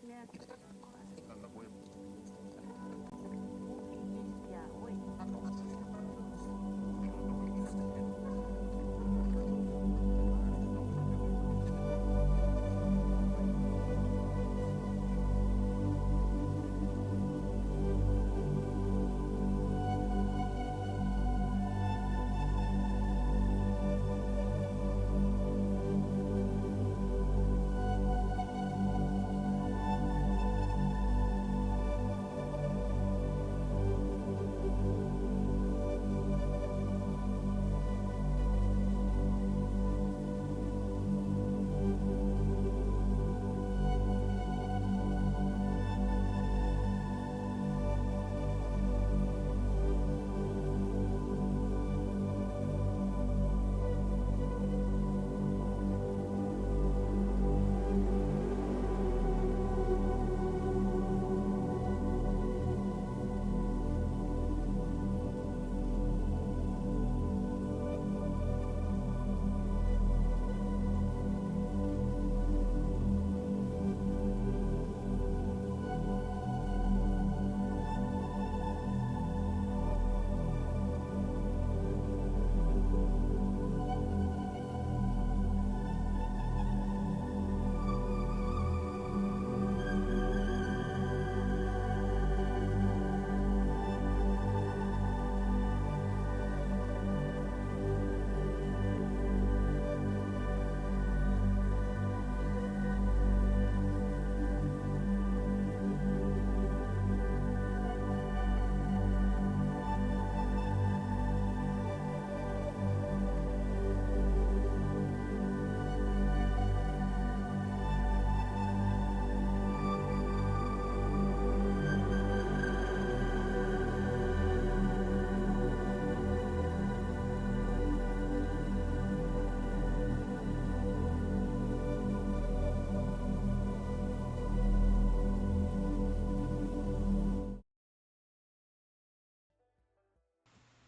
Yeah.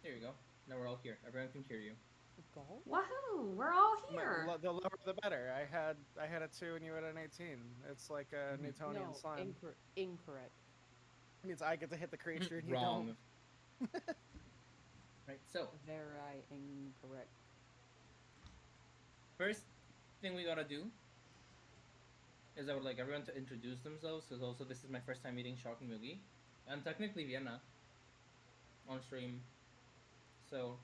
There you go. Now we're all here. Everyone can hear you. Goal? Woohoo! We're all here. The lower the better. I had a 2 and you had an 18. It's like a Newtonian No, slime. incorrect. It means I get to hit the creature and you don't. Wrong. Right. So Very incorrect. first thing we gotta do is I would like everyone to introduce themselves, because also this is my first time meeting Shock and Mugi, and technically Vienna on stream. So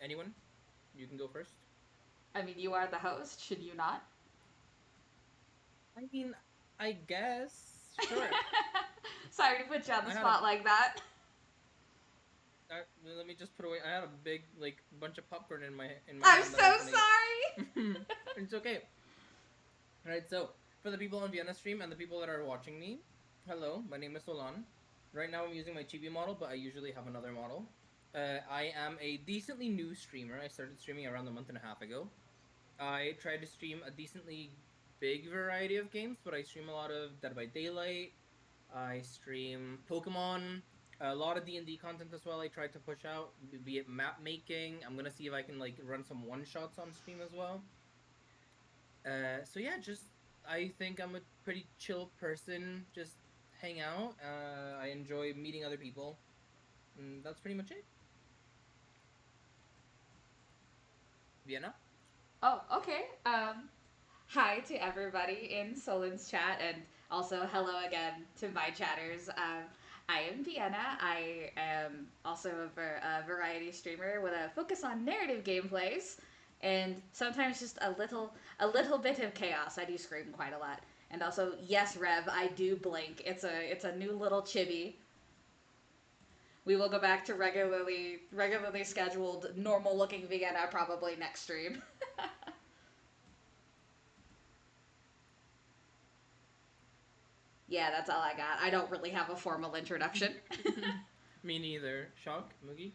anyone, you can go first. I mean, you are the host, should you not? I mean, I guess sure. Sorry to put you on the I had a spot like that. let me just put away. I had a big like bunch of popcorn in my I'm hand that I so was sorry. gonna eat. It's okay. All right. So for the people on Vienna stream and the people that are watching me, hello. My name is Solan. Right now I'm using my chibi model, but I usually have another model. I am a decently new streamer. I started streaming around a month and a half ago. I try to stream a decently big variety of games, but I stream a lot of Dead by Daylight. I stream Pokemon, a lot of D&D content as well. I try to push out, be it map making. I'm gonna see if I can like run some one shots on stream as well. So yeah, just I think I'm a pretty chill person. Just hang out. I enjoy meeting other people, and that's pretty much it. Vienna. Oh, okay. Hi to everybody in Solon's chat, and also hello again to my chatters. I am Vienna. I am also a variety streamer with a focus on narrative gameplays, and sometimes just a little bit of chaos. I do scream quite a lot, and also yes, Rev, I do blink. It's a new little chibi. We will go back to regularly scheduled, normal looking Vienna probably next stream. Yeah, that's all I got. I don't really have a formal introduction. Me neither. Shock, Moogie.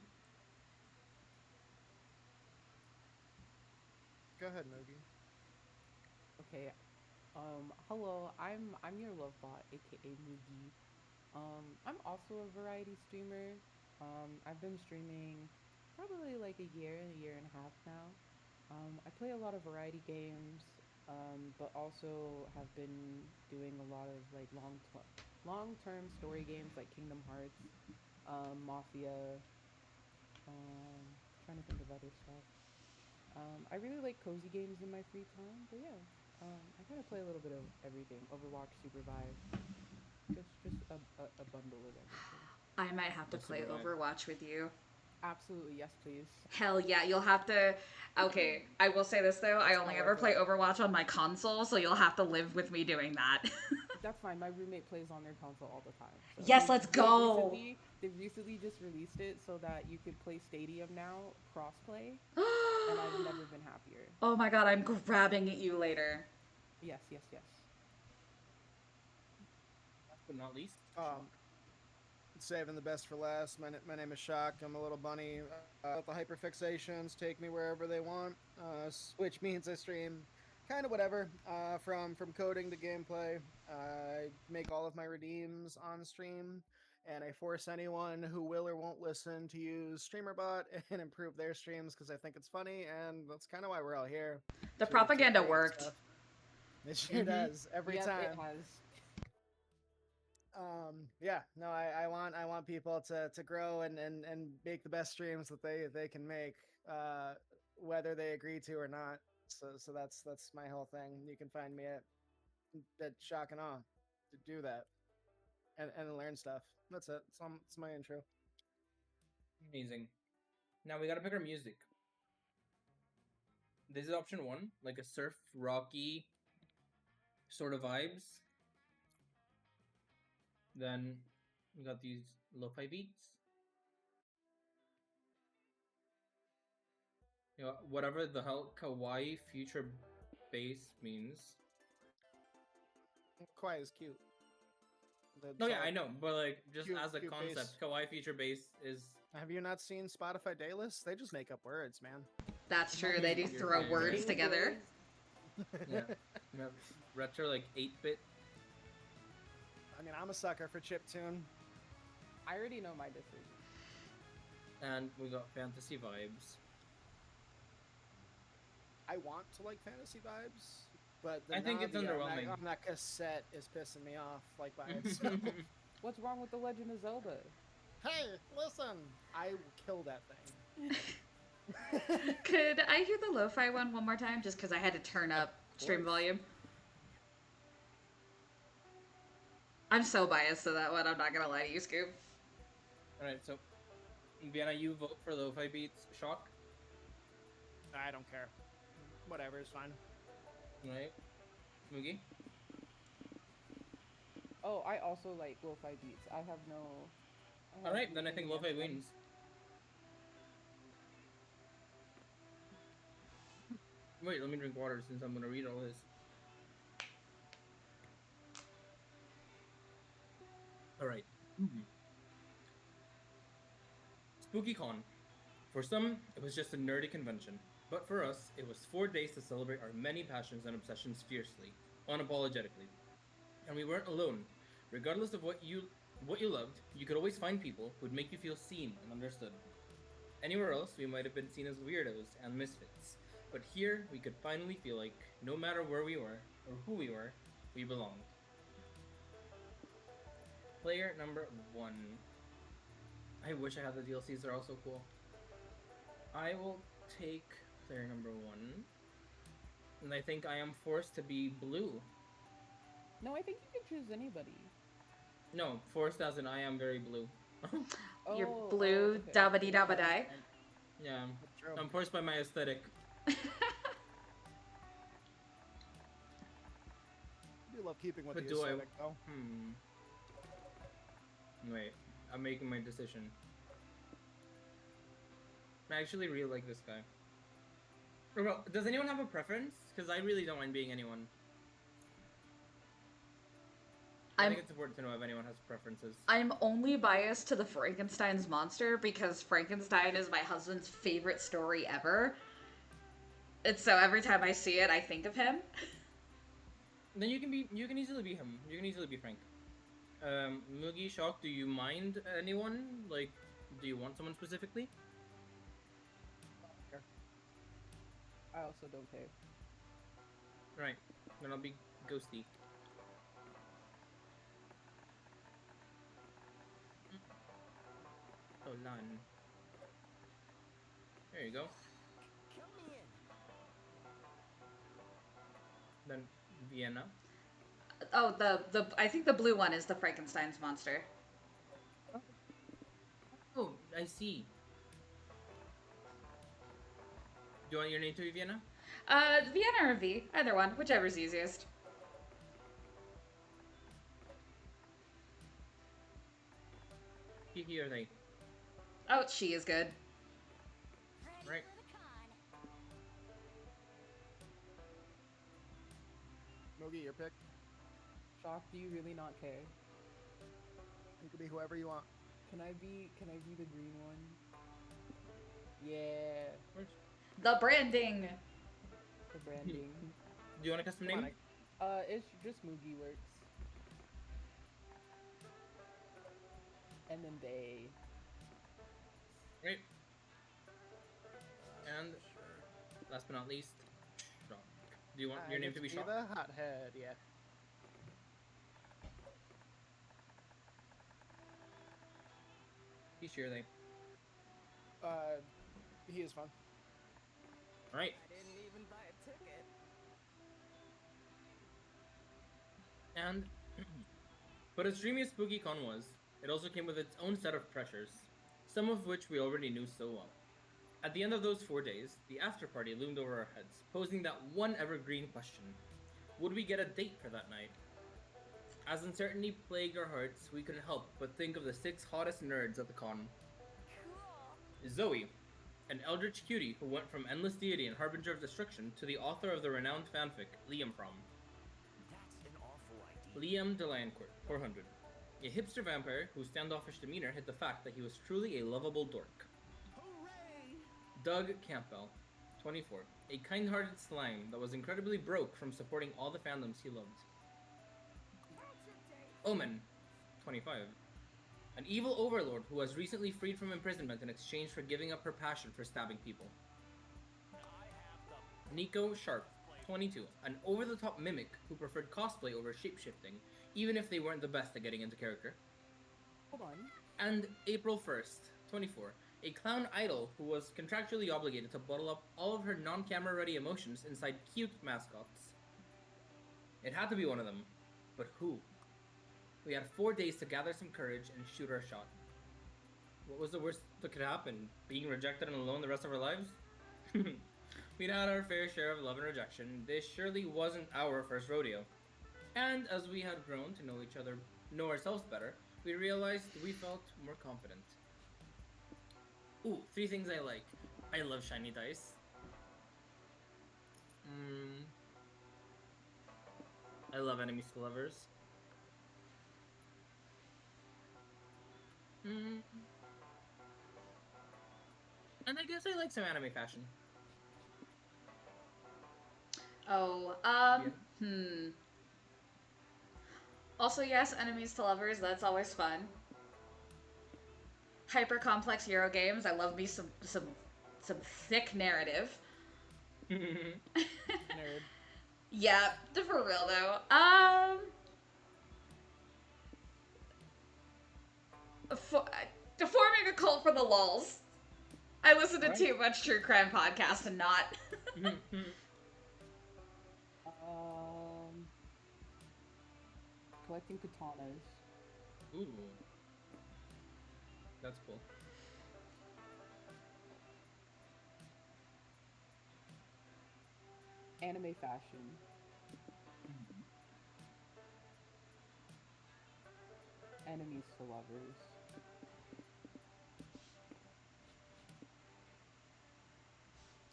Go ahead, Nogi. Okay. Hello. I'm your love bot, aka Mugi. I'm also a variety streamer. I've been streaming probably like a year and a half now. I play a lot of variety games, but also have been doing a lot of like long term story games like Kingdom Hearts, Mafia. Trying to think of other stuff. I really like cozy games in my free time, but yeah, I kind of play a little bit of everything. Overwatch, Supervive, just a bundle of everything. I might have to Let's play survive. Overwatch with you. Absolutely, yes, please. Hell yeah, you'll have to. Okay, I will say this though. I It's only not ever worth play it. Overwatch on my console, so you'll have to live with me doing that. That's fine. My roommate plays on their console all the time. So Yes, let's go. they recently just released it so that you could play Stadium now crossplay, and I've never been happier. Oh my god, I'm grabbing at you later. Yes, yes, yes. Last but not least, Um, Shock. Saving the best for last. My name is Shock. I'm a little bunny. Let the hyperfixations take me wherever they want, which means I stream kind of whatever, from coding to gameplay. I make all of my redeems on stream, and I force anyone who will or won't listen to use StreamerBot and improve their streams because I think it's funny, and that's kind of why we're all here The to propaganda create worked. stuff. It sure Mm-hmm. does every Yep, it time. has. Yeah, no, I want people to grow and make the best streams that they can make, uh whether they agree to or not. So that's my whole thing. You can find me at Shock and Awe to do that and learn stuff. That's it. It's my intro. Amazing. Now we gotta pick our music. This is option one, like a surf rocky sort of vibes. Then we got these lo-fi beats. You know, whatever the hell kawaii future bass means. Quiet is cute. No, That's yeah, all. I know, but like just Cute, as a cute concept, bass. kawaii future bass is Have you not seen Spotify Daylist? They just make up words, man. That's not true. They do your throw words favorite. Daily together. Blaze. Yeah, you know, retro like 8-bit. I mean, I'm a sucker for chiptune. I already know my decision. And we got fantasy vibes. I want to like fantasy vibes, but the I think it's Navi underwhelming. on that cassette is pissing me off, like by itself. What's wrong with the Legend of Zelda? Hey, listen! I will kill that thing. Could I hear the lo-fi one more time, just because I had to turn up stream course. volume? I'm so biased to that one. I'm not gonna lie to you, Scoop. Alright, so Vienna, you vote for lo-fi beats. Shock, I don't care. Whatever, it's fine. right? Smoogie. Oh, I also like lo-fi beats. I have no. All right, then I think lo-fi against them. wins. Wait, let me drink water since I'm gonna read all this. All right. SpookyCon. For some, it was just a nerdy convention, but for us, it was 4 days to celebrate our many passions and obsessions fiercely, unapologetically. And we weren't alone. Regardless of what you loved, you could always find people who'd make you feel seen and understood. Anywhere else, we might have been seen as weirdos and misfits, but here we could finally feel like no matter where we were or who we belonged. Player number 1. I wish I had the DLCs, they're all so cool. I will take player number 1. And I think I am forced to be blue. No, I think you can choose anybody. No, forced as in I am very blue. You're Oh, blue, okay. dabba dabba die. Yeah, That's true. I'm forced by my aesthetic. You love keeping with But the do I- aesthetic, though. Wait, I'm making my decision. I actually really like this guy. Well, does anyone have a preference? Because I really don't mind being anyone. I think it's important to know if anyone has preferences. I'm only biased to the Frankenstein's monster because Frankenstein is my husband's favorite story ever. And so every time I see it, I think of him. Then you can easily be him. You can easily be Frank. Mugi, Shock, do you mind anyone? Like, do you want someone specifically? I also don't pay. Right. Then I'll be ghosty. Oh, none. There you go. Count me in. Then Vienna. Oh, the I think the blue one is the Frankenstein's monster. Oh, I see. Do you want your name to be Vienna? Vienna or V, either one, whichever's easiest. He or they. Oh, she is good. Ready Right. for the con. Moogie, your pick. Shock, do you really not care? You can be whoever you want. Can I be the green one? Yeah, The branding. the branding. Do you want a custom Come name? on, It's just Moogie works. And then they. Right. And last but not least, Shock. Do you want your name to be Be Shock? the hothead, yeah. He or they. He is fun. Right. I didn't even buy a ticket. And but as dreamy as SpookyCon was, it also came with its own set of pressures, some of which we already knew so well. At the end of those 4 days, the after party loomed over our heads, posing that one evergreen question: would we get a date for that night? As uncertainty plagued our hearts, we couldn't help but think of the 6 hottest nerds at the con. Cool. Zoe, an eldritch cutie who went from endless deity and harbinger of destruction to the author of the renowned fanfic Liam from. That's an awful idea. Liam Delancourt, 400. A hipster vampire whose standoffish demeanor hid the fact that he was truly a lovable dork. Hooray! Doug Campbell, 24. A kind-hearted slime that was incredibly broke from supporting all the fandoms he loved. Omen, 25. An evil overlord who was recently freed from imprisonment in exchange for giving up her passion for stabbing people. Nico Sharp, 22. An over-the-top mimic who preferred cosplay over shapeshifting, even if they weren't the best at getting into character. Hold on. And April 1st, 24. A clown idol who was contractually obligated to bottle up all of her non-camera ready emotions inside cute mascots. It had to be one of them, but who? We had 4 days to gather some courage and shoot our shot. What was the worst that could happen? Being rejected and alone the rest of our lives? We'd had our fair share of love and rejection. This surely wasn't our first rodeo. And as we had grown to know ourselves better, we realized we felt more confident. Ooh, 3 things I like. I love shiny dice. I love enemies to lovers. And I guess I like some anime fashion. Oh, Also, yes, enemies to lovers, that's always fun. Hyper complex Euro games, I love me some thick narrative. Nerd. Yeah, for real though. Forming a cult for the lulz. I listen to Alright. too much true crime podcast and not. Collecting katanas. Ooh. That's cool. Anime fashion. Enemies to lovers.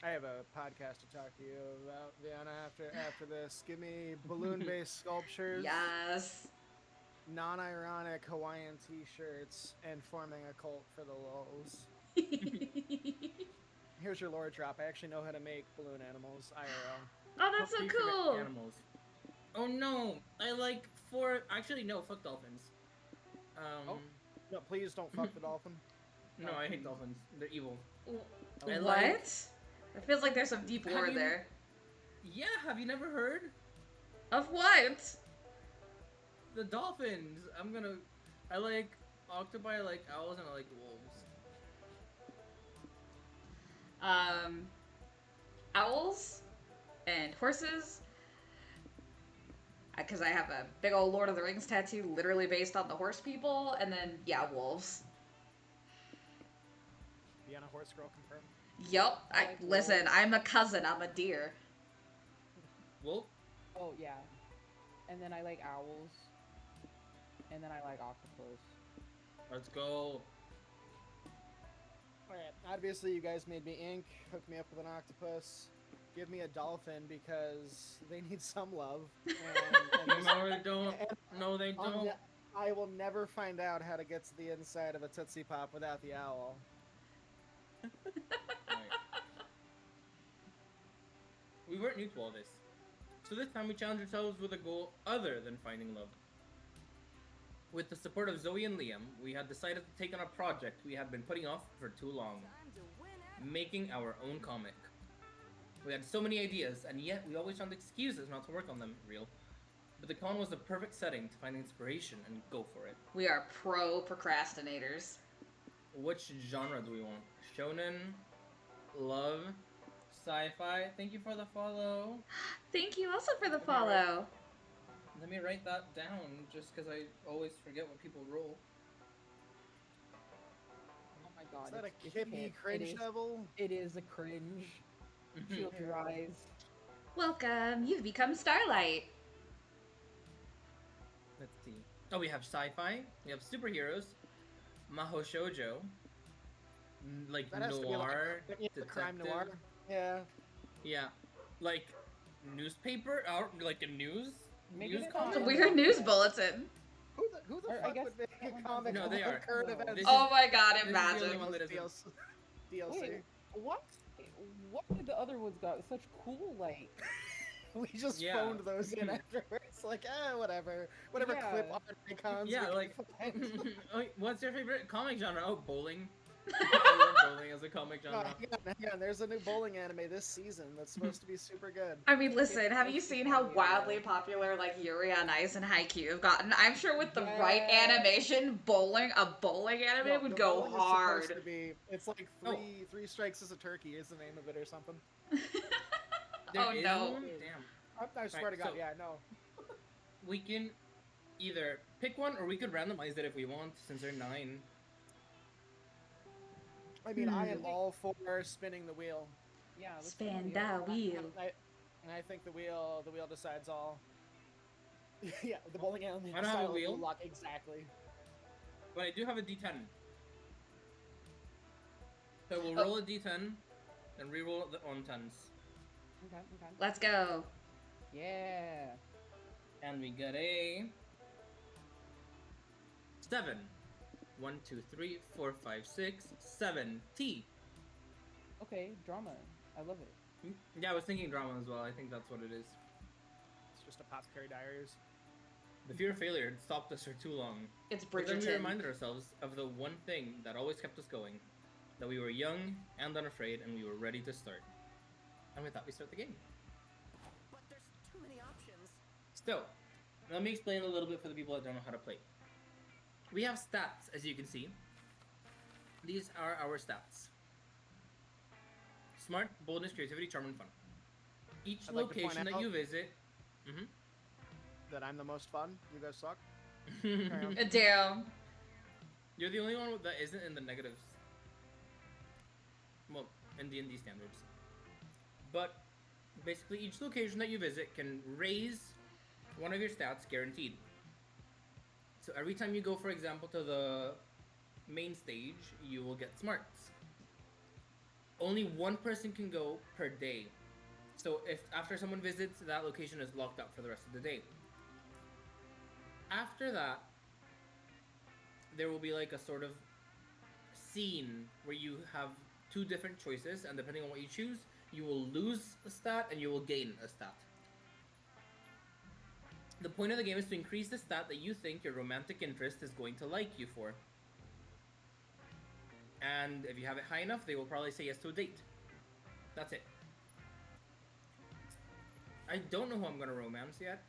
I have a podcast to talk to you about, Vienna, after this. Give me balloon-based sculptures, Yes. non-ironic Hawaiian t-shirts, and forming a cult for the lulz. Here's your lore drop. I actually know how to make balloon animals, IRL. Oh, that's so Please forget cool. Animals. Oh no! I like 4. Actually, no. Fuck dolphins. Oh. No, please don't fuck the dolphin. No, I hate dolphins. They're evil. I What? like- It feels like there's some deep Have lore you- there. Yeah, have you never heard? Of what? The dolphins. I like octopi, I like owls, and I like wolves. Owls and horses. Because I have a big old Lord of the Rings tattoo literally based on the horse people, and then, yeah, wolves. Vienna horse girl confirmed. Yup. like Listen, wolves. I'm a cousin. I'm a deer. Wolf? Oh yeah, and then I like owls, and then I like octopus. Let's go. Alright, obviously you guys made me ink, hooked me up with an octopus, give me a dolphin because they need some love. And No, they don't. No, they I'll don't. ne- I will never find out how to get to the inside of a Tootsie Pop without the owl. Right. We weren't new to all this. So this time we challenged ourselves with a goal other than finding love. With the support of Zoe and Liam, we had decided to take on a project we had been putting off for too long. Time to win it. Making our own comic. We had so many ideas, and yet we always found excuses not to work on them. Real. But the con was the perfect setting to find inspiration and go for it. We are pro procrastinators. Which genre do we want? Shonen? Love? Sci-fi? Thank you for the follow. Thank you also for the Let me write- follow. Let me write that down, just because I always forget what people roll. Oh my god, Is that a it's Kibby hit. cringe devil? It is a cringe. Shield your eyes. Welcome. You've become Starlight. Let's see. Oh, we have sci-fi. We have superheroes. Maho shoujo. Like That has to be noir. like the crime detective. noir. Yeah. Yeah. Like newspaper, or like a news. Make news it a comic? It's a comic. weird news bulletin. Who the Or I fuck guess would make that a one comic No, about they are. current No. events? This Oh my god, this is the only imagine. one that isn't. DLC. Wait, what? What did the other ones got? Such cool, like. We just Yeah. phoned those in afterwards. Like, whatever. Whatever Yeah. clip art icons. Yeah, we like. can find. Oh, what's your favorite comic genre? Oh, bowling. I love bowling as a comic Oh, genre. hang on, there's a new bowling anime this season that's supposed to be super good. I mean, listen, have you seen how wildly popular like Yuri on Ice and Haikyuu have gotten? I'm sure with the right Yeah. animation, a bowling anime No, would the go bowling is supposed hard. to be, it's like Oh. three strikes as a turkey is the name of it or something. There Oh, is no. one? Damn. I swear to God, so- yeah, no. We can either pick one or we could randomize it if we want, since they're 9. I mean, I Hmm. am all for spinning the wheel. Yeah, let's Spin do the it. wheel. And I think the wheel decides all. Yeah, the bowling alley. I don't have a wheel. Lock exactly. But I do have a D10. So we'll Oh. roll a D10 and re-roll the on 10s. Okay, okay. Let's go. Yeah. And we get a 7. 1, 2, 3, 4, 5, 6, 7. T. Okay, drama. I love it. Yeah, I was thinking drama as well. I think that's what it is. It's just Apothecary Diaries. The fear of failure had stopped us for too long. It's But then we Bridgerton. reminded ourselves of the one thing that always kept us going. That we were young and unafraid and we were ready to start. And we thought we'd start the game. But there's too many options. Still, let me explain a little bit for the people that don't know how to play. We have stats, as you can see. These are our stats. Smart, boldness, creativity, charm, and fun. Each I'd like to point location that out- you visit... That I'm the most fun. You guys suck. Mhm. Damn. You're the only one that isn't in the negatives. Well, in D&D standards. But, basically each location that you visit can raise one of your stats guaranteed. So every time you go, for example, to the main stage, you will get smarts. Only one person can go per day. So if after someone visits, that location is locked up for the rest of the day. After that, there will be like a sort of scene where you have 2 different choices, and depending on what you choose, you will lose a stat and you will gain a stat. The point of the game is to increase the stat that you think your romantic interest is going to like you for. And if you have it high enough, they will probably say yes to a date. That's it. I don't know who I'm gonna romance yet.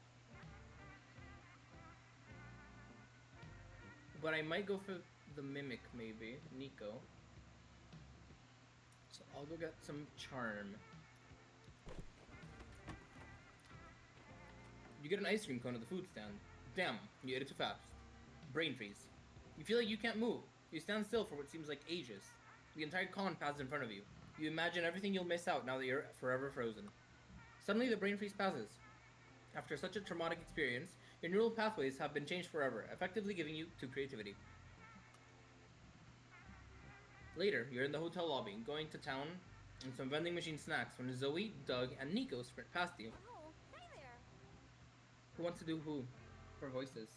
But I might go for the mimic, maybe. Nico. So I'll go get some charm. You get an ice cream cone at the food stand. Damn, you ate it too fast. Brain freeze. You feel like you can't move. You stand still for what seems like ages. The entire con passes in front of you. You imagine everything you'll miss out now that you're forever frozen. Suddenly the brain freeze passes. After such a traumatic experience, your neural pathways have been changed forever, effectively giving you to creativity. Later, you're in the hotel lobby, going to town and some vending machine snacks when Zoe, Doug, and Nico sprint past you. Oh, hey there. Who wants to do who? For voices.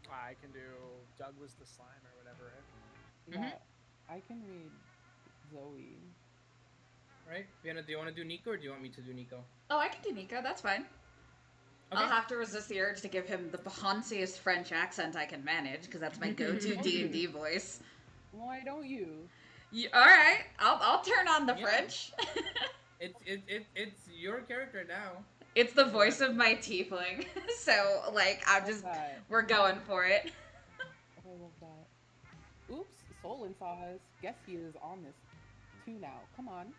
I can do Doug was the slime or whatever. Yeah, I can read Zoe. Right? Vienna, do you want to do Nico or do you want me to do Nico? Oh, I can do Nico. That's fine. Okay. I'll have to resist the urge to give him the bounциest French accent I can manage, because that's my go-to D&D voice. Why don't you? All right, I'll turn on the Yeah. French. It's your character now. It's the voice of my tiefling, so like That. we're going for it. Oh, I love that. Oops, Solon saw us. Guess he is on this too now. Come on.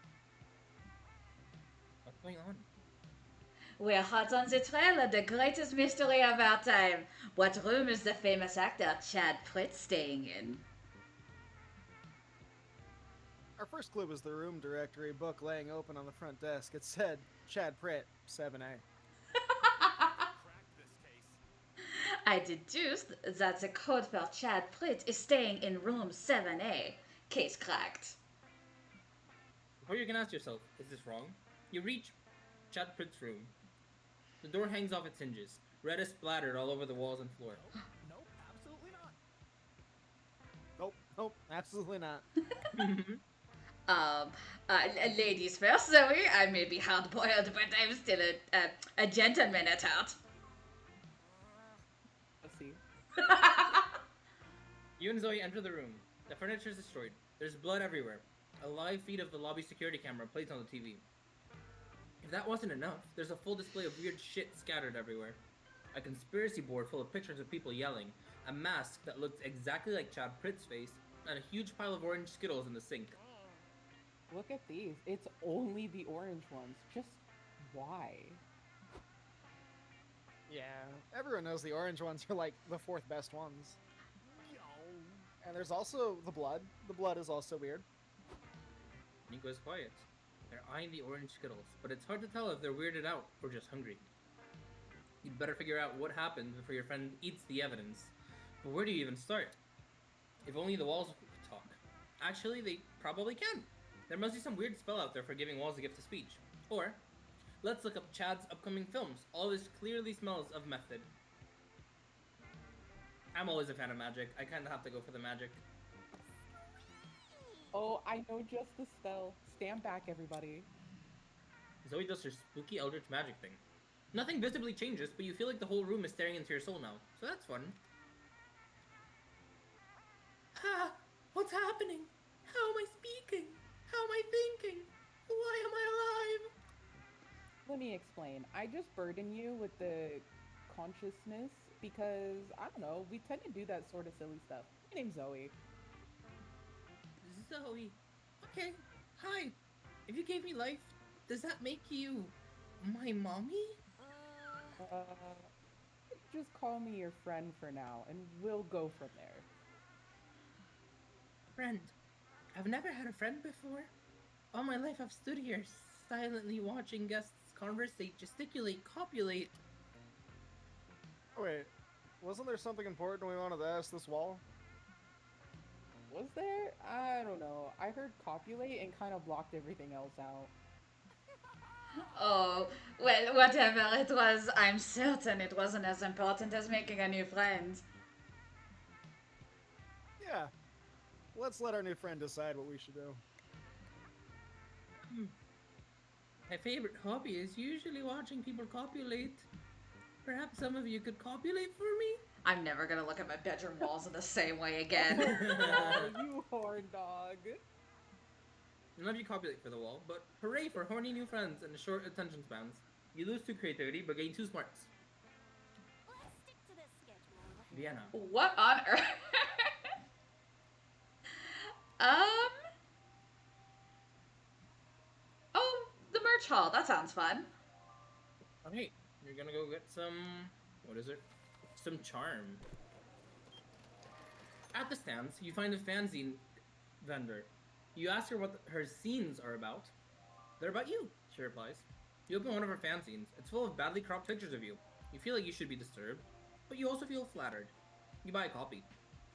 What's going on? We're hot on the trail of the greatest mystery of our time. What room is the famous actor Chad Pritt staying in? Our first clue was the room directory book laying open on the front desk. It said Chad Pritt, 7A. Cracked this case. I deduced that the code for Chad Pritt is staying in room 7A. Case cracked. Before you can ask yourself, is this wrong? You reach Chad Pritt's room. The door hangs off its hinges. Red is splattered all over the walls and floor. Nope, absolutely not. Nope, absolutely not. Ladies first, Zoe. I may be hard-boiled, but I'm still a gentleman at heart. Let's see. You and Zoe enter the room. The furniture is destroyed. There's blood everywhere. A live feed of the lobby security camera plays on the TV. If that wasn't enough, there's a full display of weird shit scattered everywhere. A conspiracy board full of pictures of people yelling, a mask that looks exactly like Chad Pritt's face, and a huge pile of orange Skittles in the sink. Look at these. It's only the orange ones. Just why? Yeah, everyone knows the orange ones are like the fourth best ones. Yo. And there's also the blood. The blood is also weird. Nico is quiet. They're eyeing the orange Skittles, but it's hard to tell if they're weirded out or just hungry. You'd better figure out what happened before your friend eats the evidence. But where do you even start? If only the walls could talk. Actually, they probably can. There must be some weird spell out there for giving walls a gift of speech. Or, let's look up Chad's upcoming films. All this clearly smells of method. I'm always a fan of magic. I kinda have to go for the magic. Oh, I know just the spell. Stand back, everybody. Zoe does her spooky eldritch magic thing. Nothing visibly changes, but you feel like the whole room is staring into your soul now. So that's fun. Ah! What's happening? How am I speaking? How am I thinking? Why am I alive? Let me explain. I just burden you with the consciousness because, I don't know, we tend to do that sort of silly stuff. My name's Zoe. Zoe. Okay. Hi. If you gave me life, does that make you my mommy? Just call me your friend for now, and we'll go from there. Friend. I've never had a friend before. All my life I've stood here, silently watching guests conversate, gesticulate, copulate. Wait, wasn't there something important we wanted to ask this wall? Was there? I don't know. I heard copulate and kind of blocked everything else out. Oh, well, whatever it was, I'm certain it wasn't as important as making a new friend. Yeah. Let's let our new friend decide what we should do. My favorite hobby is usually watching people copulate. Perhaps some of you could copulate for me? I'm never gonna look at my bedroom walls in the same way Oh, again. no, you horn dog. None of you copulate for the wall, but hooray for horny new friends and short attention spans. You lose 2 creativity, but gain 2 smarts. Let's stick to the schedule. Vienna. What on earth? um. Oh, the merch hall. That sounds fun. Okay, you're gonna go get some. What is it? Some charm. At the stands, you find a fanzine vendor. You ask her what her scenes are about. They're about you, she replies. You open one of her fanzines. It's full of badly cropped pictures of you. You feel like you should be disturbed, but you also feel flattered. You buy a copy.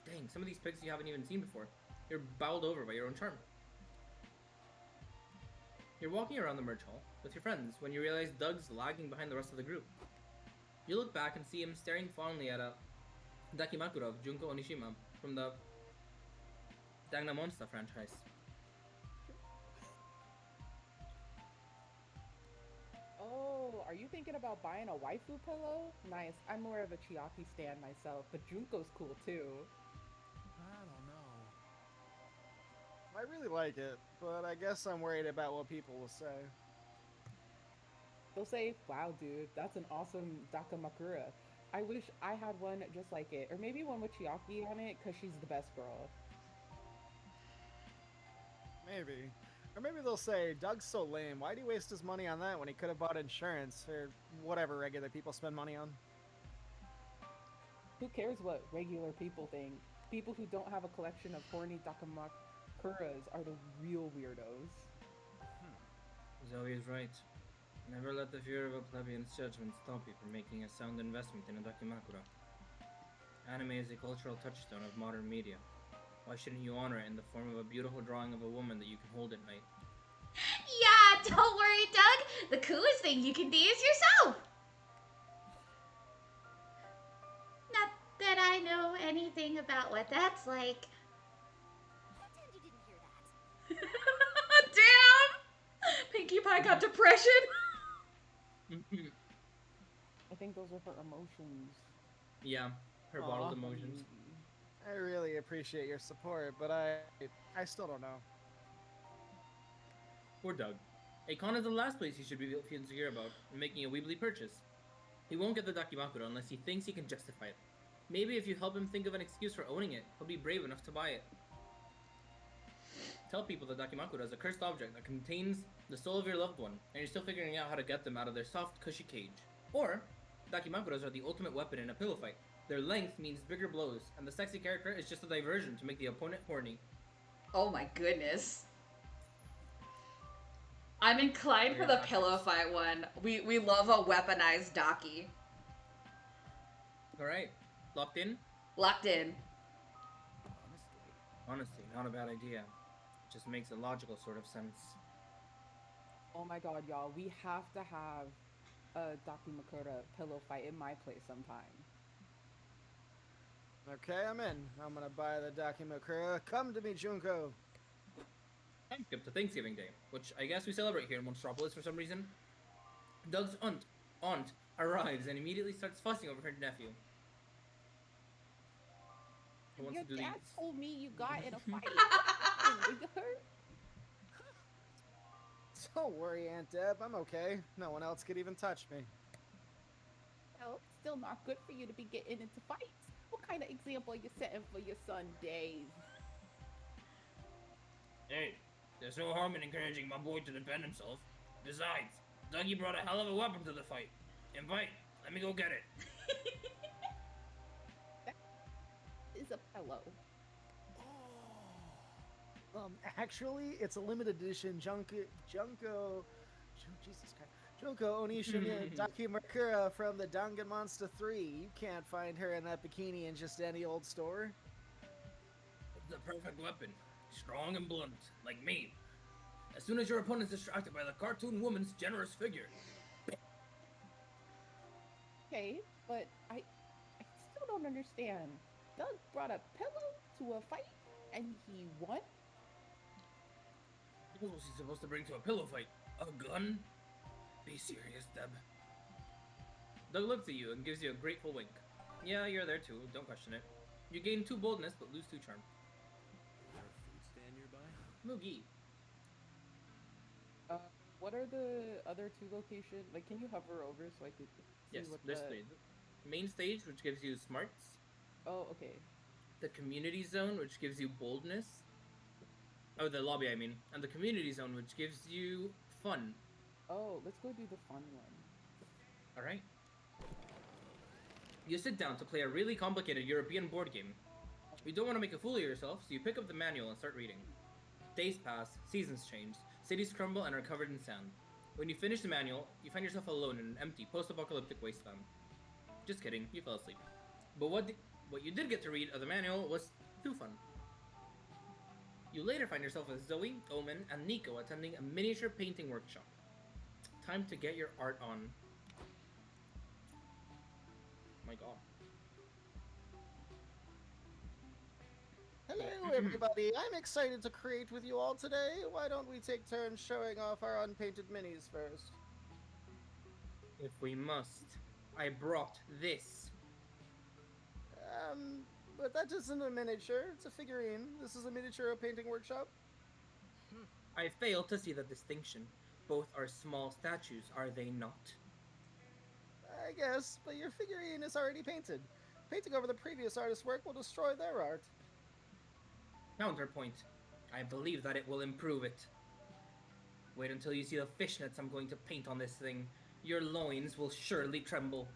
Dang, some of these pics you haven't even seen before. You're bowled over by your own charm. You're walking around the merch hall with your friends when you realize Doug's lagging behind the rest of the group. You look back and see him staring fondly at a Dakimakura of Junko Onishima from the Dangna Monster franchise. Oh, are you thinking about buying a waifu pillow? Nice. I'm more of a Chiaki stan myself, but Junko's cool too. I don't know. I really like it, but I guess I'm worried about what people will say. They'll say, wow, dude, that's an awesome Dakamakura. I wish I had one just like it. Or maybe one with Chiaki on it, because she's the best girl. Maybe. Or maybe they'll say, Doug's so lame, why'd he waste his money on that when he could have bought insurance or whatever regular people spend money on? Who cares what regular people think? People who don't have a collection of horny Dakamakuras are the real weirdos. Zoe is right. Never let the fear of a plebeian's judgment stop you from making a sound investment in a Dakimakura. Anime is a cultural touchstone of modern media. Why shouldn't you honor it in the form of a beautiful drawing of a woman that you can hold at night? Yeah, don't worry, Doug. The coolest thing you can be is yourself. Not that I know anything about what that's like. Pretend you didn't hear that. Damn! Pinkie Pie got depression. I think those are her emotions. Yeah, her Aw. bottled emotions. I really appreciate your support, but I still don't know. Poor Doug. A con is the last place he should be feeling insecure about in making a Weebly purchase. He won't get the Dakimakura unless he thinks he can justify it. Maybe if you help him think of an excuse for owning it, he'll be brave enough to buy it. Tell people that Dakimakura is a cursed object that contains the soul of your loved one, and you're still figuring out how to get them out of their soft, cushy cage. Or, Dakimakuras are the ultimate weapon in a pillow fight. Their length means bigger blows, and the sexy character is just a diversion to make the opponent horny. Oh my goodness. I'm inclined for the pillow fight one. We love a weaponized Daki. Alright, locked in? Locked in. Honestly, not a bad idea. Just makes a logical sort of sense. Oh my god, y'all, we have to have a Dakimakura pillow fight in my place sometime. Okay, I'm in. I'm gonna buy the Dakimakura. Come to me, Junko. Skip to Thanksgiving Day, which I guess we celebrate here in Monstropolis for some reason. Doug's aunt arrives and immediately starts fussing over her nephew. Who wants Your to do dad these? told me you got in a fight. Nigga. Don't worry, Aunt Deb. I'm okay. No one else could even touch me. Well, it's still not good for you to be getting into fights. What kind of example are you setting for your son, Dave? Hey, there's no harm in encouraging my boy to defend himself. Besides, Dougie brought a hell of a weapon to the fight. Invite, let me go get it. Is a pillow. Actually, it's a limited edition Junko Onishima Dakimakura from the Dangan Monster 3. You can't find her in that bikini in just any old store. It's the perfect weapon. Strong and blunt, like me. As soon as your opponent's distracted by the cartoon woman's generous figure. Okay, but I still don't understand. Doug brought a pillow to a fight and he won? What was he supposed to bring to a pillow fight? A gun? Be serious, Deb. Doug looks at you and gives you a grateful wink. Yeah, you're there too. Don't question it. You gain 2 boldness, but lose 2 charm. Is there a food stand nearby? Moogie. Uh, what are the other two locations? Like, can you hover over so I could see Yes, what there's the? 3. The main stage, which gives you smarts. Oh, okay. The community zone, which gives you boldness. Oh, the lobby, I mean. And the community zone, which gives you fun. Oh, let's go do the fun one. Alright. You sit down to play a really complicated European board game. You don't want to make a fool of yourself, so you pick up the manual and start reading. Days pass, seasons change, cities crumble and are covered in sand. When you finish the manual, you find yourself alone in an empty, post-apocalyptic wasteland. Just kidding, you fell asleep. But what you did get to read of the manual was too fun. You later find yourself with Zoe, Omen, and Nico attending a miniature painting workshop. Time to get your art on. My god. Hello, everybody. I'm excited to create with you all today. Why don't we take turns showing off our unpainted minis first? If we must, I brought this. But that isn't a miniature. It's a figurine. This is a miniature painting workshop. I fail to see the distinction. Both are small statues, are they not? I guess, but your figurine is already painted. Painting over the previous artist's work will destroy their art. Counterpoint. I believe that it will improve it. Wait until you see the fishnets I'm going to paint on this thing. Your loins will surely tremble.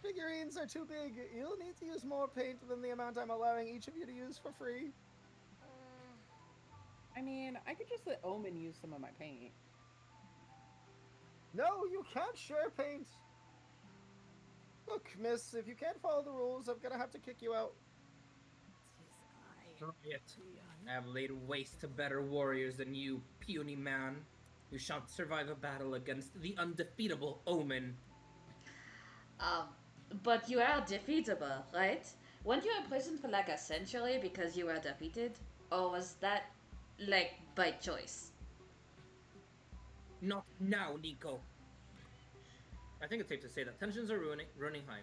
Figurines are too big. You'll need to use more paint than the amount I'm allowing each of you to use for free. I mean, I could just let Omen use some of my paint. No, you can't share paint. Look, miss, if you can't follow the rules, I'm gonna have to kick you out. Not yet. I have laid waste to better warriors than you, puny man. You shan't survive a battle against the undefeatable Omen. Um, but you are defeatable, right? Weren't you imprisoned for like a century because you were defeated? Or was that like by choice? Not now, Nico. I think it's safe to say that tensions are running high.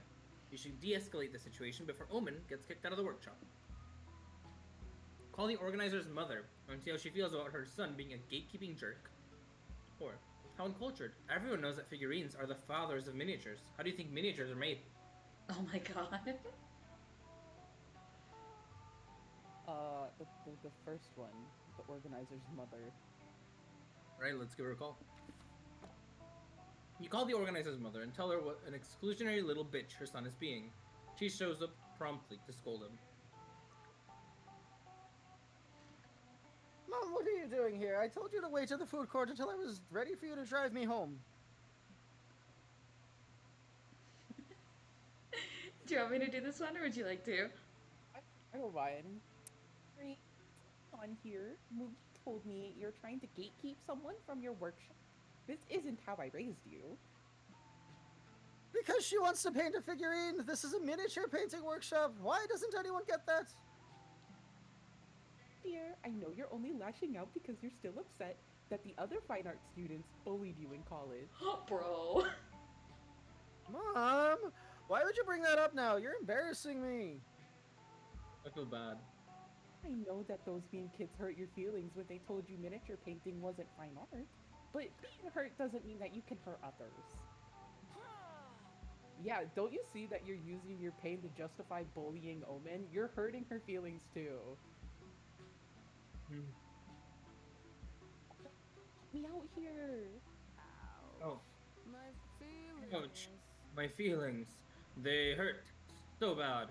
You should de-escalate the situation before Omen gets kicked out of the workshop. Call the organizer's mother and see how she feels about her son being a gatekeeping jerk. Or, how uncultured. Everyone knows that figurines are the fathers of miniatures. How do you think miniatures are made? Oh my god. The first one, the organizer's mother. Right, let's give her a call. You call the organizer's mother and tell her what an exclusionary little bitch her son is being. She shows up promptly to scold him. Mom, what are you doing here? I told you to wait at the food court until I was ready for you to drive me home. Do you want me to do this one or would you like to? I don't mind. Right on here, Moogie told me you're trying to gatekeep someone from your workshop. This isn't how I raised you. Because she wants to paint a figurine. This is a miniature painting workshop. Why doesn't anyone get that? Dear, I know you're only lashing out because you're still upset that the other fine arts students bullied you in college. Bro. Mom, why would you bring that up now? You're embarrassing me. I feel bad. I know that those mean kids hurt your feelings when they told you miniature painting wasn't fine art, but being hurt doesn't mean that you can hurt others. Yeah, don't you see that you're using your pain to justify bullying Omen? You're hurting her feelings too. Hmm. Help me out here. Oh, My feelings. ouch. My feelings. They hurt so bad.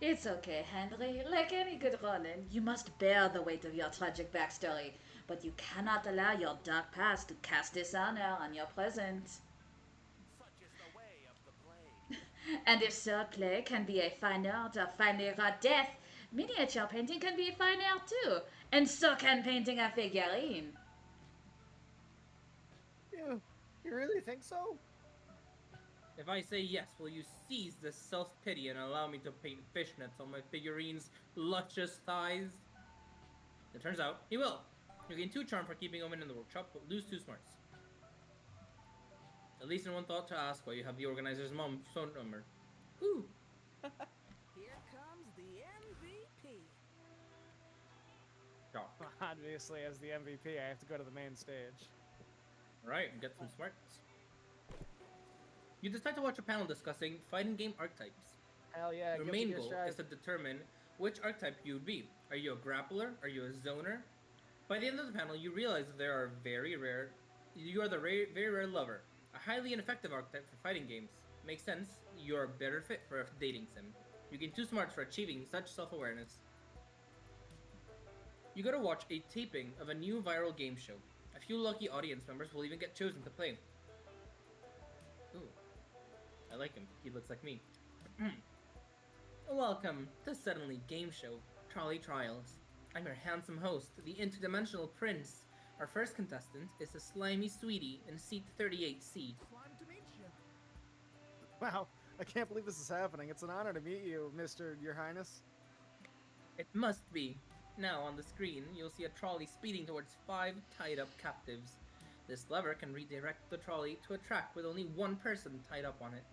It's okay, Henry. Like any good Ronin, you must bear the weight of your tragic backstory, but you cannot allow your dark past to cast dishonor on your present. Such is the way of the blade. And if swordplay can be a fine art or finely wrought death, miniature painting can be a fine art too. And so can painting a figurine. You really think so? If I say yes, will you cease this self-pity and allow me to paint fishnets on my figurine's luscious thighs? It turns out, he will. You gain 2 charm for keeping Omen in the workshop, but lose 2 smarts. At least no one thought to ask why you have the organizer's mom's phone number. Whew. Here comes the MVP. Doc. Obviously, as the MVP, I have to go to the main stage. Right, and get some smarts. You decide to watch a panel discussing fighting game archetypes. Hell yeah, Your guilty main gear goal strive. is to determine which archetype you would be. Are you a grappler? Are you a zoner? By the end of the panel, you realize that you are the very rare lover, a highly ineffective archetype for fighting games. Makes sense, you are better fit for a dating sim. You gain 2 smarts for achieving such self-awareness. You go to watch a taping of a new viral game show. A few lucky audience members will even get chosen to play. Ooh, I like him. He looks like me. Welcome to Suddenly Game Show, Trolley Trials. I'm your handsome host, the interdimensional prince. Our first contestant is a slimy sweetie in seat 38C. Glad to meet you. Wow, I can't believe this is happening. It's an honor to meet you, Mr. Your Highness. It must be. Now on the screen, you'll see a trolley speeding towards 5 tied-up captives. This lever can redirect the trolley to a track with only 1 person tied up on it.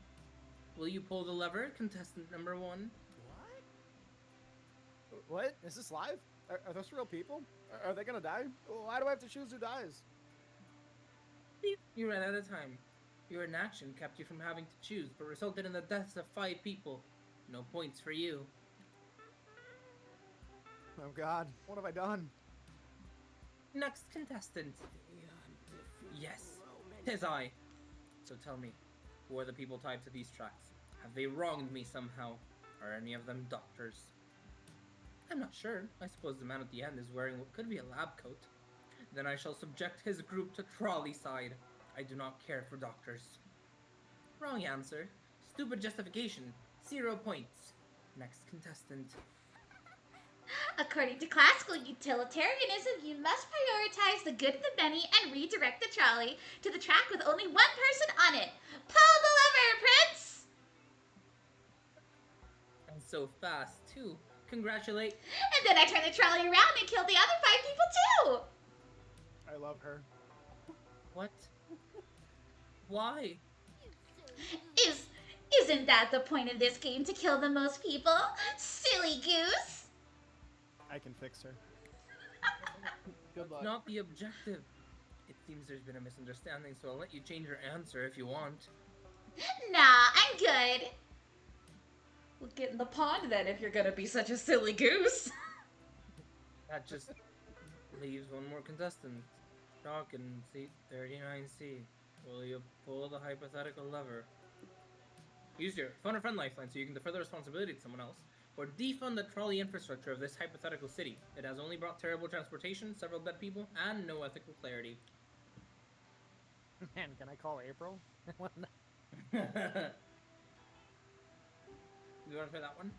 Will you pull the lever, contestant number 1? What? Is this live? Are those real people? Are they gonna die? Why do I have to choose who dies? Beep. You ran out of time. Your inaction kept you from having to choose, but resulted in the deaths of 5 people. No points for you. Oh god, what have I done? Next contestant. Yes, 'tis I. So tell me, who are the people tied to these tracks? Have they wronged me somehow? Are any of them doctors? I'm not sure. I suppose the man at the end is wearing what could be a lab coat. Then I shall subject his group to trolley side. I do not care for doctors. Wrong answer. Stupid justification. 0 points. Next contestant. According to classical utilitarianism, you must prioritize the good of the many and redirect the trolley to the track with only 1 person on it. Pull the lever, Prince! And so fast, too. Congratulate. And then I turn the trolley around and kill the other 5 people too! I love her. What? Why? Isn't that the point of this game, to kill the most people? Silly goose! I can fix her. Good luck. Not the objective. It seems there's been a misunderstanding, so I'll let you change your answer if you want. Nah, I'm good. We'll get in the pond then if you're gonna be such a silly goose. That just leaves 1 more contestant. Doc in seat 39C. Will you pull the hypothetical lever? Use your phone a friend lifeline so you can defer the responsibility to someone else, or defund the trolley infrastructure of this hypothetical city. It has only brought terrible transportation, several dead people, and no ethical clarity. Man, can I call April? You want to try that one?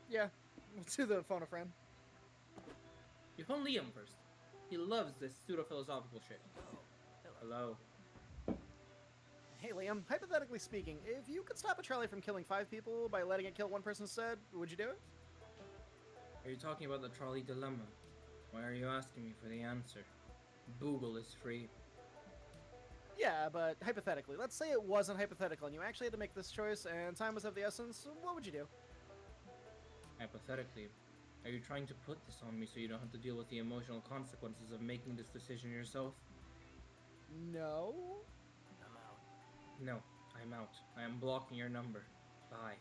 Yeah. Let's do the phone a friend. You phone Liam first. He loves this pseudo-philosophical shit. Hello. Hey, Liam, hypothetically speaking, if you could stop a trolley from killing 5 people by letting it kill 1 person instead, would you do it? Are you talking about the trolley dilemma? Why are you asking me for the answer? Google is free. Yeah, but hypothetically, let's say it wasn't hypothetical and you actually had to make this choice and time was of the essence, what would you do? Hypothetically, are you trying to put this on me so you don't have to deal with the emotional consequences of making this decision yourself? No. I'm out. No, I'm out. I am blocking your number. Bye.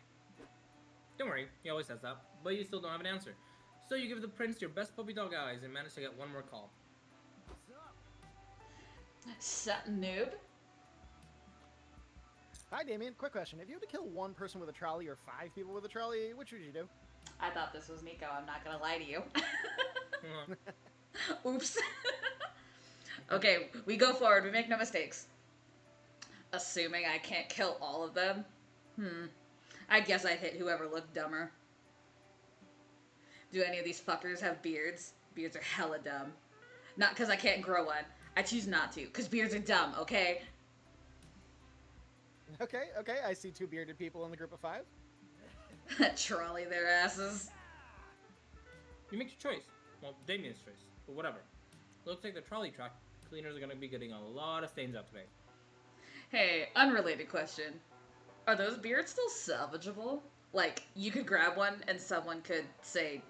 Don't worry, he always says that, but you still don't have an answer. So you give the prince your best puppy dog eyes and manage to get 1 more call. What's up? Sup, noob? Hi, Damien. Quick question. If you had to kill 1 person with a trolley or 5 people with a trolley, which would you do? I thought this was Nico, I'm not gonna lie to you. Uh, Oops. Okay, we go forward, we make no mistakes. Assuming I can't kill all of them? I guess I'd hit whoever looked dumber. Do any of these fuckers have beards? Beards are hella dumb. Not because I can't grow one. I choose not to, because beards are dumb, okay? Okay, I see 2 bearded people in the group of 5. Trolley their asses. you make your choice. Well, Damien's choice. But whatever. Looks like the trolley track cleaners are gonna be getting a lot of stains out today. Hey, unrelated question. Are those beards still salvageable? Like, you could grab one and someone could, say,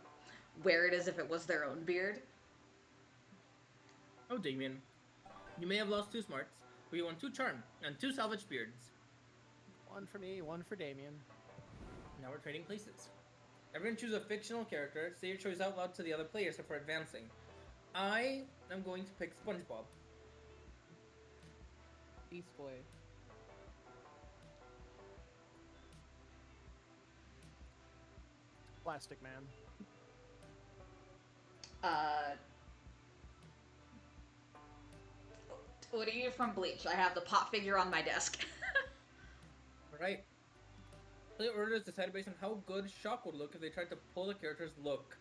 wear it as if it was their own beard? Oh, Damien. You may have lost 2 smarts, but you won 2 charm and 2 salvage beards. One for me, one for Damien. Now we're trading places. Everyone choose a fictional character, say your choice out loud to the other players before advancing. I am going to pick SpongeBob. Beast Boy. Plastic Man. Uh. What are you from Bleach? I have the pop figure on my desk. Alright. Player order is decided based on how good Shock would look if they tried to pull the character's look.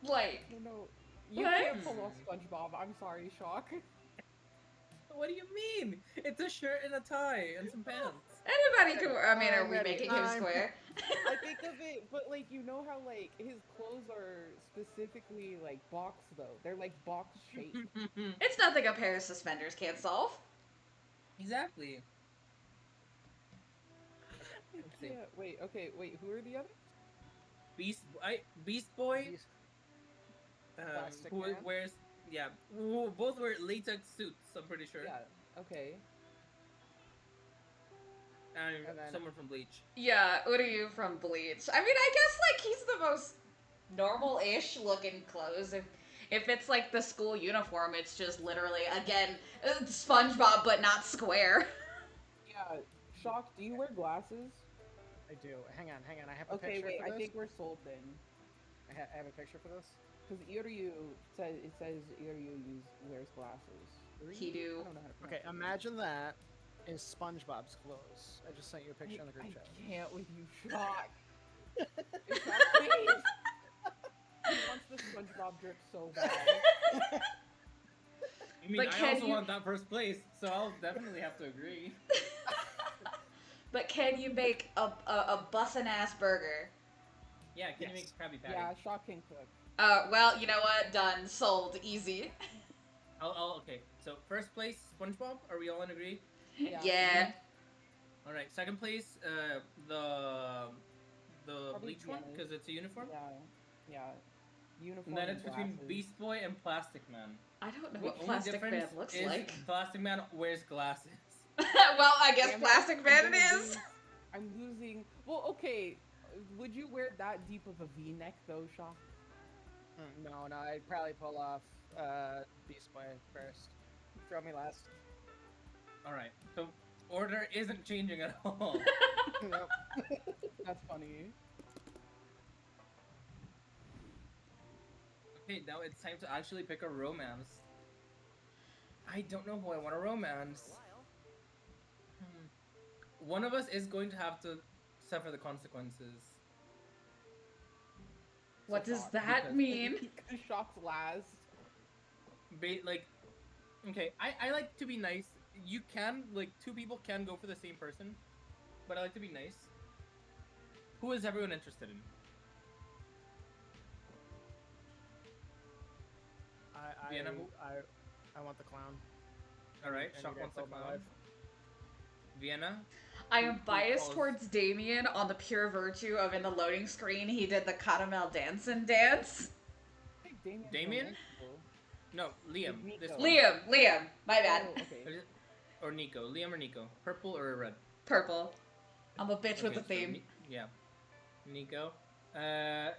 Like, No, you What? can't pull off SpongeBob. I'm sorry, Shock. What do you mean? It's a shirt and a tie and some pants. anybody could. I mean, are I'm we ready. making him square? I think of it, but like you know how like his clothes are specifically like box though. They're like box shaped. It's nothing a pair of suspenders can't solve. Exactly. see. Yeah. Wait. Okay. Wait. Who are the others? Beast Boy, Beast- Plastic who Man? wears, yeah, who both wear latex suits, I'm pretty sure. Yeah. Okay. And And then- someone from Bleach. Yeah, what are you from Bleach? I mean, I guess like he's the most normal-ish looking clothes. If it's like the school uniform, it's just literally again SpongeBob but not square. Yeah. Shock. Do you wear glasses? I do. Hang on. I have a Okay. picture Wait. for I this. think we're sold then. I have a picture for this. Because Iryu says Iryu wears glasses. He do. I don't know how to pronounce Okay, it. imagine that is SpongeBob's clothes. I just sent you a picture on the I group chat. can't with you, Shock. It's not please. He wants the SpongeBob drip so bad. I mean, But I can also you- want that first place, so I'll definitely have to agree. But can you make a bussin' ass burger? Yeah, can you Yes. make a Krabby Patty? Yeah, Shock can cook. Well, you know what? Done. Sold. Easy. Okay, so first place, SpongeBob, are we all in agree? Yeah. Alright, second place, the Probably Bleach one, Vienna's. because it's a uniform. Yeah. Uniform. And then it's and between glasses. Beast Boy and Plastic Man. I don't know The what only Plastic Man difference looks is like. Plastic Man wears glasses. Well, I guess Damn it, Plastic I'm Man it gonna is. lose. I'm losing. Well, okay. Would you wear that deep of a V-neck though, Shock? No, I'd probably pull off Beast Boy first. Throw me last. Alright, so order isn't changing at all. Nope. That's funny. Okay, now it's time to actually pick a romance. I don't know who I want to romance. One of us is going to have to suffer the consequences. What does Shock, that because- mean? Because Shock's last. Okay, I like to be nice. You can, 2 people can go for the same person, but I like to be nice. Who is everyone interested in? Vienna, who? I want the clown. Alright, I Shock need wants the it for my clown. life. Vienna? I Who- am who biased calls- towards Damien on the pure virtue of in the loading screen he did the caramel dancing dance. I think Damien's Damien? romantical. No, Liam. Nico. This one. Liam, my bad. Oh, okay. Or Nico. Liam or Nico. Purple or red? Purple. I'm a bitch with Okay, the theme. yeah. Nico. And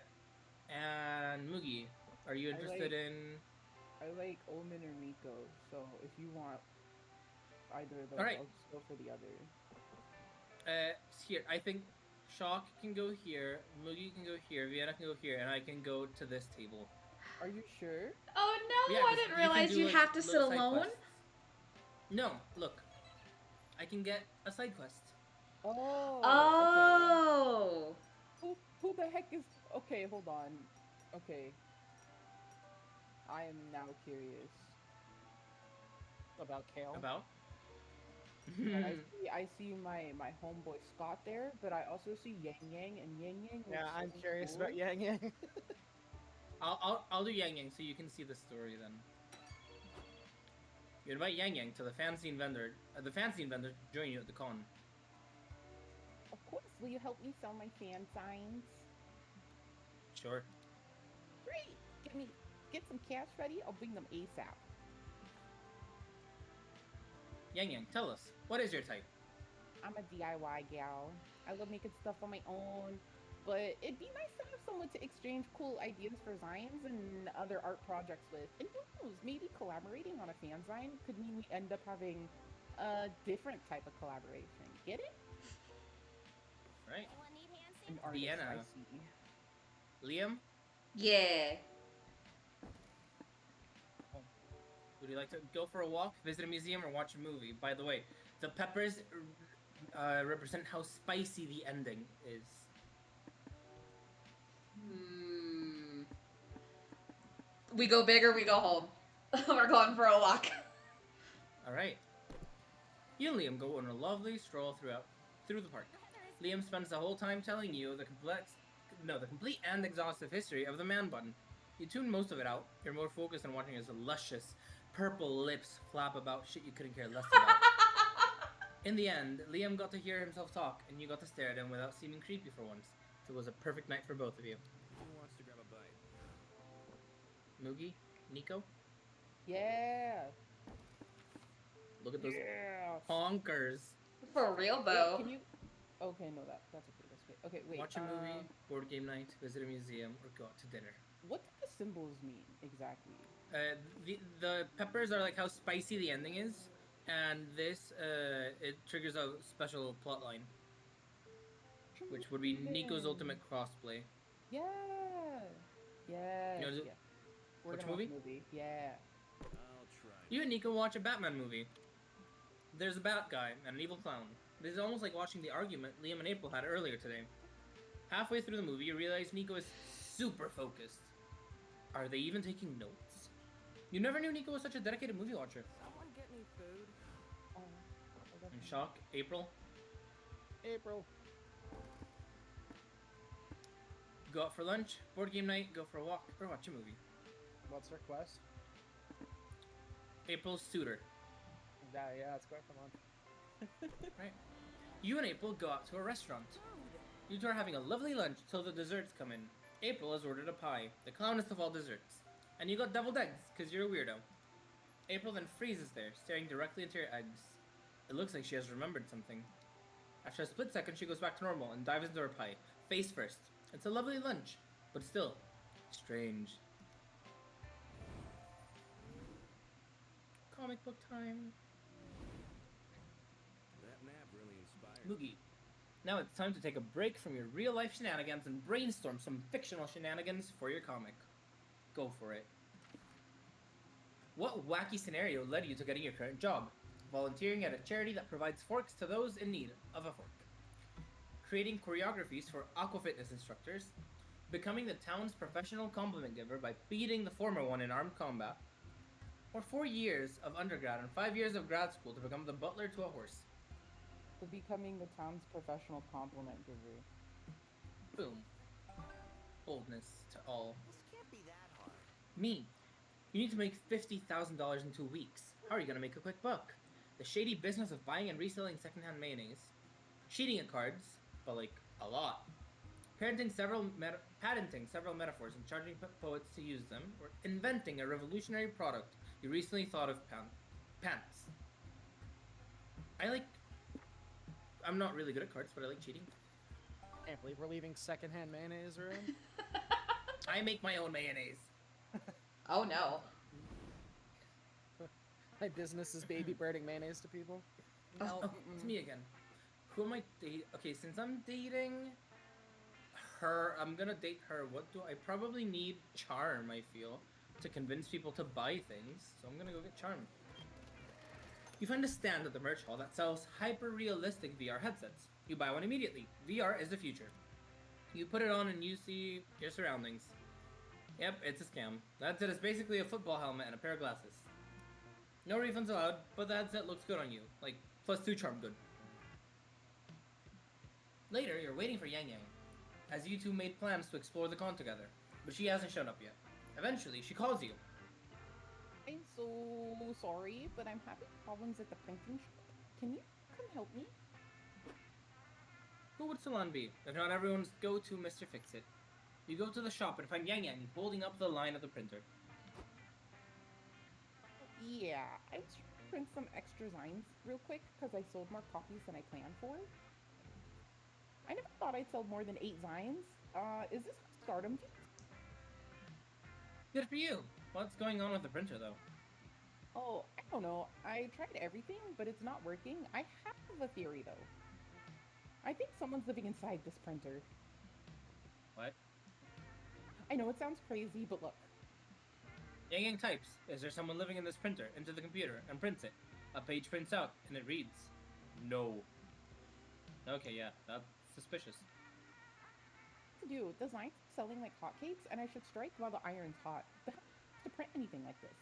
Mugi. Are you I interested like- in... I like Omen or Nico, so if you want either of those, Alright. I'll just go for the other. Here, I think Shock can go here, Mugi can go here, Vienna can go here, and I can go to this table. Are you sure? Oh no, Yeah, I 'cause didn't can realize do, you like, have to sit little side alone. quests. No, look. I can get a side quest. Oh. Oh. Okay. Who the heck is? Okay, hold on. Okay. I am now curious. About Kale. About? And I see my homeboy Scott there, but I also see Yang Yang, and Yang Yang Yeah, looks so I'm curious cool. about Yang Yang. I'll do Yang Yang so you can see the story then. You invite Yang Yang to the fanzine vendor. The fanzine vendor join you at the con. Of course, will you help me sell my fan signs? Sure. Great. Get some cash ready. I'll bring them ASAP. Yang Yang, tell us, what is your type? I'm a DIY gal. I love making stuff on my own, but it'd be nice to have someone to exchange cool ideas for designs and other art projects with. And who knows, maybe collaborating on a fanzine could mean we end up having a different type of collaboration. Get it? Right. Anyone need hand An sanitizer? artist, I Vienna. see. Liam, Yeah. would you like to go for a walk, visit a museum, or watch a movie? By the way, the peppers represent how spicy the ending is. Hmm. We go big or we go home. We're going for a walk. All right. You and Liam go on a lovely stroll through the park. Liam spends the whole time telling you the complete and exhaustive history of the man bun. You tune most of it out. You're more focused on watching his luscious purple lips flap about shit you couldn't care less about. In the end, Liam got to hear himself talk, and you got to stare at him without seeming creepy for once. It was a perfect night for both of you. Who wants to grab a bite? Moogie, Nico, Yeah. look at those Yeah. honkers. For real, Wait, Bo. can you? Okay, no, that's okay. That's okay. Okay, wait. Watch a movie, board game night, visit a museum, or go out to dinner. What do the symbols mean exactly? The peppers are like how spicy the ending is, and this it triggers a special plot line, which would be Nico's ultimate crossplay. Yeah. Yeah. You know, Yeah. We're which gonna watch movie? a movie. Yeah. I'll try. You and Nico watch a Batman movie. There's a bat guy and an evil clown. This is almost like watching the argument Liam and April had earlier today. Halfway through the movie, you realize Nico is super focused. Are they even taking notes? You never knew Nico was such a dedicated movie watcher. Someone get me food. Oh, In shock, April, April. go out for lunch, board game night, go for a walk, or watch a movie. What's her quest? April's suitor. Yeah, let's go out for lunch. Right. You and April go out to a restaurant. You two are having a lovely lunch till the desserts come in. April has ordered a pie, the clownest of all desserts. And you got deviled eggs, because you're a weirdo. April then freezes there, staring directly into your eggs. It looks like she has remembered something. After a split second, she goes back to normal and dives into her pie, face first. It's a lovely lunch, but still, strange. Comic book time. That nap really inspired. Moogie. Now it's time to take a break from your real life shenanigans and brainstorm some fictional shenanigans for your comic. Go for it. What wacky scenario led you to getting your current job? Volunteering at a charity that provides forks to those in need of a fork. Creating choreographies for aqua fitness instructors. Becoming the town's professional compliment giver by beating the former one in armed combat. Or 4 years of undergrad and 5 years of grad school to become the butler to a horse. For becoming the town's professional compliment giver. Boom. Boldness to all. This can't be that hard. Me. You need to make $50,000 in 2 weeks. How are you gonna make a quick buck? The shady business of buying and reselling secondhand mayonnaise. Cheating at cards, but like a lot. Patenting several metaphors and charging poets to use them, or inventing a revolutionary product you recently thought of pants. I'm not really good at cards, but I like cheating. Can't believe we're leaving secondhand mayonnaise around. I make my own mayonnaise. Oh no. My business is baby birding mayonnaise to people. Oh, it's me again. Who am I dating? Okay, since I'm dating her, I'm gonna date her. What do I probably need? Charm, I feel, to convince people to buy things. So I'm gonna go get Charm. You find a stand at the merch hall that sells hyper-realistic VR headsets. You buy one immediately. VR is the future. You put it on and you see your surroundings. Yep, it's a scam. That's it. It's basically a football helmet and a pair of glasses. No refunds allowed, but the headset looks good on you. Like, Plus 2 charm, good. Later, you're waiting for Yang Yang, as you two made plans to explore the con together, but she hasn't shown up yet. Eventually, she calls you. I'm so sorry, but I'm having problems at the printing shop. Can you come help me? Who would Salon be, if not everyone's go-to Mr. Fix-It? You go to the shop and find Yang Yang holding up the line of the printer. Yeah, I was trying to print some extra designs real quick because I sold more copies than I planned for. I never thought I'd sell more than 8 Zions. Is this how stardom feels? Good for you! What's going on with the printer, though? Oh, I don't know. I tried everything, but it's not working. I have a theory, though. I think someone's living inside this printer. What? I know it sounds crazy, but look. Yang Yang types, "Is there someone living in this printer?" into the computer and prints it. A page prints out, and it reads, "No." Okay, yeah, that's suspicious. To do designs selling like hotcakes, and I should strike while the iron's hot. But how am I supposed to print anything like this?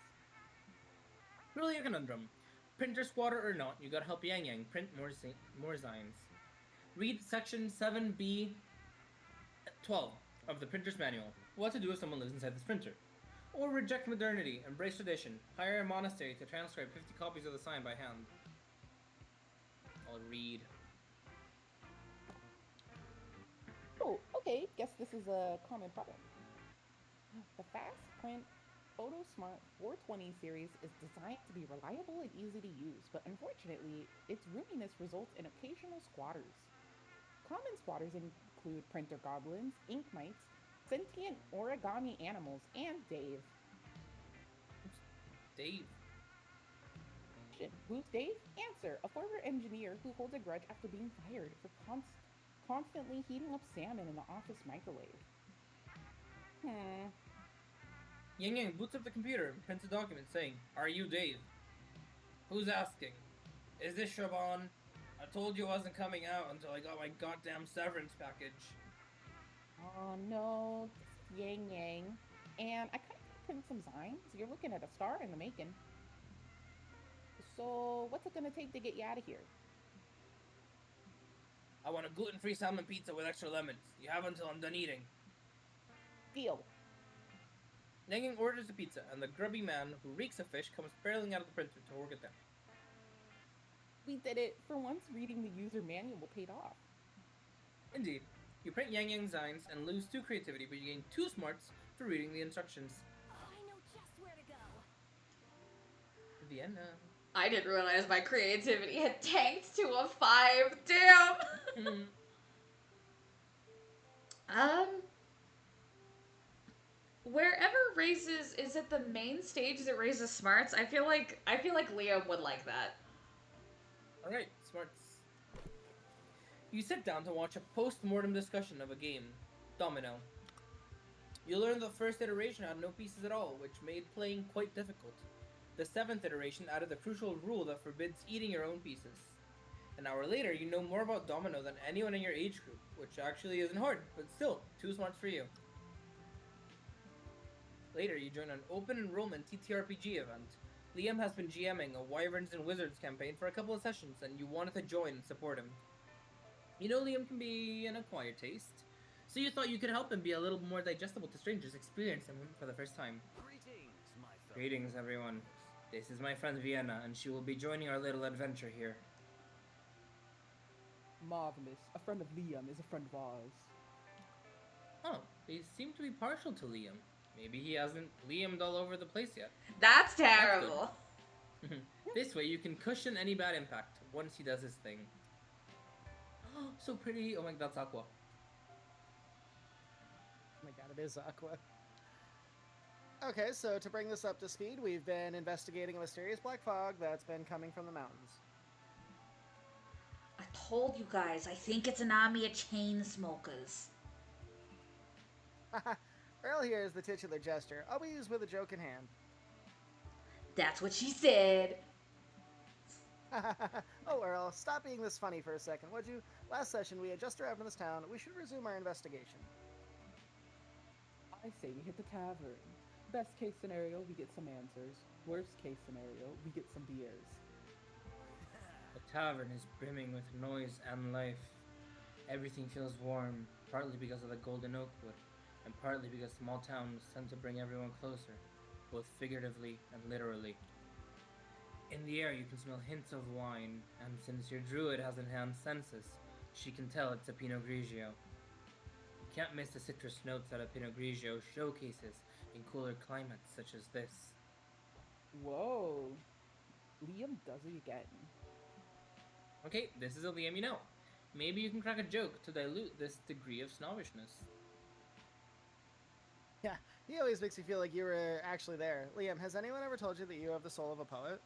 Really a conundrum. Printer squatter or not, you gotta help Yang Yang print more Zines. Read section 7B 12 of the printer's manual. What to do if someone lives inside this printer. Or reject modernity, embrace tradition, hire a monastery to transcribe 50 copies of the sign by hand. I'll read. Oh, okay. Guess this is a common problem. The Fast Print Photo Smart 420 series is designed to be reliable and easy to use, but unfortunately, its roominess results in occasional squatters. Common squatters include printer goblins, ink mites, sentient origami animals, and Dave. Dave. Who's Dave? Answer: a former engineer who holds a grudge after being fired for constantly heating up salmon in the office microwave. Yang Yang boots up the computer and prints a document saying, "Are you Dave?" Who's asking? Is this Shaban? I told you I wasn't coming out until I got my goddamn severance package. Oh no, this is Yang Yang. And I kind of print some signs. You're looking at a star in the making. So, what's it gonna take to get you out of here? I want a gluten-free salmon pizza with extra lemons. You have until I'm done eating. Deal. Yang Yang orders the pizza, and the grubby man who reeks of fish comes barreling out of the printer to work it down. We did it. For once, reading the user manual paid off. Indeed, you print Yang Yang Zines and lose 2 creativity, but you gain 2 smarts for reading the instructions. Oh, I know just where to go. Vienna. I didn't realize my creativity had tanked to a 5. Damn. Wherever raises, is it the main stage that raises smarts? I feel like Liam would like that. Alright, smarts. You sit down to watch a post-mortem discussion of a game, Domino. You learn the first iteration had no pieces at all, which made playing quite difficult. The 7th iteration added the crucial rule that forbids eating your own pieces. An hour later, you know more about Domino than anyone in your age group, which actually isn't hard, but still, 2 smarts for you. Later, you join an open enrollment TTRPG event. Liam has been GMing a Wyverns and Wizards campaign for a couple of sessions, and you wanted to join and support him. You know Liam can be an acquired taste, so you thought you could help him be a little more digestible to strangers experiencing him for the first time. Greetings, my fellow. Greetings, everyone. This is my friend Vienna, and she will be joining our little adventure here. Marvelous. A friend of Liam is a friend of ours. Oh, they seem to be partial to Liam. Maybe he hasn't Liamed all over the place yet. That's terrible. This way you can cushion any bad impact once he does his thing. Oh, so pretty. Oh my god, that's Aqua. Oh my god, it is Aqua. Okay, so to bring this up to speed, we've been investigating a mysterious black fog that's been coming from the mountains. I told you guys, I think it's an army of chain smokers. Earl here is the titular jester, always with a joke in hand. That's what she said. Oh, Earl, stop being this funny for a second, would you? Last session, we had just arrived in this town. We should resume our investigation. I say we hit the tavern. Best case scenario, we get some answers. Worst case scenario, we get some beers. tavern is brimming with noise and life. Everything feels warm, partly because of the golden oak wood, and partly because small towns tend to bring everyone closer, both figuratively and literally. In the air, you can smell hints of wine, and since your druid has enhanced senses, she can tell it's a Pinot Grigio. You can't miss the citrus notes that a Pinot Grigio showcases in cooler climates such as this. Whoa. Liam does it again. Okay, this is a Liam you know. Maybe you can crack a joke to dilute this degree of snobbishness. Yeah, he always makes you feel like you were actually there. Liam, has anyone ever told you that you have the soul of a poet?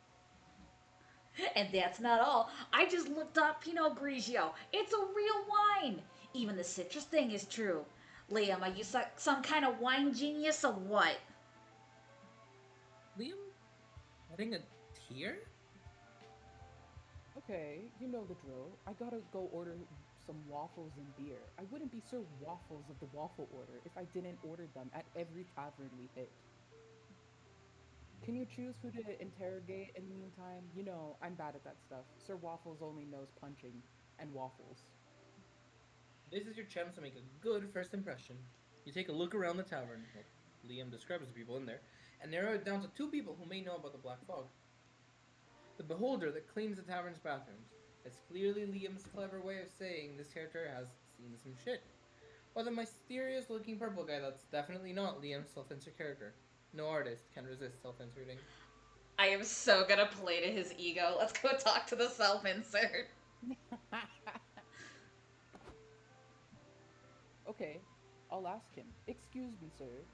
And that's not all. I just looked up Pinot Grigio. It's a real wine. Even the citrus thing is true. Liam, are you some kind of wine genius or what? Liam? Adding a tear? Okay, you know the drill. I gotta go order some waffles and beer. I wouldn't be served waffles of the waffle order if I didn't order them at every tavern we hit. Can you choose who to interrogate in the meantime? You know, I'm bad at that stuff. Sir Waffles only knows punching and waffles. This is your chance to make a good first impression. You take a look around the tavern, well, Liam describes the people in there, and narrow it down to two people who may know about the Black Fog. The beholder that cleans the tavern's bathrooms. It's clearly Liam's clever way of saying this character has seen some shit. Or the mysterious looking purple guy that's definitely not Liam's self-insert character. No artist can resist self-inserting. I am so gonna play to his ego. Let's go talk to the self insert. Okay, I'll ask him. Excuse me, sir.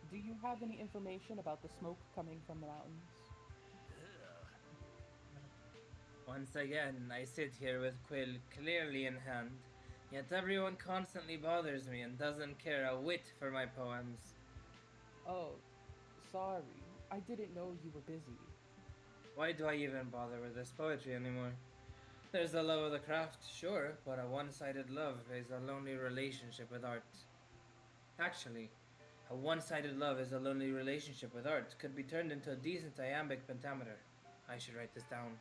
Do you have any information about the smoke coming from the mountains? Once again, I sit here with Quill clearly in hand, yet everyone constantly bothers me and doesn't care a whit for my poems. Oh, sorry. I didn't know you were busy. Why do I even bother with this poetry anymore? There's the love of the craft, sure, but a one-sided love is a lonely relationship with art. Actually, a one-sided love is a lonely relationship with art could be turned into a decent iambic pentameter. I should write this down.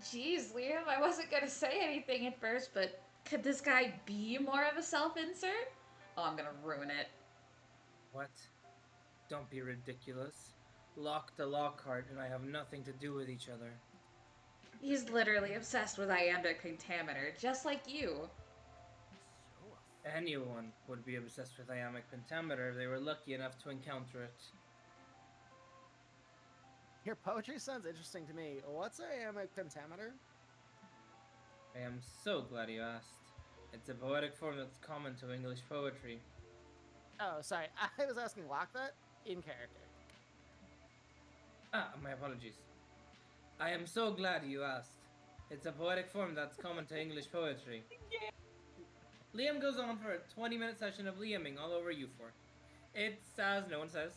Jeez, Liam, I wasn't gonna say anything at first, but could this guy be more of a self insert? Oh, I'm gonna ruin it. What? Don't be ridiculous. Locke to Lockhart and I have nothing to do with each other. He's literally obsessed with iambic pentameter, just like you. So Anyone would be obsessed with iambic pentameter if they were lucky enough to encounter it. Your poetry sounds interesting to me. What's iambic pentameter? I am so glad you asked. It's a poetic form that's common to English poetry. Oh, sorry. I was asking Locke that in character. Ah, my apologies. I am so glad you asked. It's a poetic form that's common to English poetry. Liam goes on for a 20-minute session of Liaming all over U4. It's, as no one says,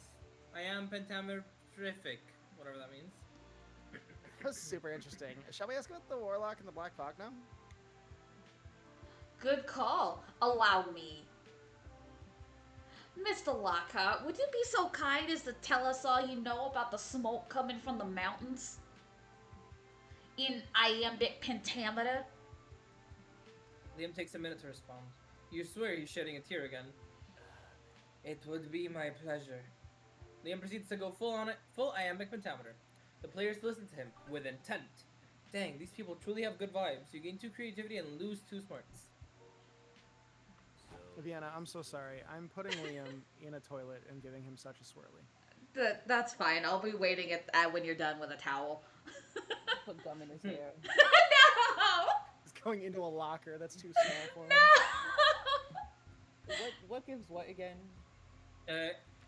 I am pentametrific, whatever that means. That was super interesting. Shall we ask about the Warlock and the Black Fog now? Good call. Allow me. Mr. Lockhart, would you be so kind as to tell us all you know about the smoke coming from the mountains? In iambic pentameter? Liam takes a minute to respond. You swear he's shedding a tear again. It would be my pleasure. Liam proceeds to go full iambic pentameter. The players listen to him with intent. Dang, these people truly have good vibes. You gain 2 creativity and lose 2 smarts. Vienna, I'm so sorry. I'm putting Liam in a toilet and giving him such a swirly. That's fine. I'll be waiting at when you're done with a towel. Put gum in his hair. No! He's going into a locker that's too small for him. No! What gives what again?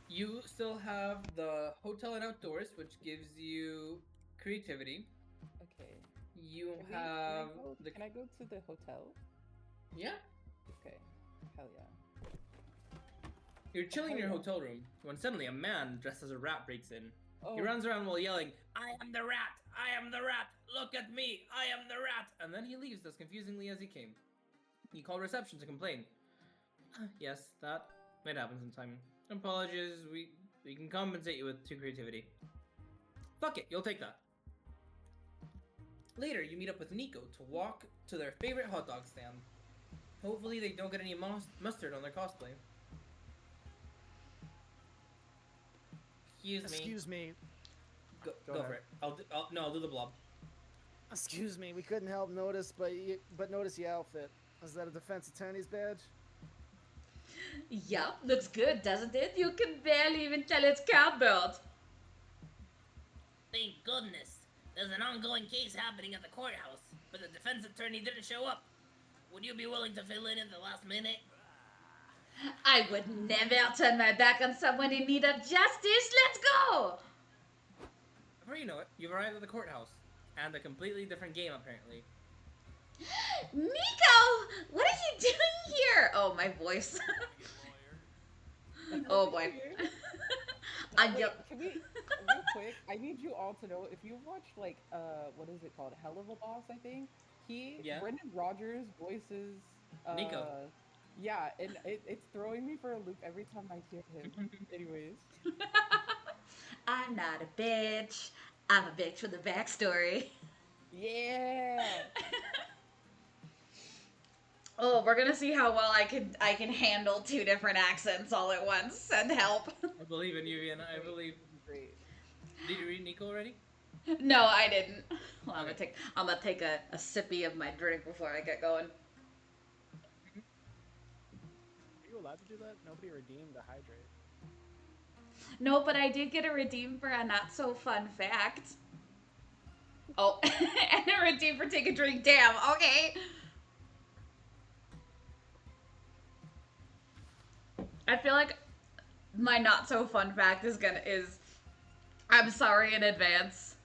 You still have the hotel and outdoors, which gives you creativity. Okay. You have the. Can I go to the hotel? Yeah. Okay. Hell yeah. You're chilling in your hotel room when suddenly a man dressed as a rat breaks in. Oh, He runs around while yelling, I am the rat! I am the rat! Look at me! I am the rat! And then he leaves as confusingly as he came. You call reception to complain. Yes, that might happen sometime. Apologies, we can compensate you with 2 creativity. Fuck it, you'll take that. Later, you meet up with Nico to walk to their favorite hot dog stand. Hopefully, they don't get any mustard on their cosplay. Excuse me. Excuse me. Go ahead. for it. I'll do the blob. Excuse me. We couldn't help notice, but notice your outfit. Is that a defense attorney's badge? Yup, looks good, doesn't it? You can barely even tell it's cardboard. Thank goodness. There's an ongoing case happening at the courthouse, but the defense attorney didn't show up. Would you be willing to fill in at the last minute? I would never turn my back on someone in need of justice. Let's go! Before you know it, you've arrived at the courthouse. And a completely different game, apparently. Nico! What are you doing here? Oh, my voice. Oh boy. Wait, can we, real quick, I need you all to know, if you've watched, like, what is it called? Hell of a Boss, I think? Yeah. Brendan Rogers voices, Nico. Yeah, and it's throwing me for a loop every time I hear him. Anyways. I'm not a bitch. I'm a bitch with a backstory. Yeah! Oh, we're gonna see how well I can handle two different accents all at once. Send help. I believe in you, Vienna. I believe. Great. Did you read Nico already? No, I didn't. Well, Okay. I'm gonna take a sippy of my drink before I get going. Are you allowed to do that? Nobody redeemed to hydrate. No, but I did get a redeem for a not so fun fact. Oh, and a redeem for take a drink. Damn. Okay. I feel like my not so fun fact is I'm sorry in advance.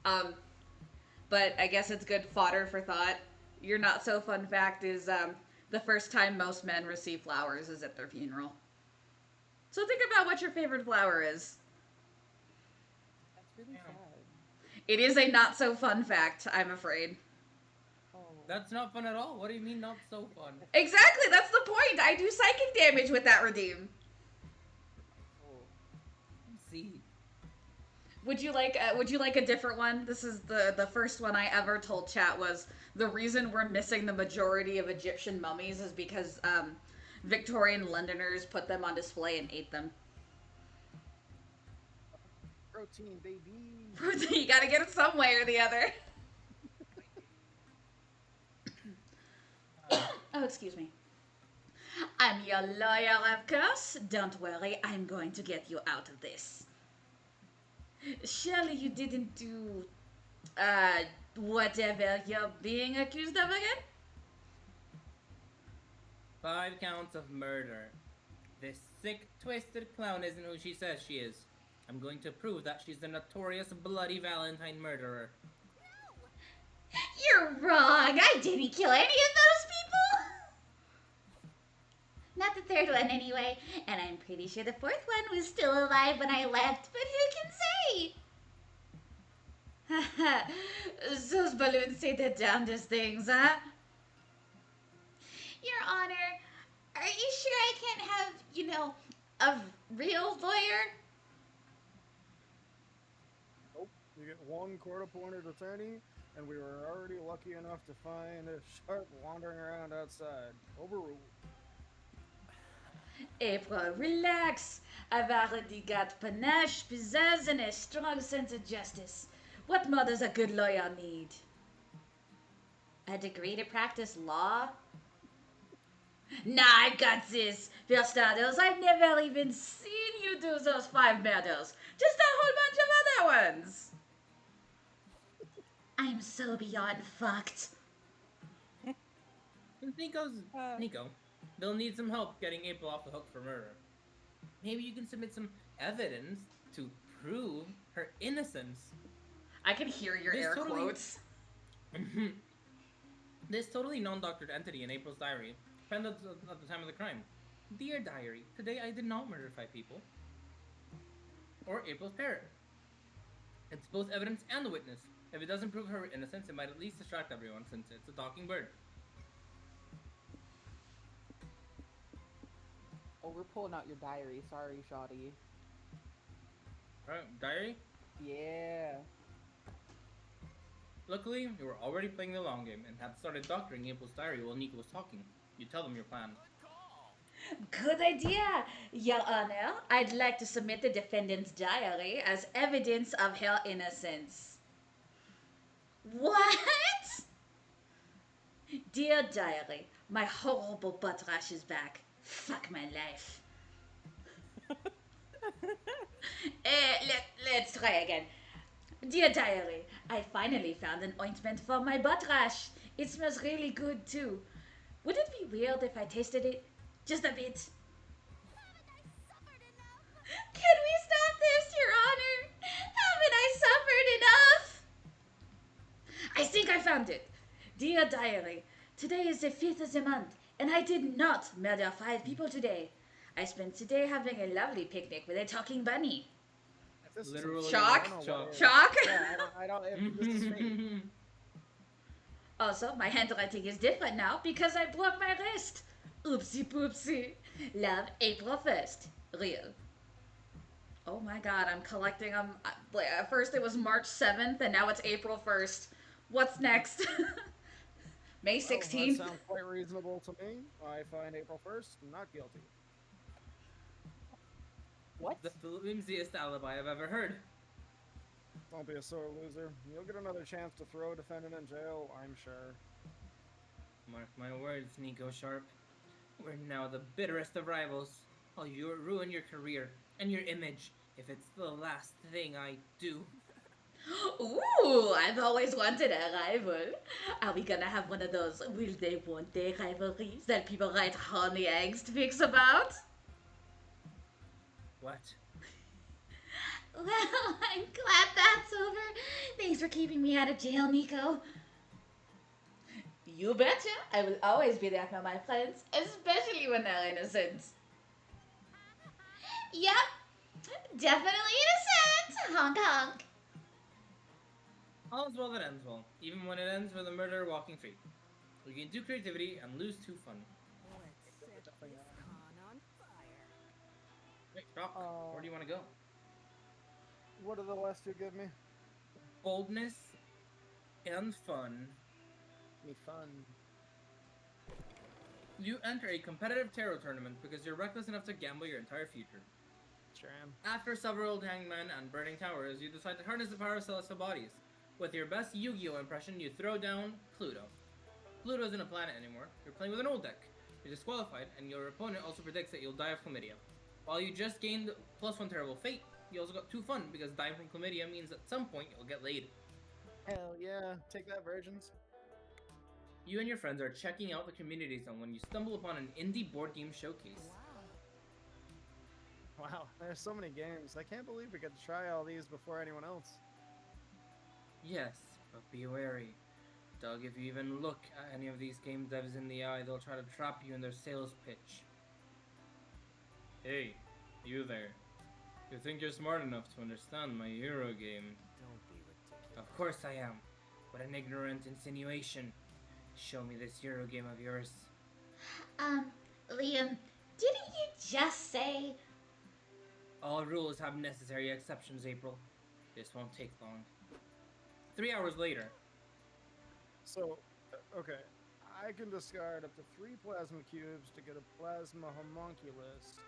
But I guess it's good fodder for thought. Your not so fun fact is the first time most men receive flowers is at their funeral. So think about what your favorite flower is. That's really Yeah. sad. It is a not so fun fact, I'm afraid. Oh. That's not fun at all. What do you mean not so fun? Exactly, that's the point. I do psychic damage with that redeem. Oh. See. Would you like a different one? This is the first one I ever told chat was the reason we're missing the majority of Egyptian mummies is because Victorian Londoners put them on display and ate them. Protein, baby. You gotta get it some way or the other. Oh, excuse me. I'm your lawyer, of course. Don't worry, I'm going to get you out of this. Surely you didn't do, whatever you're being accused of again? 5 counts of murder. This sick, twisted clown isn't who she says she is. I'm going to prove that she's the notorious Bloody Valentine murderer. You're wrong. I didn't kill any of those people. Not the third one, anyway. And I'm pretty sure the fourth one was still alive when I left, but who can say? Those balloons say the damnedest things, huh? Your Honor, are you sure I can't have, a real lawyer? Nope. You get one court-appointed attorney, and we were already lucky enough to find a shark wandering around outside. Overruled. April, relax. I've already got panache, pizzazz, and a strong sense of justice. What more does a good lawyer need? A degree to practice law? Nah, I got this. For starters, I've never even seen you do those 5 murders. Just a whole bunch of other ones. I'm so beyond fucked. Nico, they'll need some help getting April off the hook for murder. Maybe you can submit some evidence to prove her innocence. I can hear your This air totally- quotes. This totally non-doctored entity in April's diary found at the time of the crime. Dear diary, today I did not murder 5 people. Or April's parrot. It's both evidence and a witness. If it doesn't prove her innocence, it might at least distract everyone since it's a talking bird. Oh, we're pulling out your diary. Sorry, Shoddy. Alright, diary? Yeah. Luckily, you were already playing the long game and had started doctoring April's diary while Nico was talking. You tell them your plan. Good idea, Your Honor. I'd like to submit the defendant's diary as evidence of her innocence. What? Dear diary, my horrible butt rash is back. Fuck my life. Let's try again. Dear diary, I finally found an ointment for my butt rash. It smells really good too. Would it be weird if I tasted it? Just a bit. Haven't I suffered enough? Can we stop this, Your Honor? Haven't I suffered enough? I think I found it. Dear diary, today is the 5th of the month, and I did not murder 5 people today. I spent today having a lovely picnic with a talking bunny. If this Literally, is Shock? I don't know what Shock. is. Shock? Yeah, I don't. If this is fake. Also, my handwriting is different now because I broke my wrist. Oopsie poopsie. Love, April 1st. Real. Oh my god, I'm collecting them. At first it was March 7th, and now it's April 1st. What's next? May Well, that 16th? sounds quite reasonable to me. I find April 1st not guilty. What? The flimsiest alibi I've ever heard. Don't be a sore loser. You'll get another chance to throw a defendant in jail, I'm sure. Mark my words, Nico Sharp. We're now the bitterest of rivals. I'll ruin your career and your image if it's the last thing I do. Ooh, I've always wanted a rival. Are we gonna have one of those will they won't they rivalries that people write honey eggs to fix about? What? Well, I'm glad that's over. Thanks for keeping me out of jail, Nico. You betcha. I will always be there for my friends, especially when they're innocent. Yep, definitely innocent. Honk honk. All's well that ends well, even when it ends with a murderer walking free. We gain 2 creativity and lose 2 fun. Let's set this con on fire. Hey, Doc, where do you want to go? What do the last two give me? Boldness and fun. Me fun. You enter a competitive tarot tournament because you're reckless enough to gamble your entire future. Sure am. After several hangmen and burning towers, you decide to harness the power of celestial bodies. With your best Yu-Gi-Oh impression, you throw down Pluto. Pluto isn't a planet anymore. You're playing with an old deck. You're disqualified, and your opponent also predicts that you'll die of chlamydia. While you just gained +1 terrible fate, you also got 2 fun because dying from chlamydia means at some point you'll get laid. Hell yeah, take that, virgins. You and your friends are checking out the community zone when you stumble upon an indie board game showcase. Wow, there's so many games. I can't believe we got to try all these before anyone else. Yes, but be wary. Doug, if you even look at any of these game devs in the eye, they'll try to trap you in their sales pitch. Hey, you there. You think you're smart enough to understand my Euro game? Don't be ridiculous. Of course I am. What an ignorant insinuation. Show me this Euro game of yours. Liam, didn't you just say... All rules have necessary exceptions, April. This won't take long. 3 hours later. So, okay, I can discard up to 3 plasma cubes to get a plasma homunculus,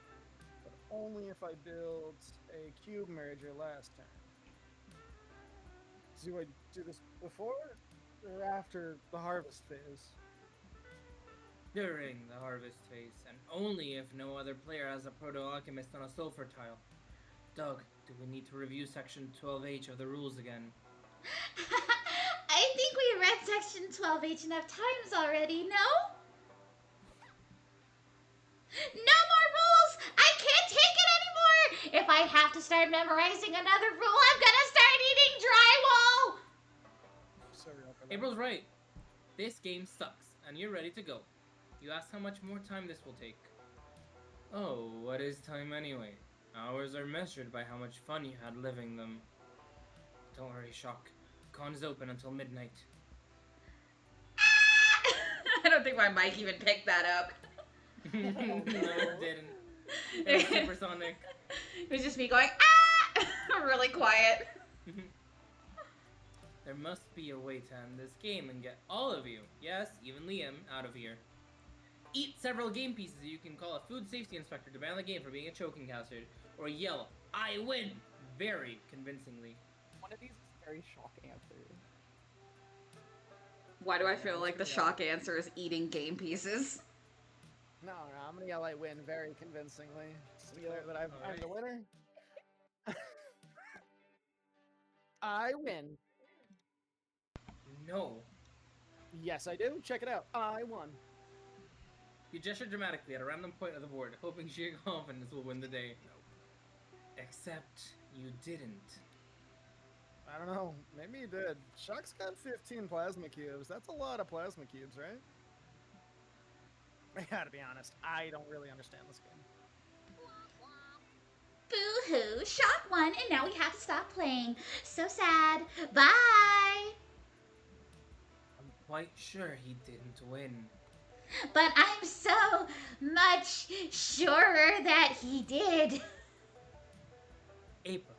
but only if I build a cube merger last turn. Do I do this before or after the harvest phase? During the harvest phase, and only if no other player has a proto-alchemist on a sulfur tile. Doug, do we need to review section 12H of the rules again? I think we read section 12H enough times already, no? No more rules! I can't take it anymore! If I have to start memorizing another rule, I'm gonna start eating drywall! Sorry for that. April's right. This game sucks, and you're ready to go. You ask how much more time this will take. Oh, what is time anyway? Hours are measured by how much fun you had living them. Don't worry, Shock. Con's open until midnight. I don't think my mic even picked that up. No, it didn't. It was supersonic. It was just me going, ah! Really quiet. There must be a way to end this game and get all of you, yes, even Liam, out of here. Eat several game pieces so you can call a food safety inspector to ban the game for being a choking hazard, or yell, "I win!" very convincingly. One of these is a very shock answer. Why do I feel That's like the pretty shock answer is eating game pieces? No, I'm gonna yell I win very convincingly. Just to get that I'm the winner. I win. No. Yes, I do. Check it out. I won. You gesture dramatically at a random point of the board, hoping sheer confidence will win the day. Except you didn't. I don't know. Maybe you did. Shock's got 15 plasma cubes. That's a lot of plasma cubes, right? I gotta be honest. I don't really understand this game. Boo-hoo, Shock won, and now we have to stop playing. So sad. Bye! I'm quite sure he didn't win. But I'm so much surer that he did. April,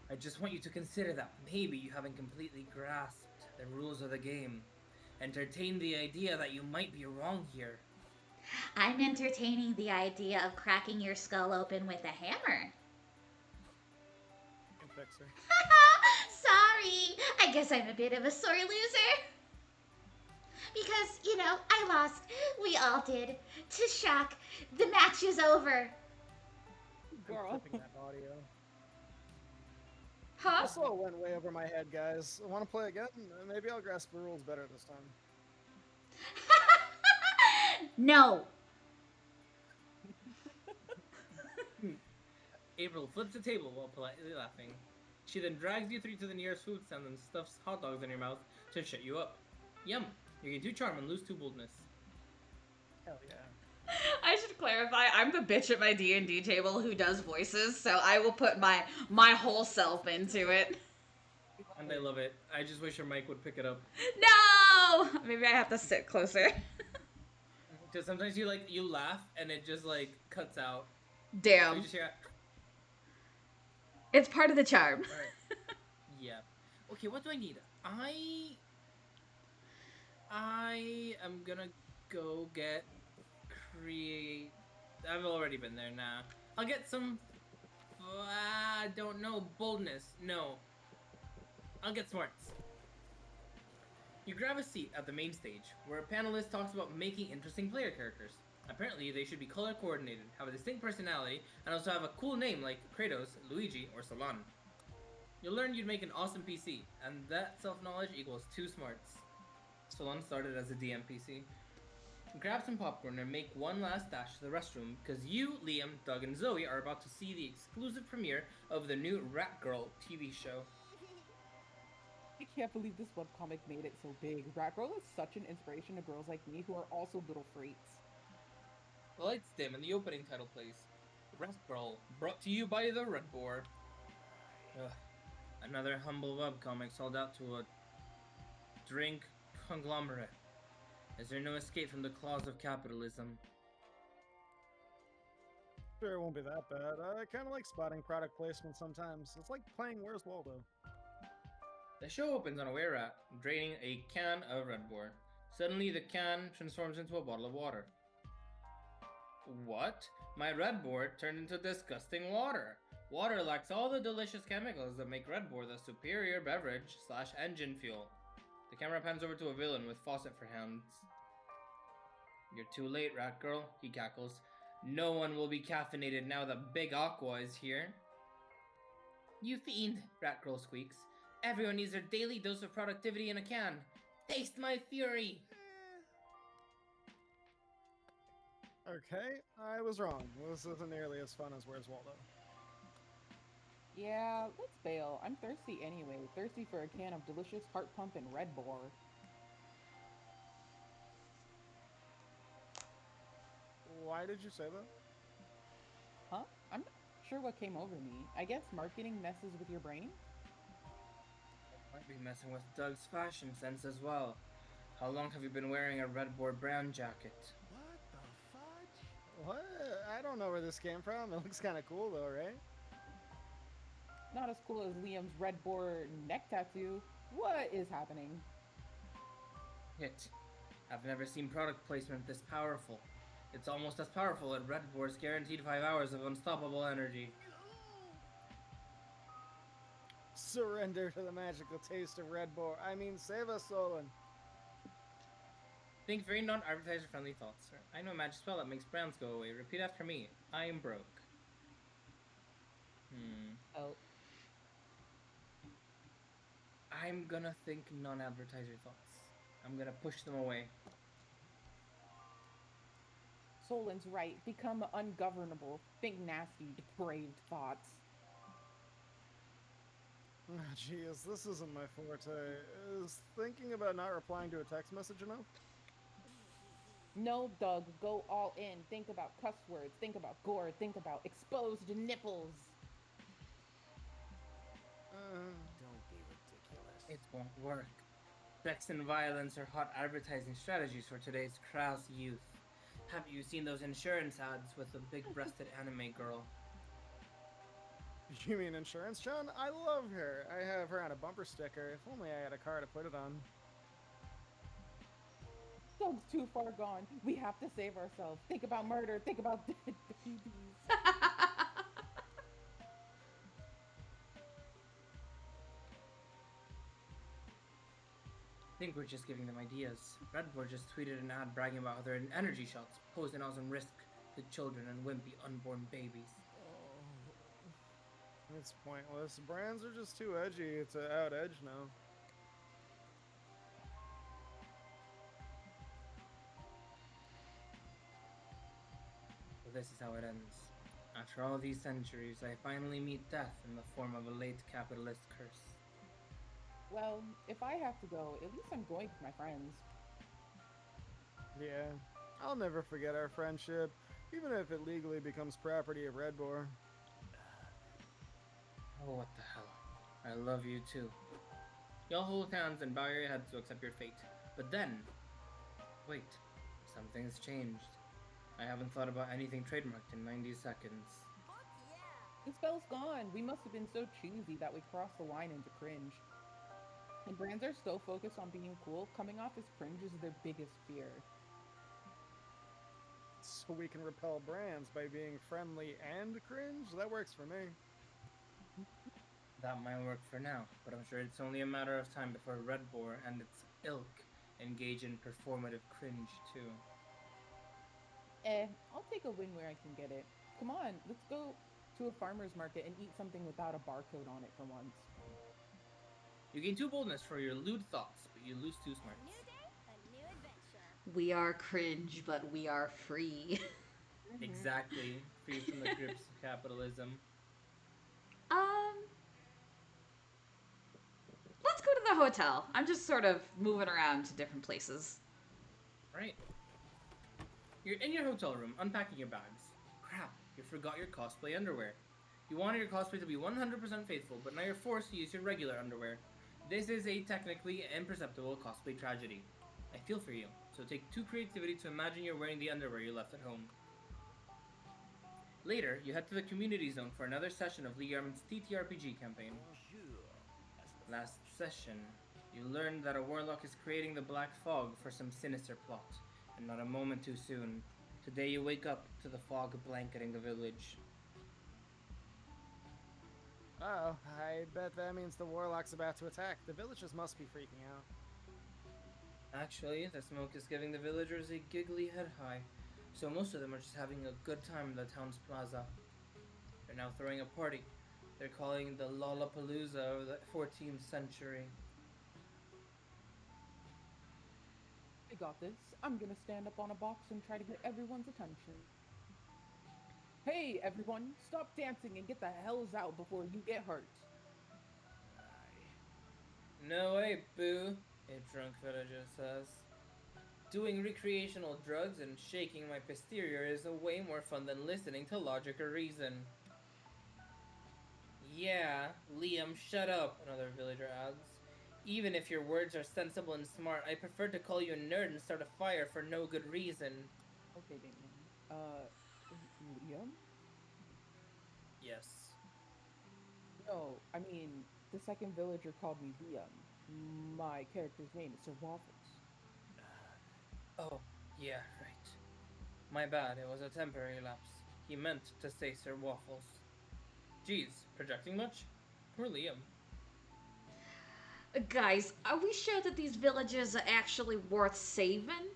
I just want you to consider that maybe you haven't completely grasped the rules of the game. Entertain the idea that you might be wrong here. I'm entertaining the idea of cracking your skull open with a hammer. You can fix her. Sorry, I guess I'm a bit of a sore loser. Because, I lost. We all did. To Shock, the match is over. Girl. I'm clipping that audio. Huh? This all went way over my head, guys. I want to play again? Maybe I'll grasp the rules better this time. No. April flips the table while politely laughing. She then drags you through to the nearest food stand and stuffs hot dogs in your mouth to shut you up. Yum! You gain 2 charm and lose 2 boldness. Hell yeah. I should clarify, I'm the bitch at my D&D table who does voices, so I will put my whole self into it. And I love it. I just wish your mic would pick it up. No! Maybe I have to sit closer. Because sometimes you laugh and it just cuts out. So Damn. you just hear, It's part of the charm. alright. Yeah. Okay, what do I need? I am gonna go get create. I've already been there. Nah. I'll get some. I don't know. Boldness. No. I'll get smarts. You grab a seat at the main stage, where a panelist talks about making interesting player characters. Apparently, they should be color coordinated, have a distinct personality, and also have a cool name like Kratos, Luigi, or Solon. You'll learn you'd make an awesome PC, and that self-knowledge equals 2 smarts. Solon started as a DM PC. Grab some popcorn and make one last dash to the restroom, because you, Liam, Doug, and Zoe are about to see the exclusive premiere of the new Rat Girl TV show. I can't believe this webcomic made it so big. Rat Girl is such an inspiration to girls like me who are also little freaks. The lights dim and the opening title plays. Rat Girl, brought to you by the Red Boar. Ugh. Another humble webcomic sold out to a drink conglomerate. Is there no escape from the claws of capitalism? Sure, it won't be that bad. I kind of like spotting product placement sometimes. It's like playing Where's Waldo. The show opens on a were rat, draining a can of Red Boar. Suddenly, the can transforms into a bottle of water. What? My Red Boar turned into disgusting water. Water lacks all the delicious chemicals that make Red Boar the superior beverage / engine fuel. The camera pans over to a villain with faucet for hands. You're too late, Rat Girl, he cackles. No one will be caffeinated now that Big Aqua is here. You fiend, Rat Girl squeaks. Everyone needs their daily dose of productivity in a can. Taste my fury! Okay, I was wrong. This isn't nearly as fun as Where's Waldo. Yeah, let's bail. I'm thirsty anyway. Thirsty for a can of delicious heart pumping Red Boar. Why did you say that? Huh? I'm not sure what came over me. I guess marketing messes with your brain? Might be messing with Doug's fashion sense as well. How long have you been wearing a Red Boar brown jacket? What the fudge? What? I don't know where this came from. It looks kind of cool though, right? Not as cool as Liam's Red Boar neck tattoo. What is happening? Hit. I've never seen product placement this powerful. It's almost as powerful as Red Bull's guaranteed 5 hours of unstoppable energy. Surrender to the magical taste of Red Bull. I mean, save us, Solon. Think very non-advertiser friendly thoughts, sir. I know a magic spell that makes brands go away. Repeat after me. I am broke. Oh, I'm gonna think non-advertiser thoughts. I'm gonna push them away. Solon's right. Become ungovernable. Think nasty, depraved thoughts. Ah, jeez, this isn't my forte. Is thinking about not replying to a text message enough? No, Doug, go all in. Think about cuss words. Think about gore. Think about exposed nipples. Don't be ridiculous. It won't work. Sex and violence are hot advertising strategies for today's crass youth. Have you seen those insurance ads with the big-breasted anime girl? You mean insurance, John? I love her. I have her on a bumper sticker. If only I had a car to put it on. Doug's too far gone. We have to save ourselves. Think about murder. Think about dead babies. Think we're just giving them ideas. Red Bull just tweeted an ad bragging about how their energy shots pose an awesome risk to children and wimpy unborn babies. It's pointless. Brands are just too edgy to out edge now. So this is how it ends. After all these centuries, I finally meet death in the form of a late capitalist curse. Well, if I have to go, at least I'm going with my friends. Yeah, I'll never forget our friendship, even if it legally becomes property of Red Bull. Oh, what the hell. I love you too. Y'all hold hands and bow your heads to accept your fate. But then, wait, something's changed. I haven't thought about anything trademarked in 90 seconds. Fuck yeah! The spell's gone. We must have been so choosy that we crossed the line into cringe. And brands are so focused on being cool, coming off as cringe is their biggest fear. So we can repel brands by being friendly and cringe? That works for me. That might work for now, but I'm sure it's only a matter of time before Red Bull and its ilk engage in performative cringe too. I'll take a win where I can get it. Come on, let's go to a farmer's market and eat something without a barcode on it for once. You gain 2 boldness for your lewd thoughts, but you lose 2 A smarts. new day, a new adventure. We are cringe, but we are free. Exactly. Free from the grips of capitalism. um, let's go to the hotel. I'm just sort of moving around to different places. Right. You're in your hotel room, unpacking your bags. Crap, you forgot your cosplay underwear. You wanted your cosplay to be 100% faithful, but now you're forced to use your regular underwear. This is a technically imperceptible cosplay tragedy. I feel for you, so take 2 creativity to imagine you're wearing the underwear you left at home. Later, you head to the community zone for another session of Lee Armin's TTRPG campaign. Last session, you learned that a warlock is creating the Black Fog for some sinister plot, and not a moment too soon. Today you wake up to the fog blanketing the village. Oh, I bet that means the warlock's about to attack. The villagers must be freaking out. Actually, the smoke is giving the villagers a giggly head high, so most of them are just having a good time in the town's plaza. They're now throwing a party. They're calling the Lollapalooza of the 14th century. I got this. I'm gonna stand up on a box and try to get everyone's attention. Hey, everyone, stop dancing and get the hells out before you get hurt. No way, boo, a drunk villager says. Doing recreational drugs and shaking my posterior is a way more fun than listening to logic or reason. Yeah, Liam, shut up, another villager adds. Even if your words are sensible and smart, I prefer to call you a nerd and start a fire for no good reason. Okay, Damien. Liam? Yes. No, I mean, the second villager called me Liam. My character's name is Sir Waffles. Oh, yeah, right. My bad, it was a temporary lapse. He meant to say Sir Waffles. Geez, projecting much? Poor Liam. Guys, are we sure that these villagers are actually worth saving?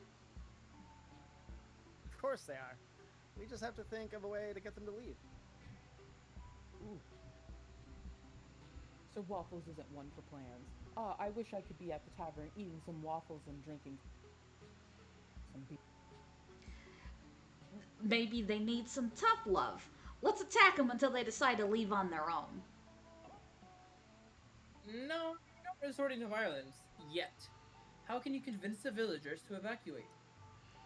Of course they are. We just have to think of a way to get them to leave. Ooh, Sir Waffles isn't one for plans. Ah, I wish I could be at the tavern eating some waffles and drinking some beer. Maybe they need some tough love. Let's attack them until they decide to leave on their own. No, you're not resorting to violence. Yet. How can you convince the villagers to evacuate?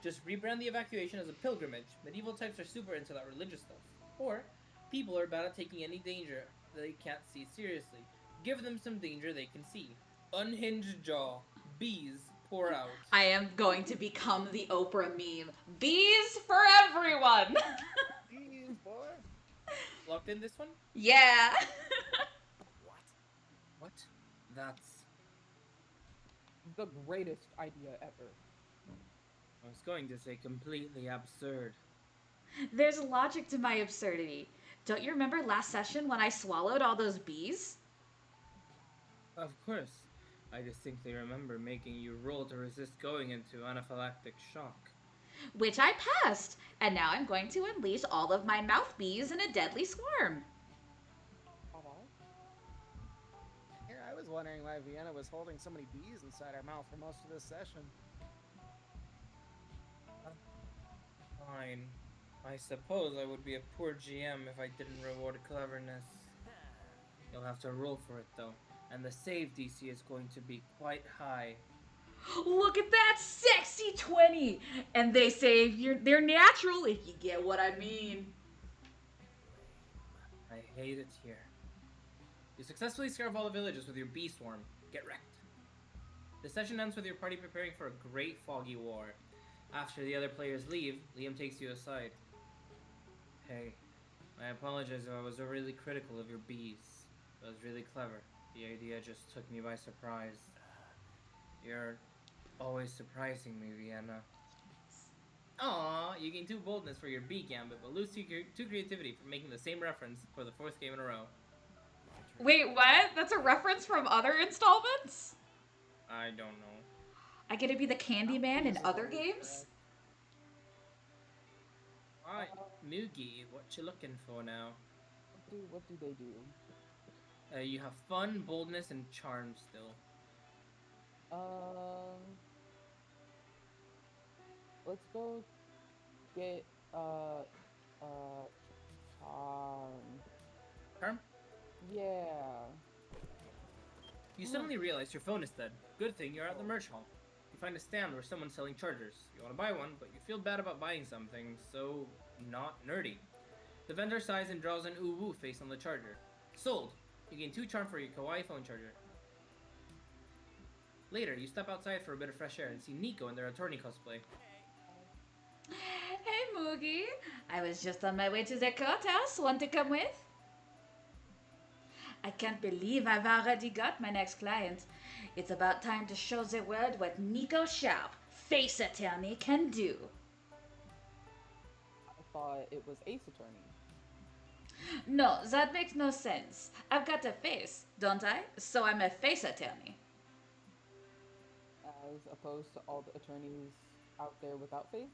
Just rebrand the evacuation as a pilgrimage. Medieval types are super into that religious stuff. Or, people are bad at taking any danger they can't see seriously. Give them some danger they can see. Unhinged jaw. Bees pour out. I am going to become the Oprah meme. Bees for everyone! Jeez, boy. Locked in this one? Yeah! What? What? That's... The greatest idea ever. I was going to say completely absurd. There's logic to my absurdity. Don't you remember last session when I swallowed all those bees? Of course. I distinctly remember making you roll to resist going into anaphylactic shock. Which I passed, and now I'm going to unleash all of my mouth bees in a deadly swarm. Aw. Here, I was wondering why Vienna was holding so many bees inside her mouth for most of this session. Fine. I suppose I would be a poor GM if I didn't reward cleverness. You'll have to roll for it though, and the save DC is going to be quite high. Look at that sexy 20! And they say they're natural if you get what I mean. I hate it here. You successfully scare off all the villages with your bee swarm. Get wrecked. The session ends with your party preparing for a great foggy war. After the other players leave, Liam takes you aside. Hey, I apologize if I was overly critical of your bees. It was really clever. The idea just took me by surprise. You're always surprising me, Vienna. Aww, you gain 2 boldness for your bee gambit, but lose 2 creativity for making the same reference for the 4th game in a row. Wait, what? That's a reference from other installments? I don't know. I get to be the Candyman in other games? Alright, Moogie, what you looking for now? What do they do? You have fun, boldness, and charm still. Let's go get charm. Charm? Yeah. You suddenly realize your phone is dead. Good thing you're at the merch hall. You find a stand where someone's selling chargers. You want to buy one, but you feel bad about buying something, so not nerdy. The vendor sighs and draws an ooh-woo face on the charger. Sold! You gain 2 charm for your kawaii phone charger. Later, you step outside for a bit of fresh air and see Nico in their attorney cosplay. Hey, Moogie. I was just on my way to the courthouse. Want to come with? I can't believe I've already got my next client. It's about time to show the world what Nico Sharp, face attorney, can do. I thought it was Ace Attorney. No, that makes no sense. I've got a face, don't I? So I'm a face attorney. As opposed to all the attorneys out there without faces?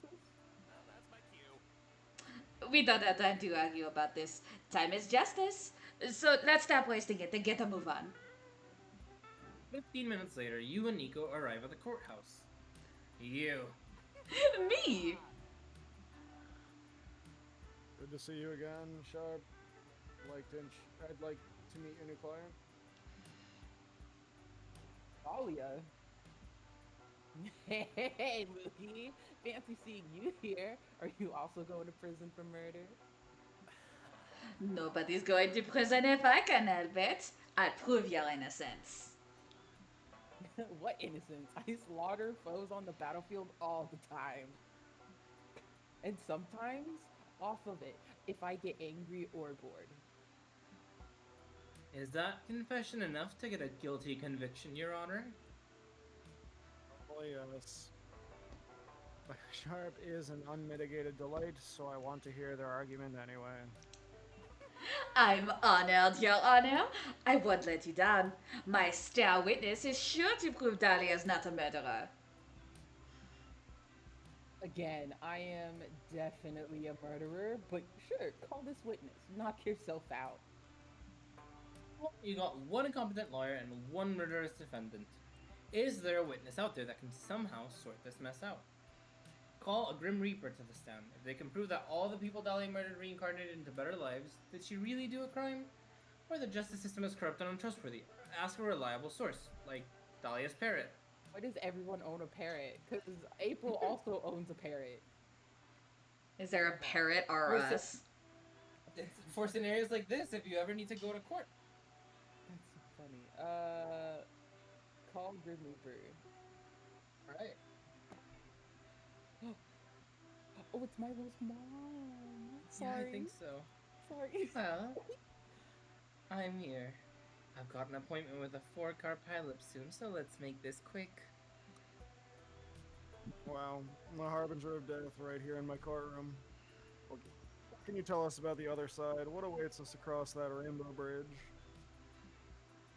That's my cue. We don't have time to argue about this. Time is justice. So let's stop wasting it and get a move on. 15 minutes later, you and Nico arrive at the courthouse. You. Me? Good to see you again, Sharp. I'd like to meet your new client. Dahlia. Hey, Mookie. Fancy seeing you here. Are you also going to prison for murder? Nobody's going to prison if I can help it. I'll prove your innocence. What innocence? I slaughter foes on the battlefield all the time. And sometimes, off of it, if I get angry or bored. Is that confession enough to get a guilty conviction, Your Honor? Well, yes. But Sharp is an unmitigated delight, so I want to hear their argument anyway. I'm honored, Your Honor. I won't let you down. My star witness is sure to prove Dahlia's not a murderer. Again, I am definitely a murderer, but sure, call this witness. Knock yourself out. Well, you got one incompetent lawyer and one murderous defendant. Is there a witness out there that can somehow sort this mess out? Call a Grim Reaper to the stand. If they can prove that all the people Dahlia murdered reincarnated into better lives, did she really do a crime? Or the justice system is corrupt and untrustworthy? Ask a reliable source, like Dahlia's parrot. Why does everyone own a parrot? Because April also owns a parrot. Is there a parrot or Where's us? For scenarios like this, if you ever need to go to court. That's so funny. Call Grim Reaper. Alright. Oh, it's Milo's mom. Sorry. Yeah, I think so. Sorry. Well, I'm here. I've got an appointment with a 4-car pileup soon, so let's make this quick. Wow, the harbinger of death right here in my courtroom. What can you tell us about the other side? What awaits us across that rainbow bridge?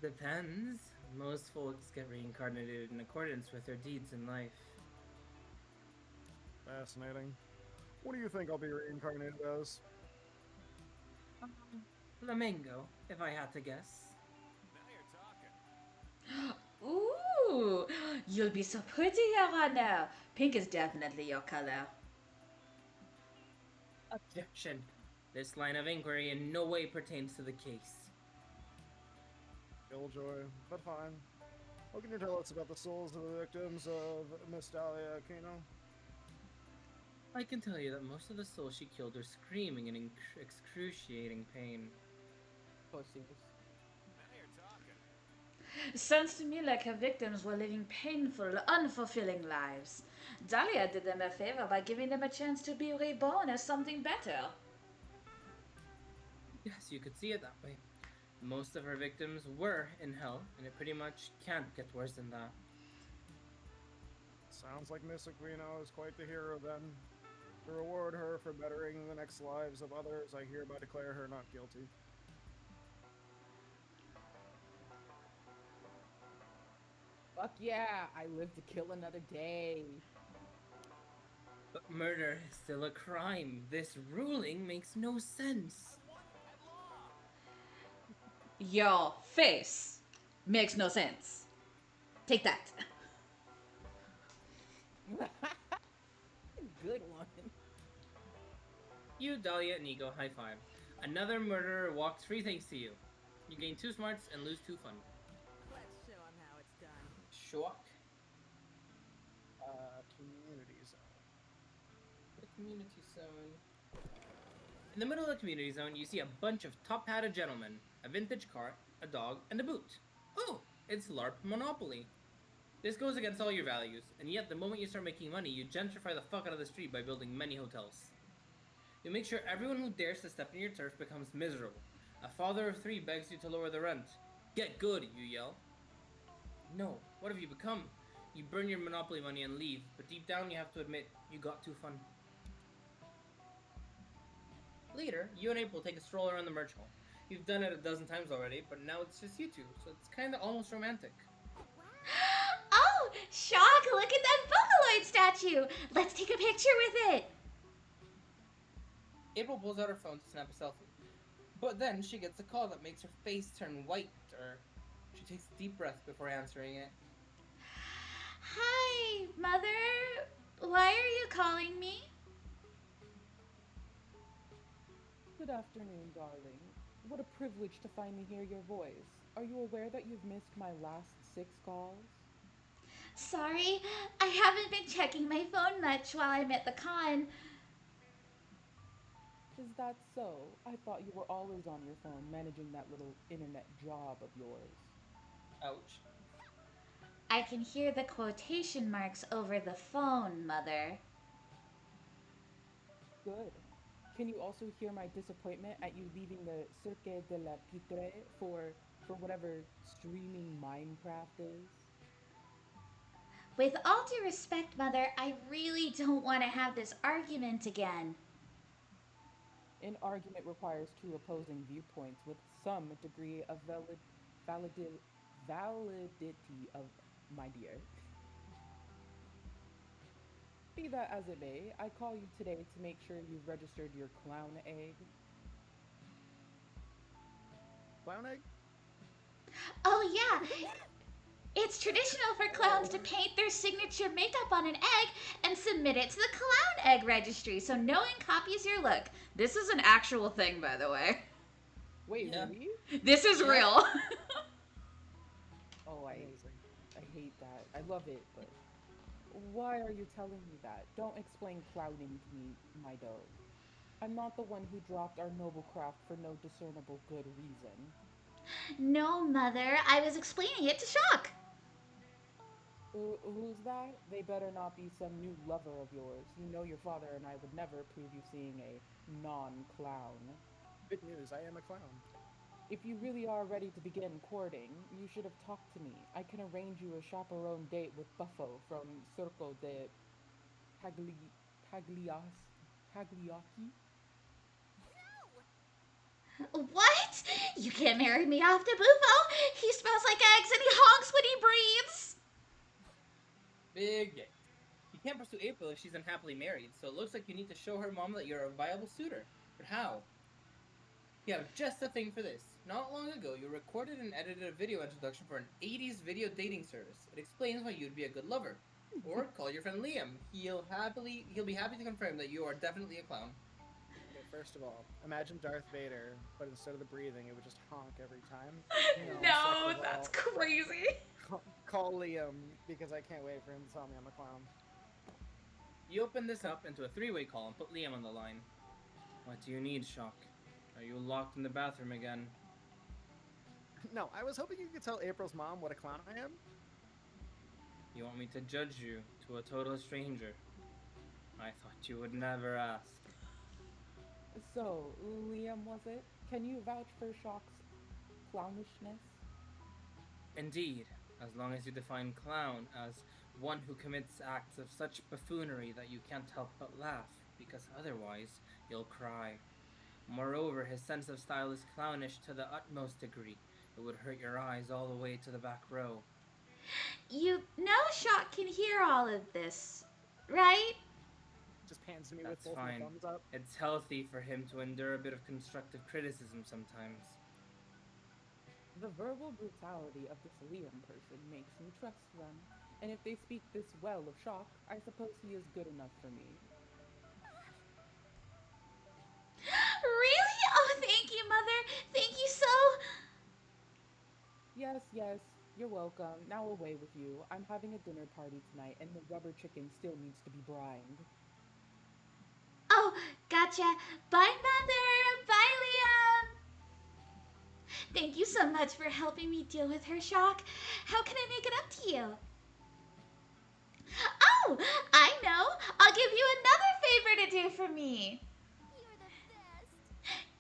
Depends. Most folks get reincarnated in accordance with their deeds in life. Fascinating. What do you think I'll be reincarnated as? Flamingo, if I had to guess. Ooh, you'll be so pretty, Your Honor. Pink is definitely your color. Objection. This line of inquiry in no way pertains to the case. Killjoy, but fine. What can you tell us about the souls of the victims of Miss Dahlia Aquino? I can tell you that most of the souls she killed were screaming in excruciating pain. Pussies. Sounds to me like her victims were living painful, unfulfilling lives. Dahlia did them a favor by giving them a chance to be reborn as something better. Yes, you could see it that way. Most of her victims were in hell, and it pretty much can't get worse than that. Sounds like Miss Aquino is quite the hero then. To reward her for bettering the next lives of others, I hereby declare her not guilty. Fuck yeah, I live to kill another day. But murder is still a crime. This ruling makes no sense. Your face makes no sense. Take that. Good one. You, Dahlia, and Ego, high five. Another murderer walks free thanks to you. You gain 2 smarts and lose 2 fun. Let's show him how it's done. Shock. Community zone. The community zone. In the middle of the community zone, you see a bunch of top-hatted gentlemen, a vintage car, a dog, and a boot. Oh, it's LARP Monopoly. This goes against all your values, and yet the moment you start making money, you gentrify the fuck out of the street by building many hotels. You make sure everyone who dares to step in your turf becomes miserable. A father of 3 begs you to lower the rent. Get good, you yell. No, what have you become? You burn your Monopoly money and leave, but deep down you have to admit, you got too fun. Later, you and April take a stroll around the merch hall. You've done it a dozen times already, but now it's just you two, so it's kinda almost romantic. Oh, Shock, look at that Vocaloid statue. Let's take a picture with it. April pulls out her phone to snap a selfie. But then she gets a call that makes her face turn white, or she takes a deep breath before answering it. Hi, Mother. Why are you calling me? Good afternoon, darling. What a privilege to finally hear your voice. Are you aware that you've missed my last 6 calls? Sorry, I haven't been checking my phone much while I'm at the con. Is that so? I thought you were always on your phone managing that little internet job of yours. Ouch. I can hear the quotation marks over the phone, Mother. Good. Can you also hear my disappointment at you leaving the Cirque de la Pitre for whatever streaming Minecraft is? With all due respect, Mother, I really don't want to have this argument again. An argument requires two opposing viewpoints with some degree of validi- validity of my dear. Be that as it may, I call you today to make sure you've registered your clown egg. Clown egg? Oh, yeah, it's traditional for clowns to paint their signature makeup on an egg and submit it to the clown egg registry so no one copies your look. This is an actual thing, by the way. Wait, Yeah. really? This is Yeah. real. Oh, Amazing. I hate that. I love it, but why are you telling me that? Don't explain clowning to me, my dove. I'm not the one who dropped our noble craft for no discernible good reason. No, Mother, I was explaining it to Shock. Who's that? They better not be some new lover of yours. You know your father and I would never approve you seeing a non-clown. Good news, I am a clown. If you really are ready to begin courting, you should have talked to me. I can arrange you a chaperone date with Buffo from Circo de Pagli Paglias Pagliacci. What? You can't marry me off to Bufo. He smells like eggs and he honks when he breathes. Big yay. You can't pursue April if she's unhappily married, so it looks like you need to show her mom that you're a viable suitor. But how? You have just the thing for this. Not long ago, you recorded and edited a video introduction for an 80s video dating service. It explains why you'd be a good lover. Or call your friend Liam. He'll be happy to confirm that you are definitely a clown. Okay, first of all, imagine Darth Vader, but instead of the breathing, it would just honk every time. No, second of that's all, crazy. call Liam, because I can't wait for him to tell me I'm a clown. You open this up into a three-way call and put Liam on the line. What do you need, Shock? Are you locked in the bathroom again? No, I was hoping you could tell April's mom what a clown I am. You want me to judge you to a total stranger? I thought you would never ask. So, Liam, was it? Can you vouch for Shock's clownishness? Indeed, as long as you define clown as one who commits acts of such buffoonery that you can't help but laugh, because otherwise you'll cry. Moreover, his sense of style is clownish to the utmost degree. It would hurt your eyes all the way to the back row. You know Shock can hear all of this, right? Just pans to me That's with both fine. my thumbs up. It's healthy for him to endure a bit of constructive criticism sometimes. The verbal brutality of this Liam person makes me trust them. And if they speak this well of Shock, I suppose he is good enough for me. Really? Oh, thank you, Mother. Thank you so. Yes, you're welcome. Now away with you. I'm having a dinner party tonight, and the rubber chicken still needs to be brined. Oh, gotcha. Bye, Mother. Bye, Liam. Thank you so much for helping me deal with her Shock. How can I make it up to you? Oh, I know. I'll give you another favor to do for me. You're the best.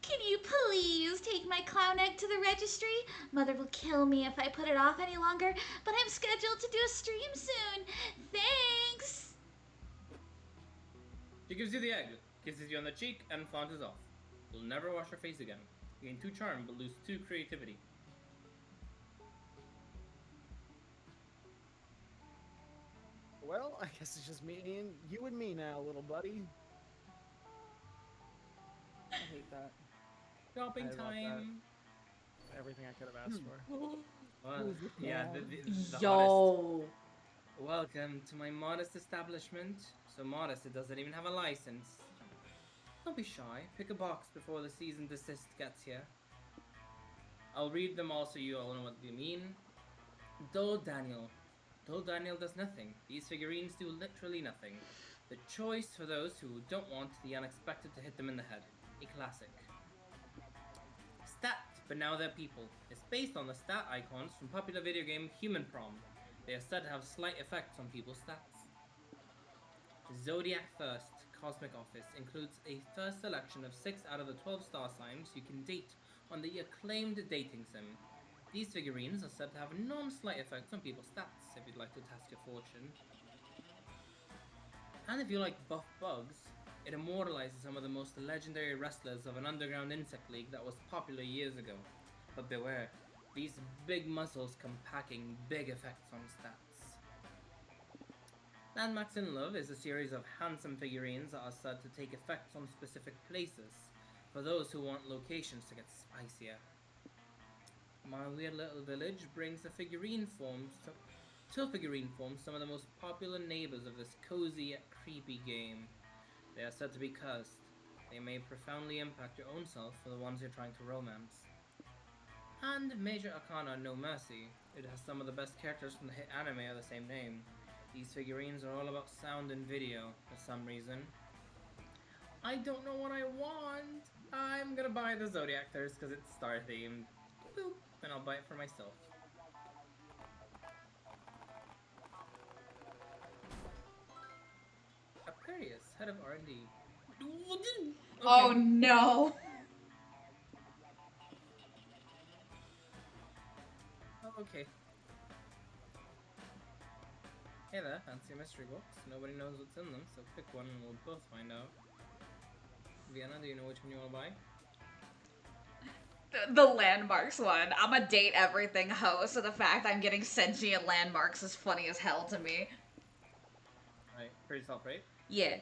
Can you please take my clown egg to the registry? Mother will kill me if I put it off any longer, but I'm scheduled to do a stream soon. Thanks. She gives you the egg, kisses you on the cheek, and flounces off. You'll never wash your face again. You gain 2 charm, but lose 2 creativity. Well, I guess it's just me and you and me now, little buddy. I hate that. Shopping I love that. time. Everything I could have asked for. Well, Who's this yeah, man? the Yo. honest. Welcome to my modest establishment. So modest, it doesn't even have a license. Don't be shy. Pick a box before the cease and desist gets here. I'll read them all so you all know what they mean. Dull Daniel. Dull Daniel does nothing. These figurines do literally nothing. The choice for those who don't want the unexpected to hit them in the head. A classic. Stat, but now they're people. It's based on the stat icons from popular video game Human Prom. They are said to have slight effects on people's stats. Zodiac Thirst, cosmic office includes a first selection of 6 out of the 12 star signs you can date on the acclaimed dating sim. These figurines are said to have non-slight effects on people's stats if you'd like to test your fortune. And if you like buff bugs, it immortalizes some of the most legendary wrestlers of an underground insect league that was popular years ago. But beware, these big muscles come packing big effects on stats. Landmax in Love is a series of handsome figurines that are said to take effects on specific places, for those who want locations to get spicier. My Weird Little Village brings to figurine form some of the most popular neighbors of this cozy yet creepy game. They are said to be cursed. They may profoundly impact your own self for the ones you're trying to romance. And Major Arcana No Mercy. It has some of the best characters from the hit anime of the same name. These figurines are all about sound and video for some reason. I don't know what I want. I'm gonna buy the Zodiac Thirst because it's star themed. Boop, and I'll buy it for myself. Aquarius, head of R&D. Okay. Oh no. Oh, okay. Hey there, fancy a mystery box. Nobody knows what's in them, so pick one and we'll both find out. Vienna, do you know which one you want to buy? The landmarks one. I'm a date everything hoe, so the fact I'm getting sentient landmarks is funny as hell to me. Right, for yourself, right? Yeah.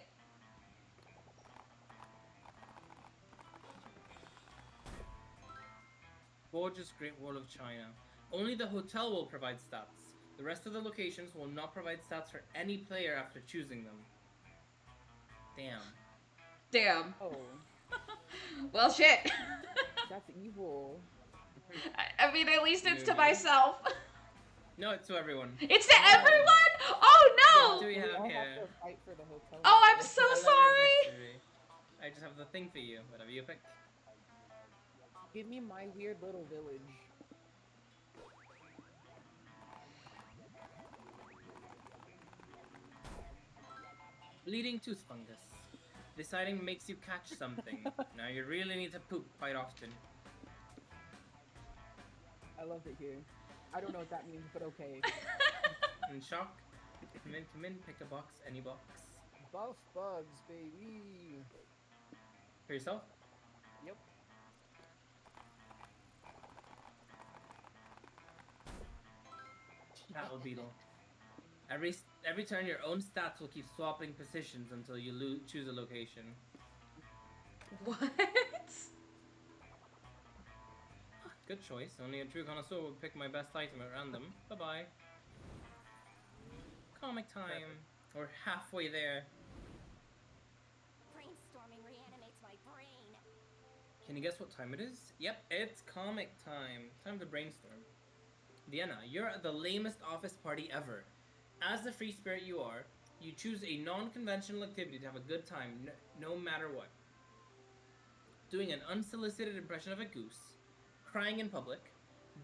Gorgeous Great Wall of China. Only the hotel will provide stats. The rest of the locations will not provide stats for any player after choosing them. Damn. Damn. Oh, Well, shit. that's evil. I mean, at least it's to Maybe. myself. No, it's to everyone. It's to everyone? Oh What do no! we We have all here? have to fight for the hotel. Oh, I'm so A letter of sorry. mystery. I just have the thing for you. Whatever you pick. Give me my weird little village. Bleeding tooth fungus. Deciding makes you catch something. Now you really need to poop quite often. I love it here. I don't know what that means, but okay. In shock, come in, pick a box, any box. Buff bugs, baby. For yourself? Yep. Battle Beetle. Every turn, your own stats will keep swapping positions until you choose a location. What? Good choice. Only a true connoisseur would pick my best item at random. Bye bye. Comic time. We're halfway there. Brainstorming reanimates my brain. Can you guess what time it is? Yep, it's comic time. Time to brainstorm. Vienna, you're at the lamest office party ever. As the free spirit you are, you choose a non-conventional activity to have a good time, no matter what. Doing an unsolicited impression of a goose, crying in public,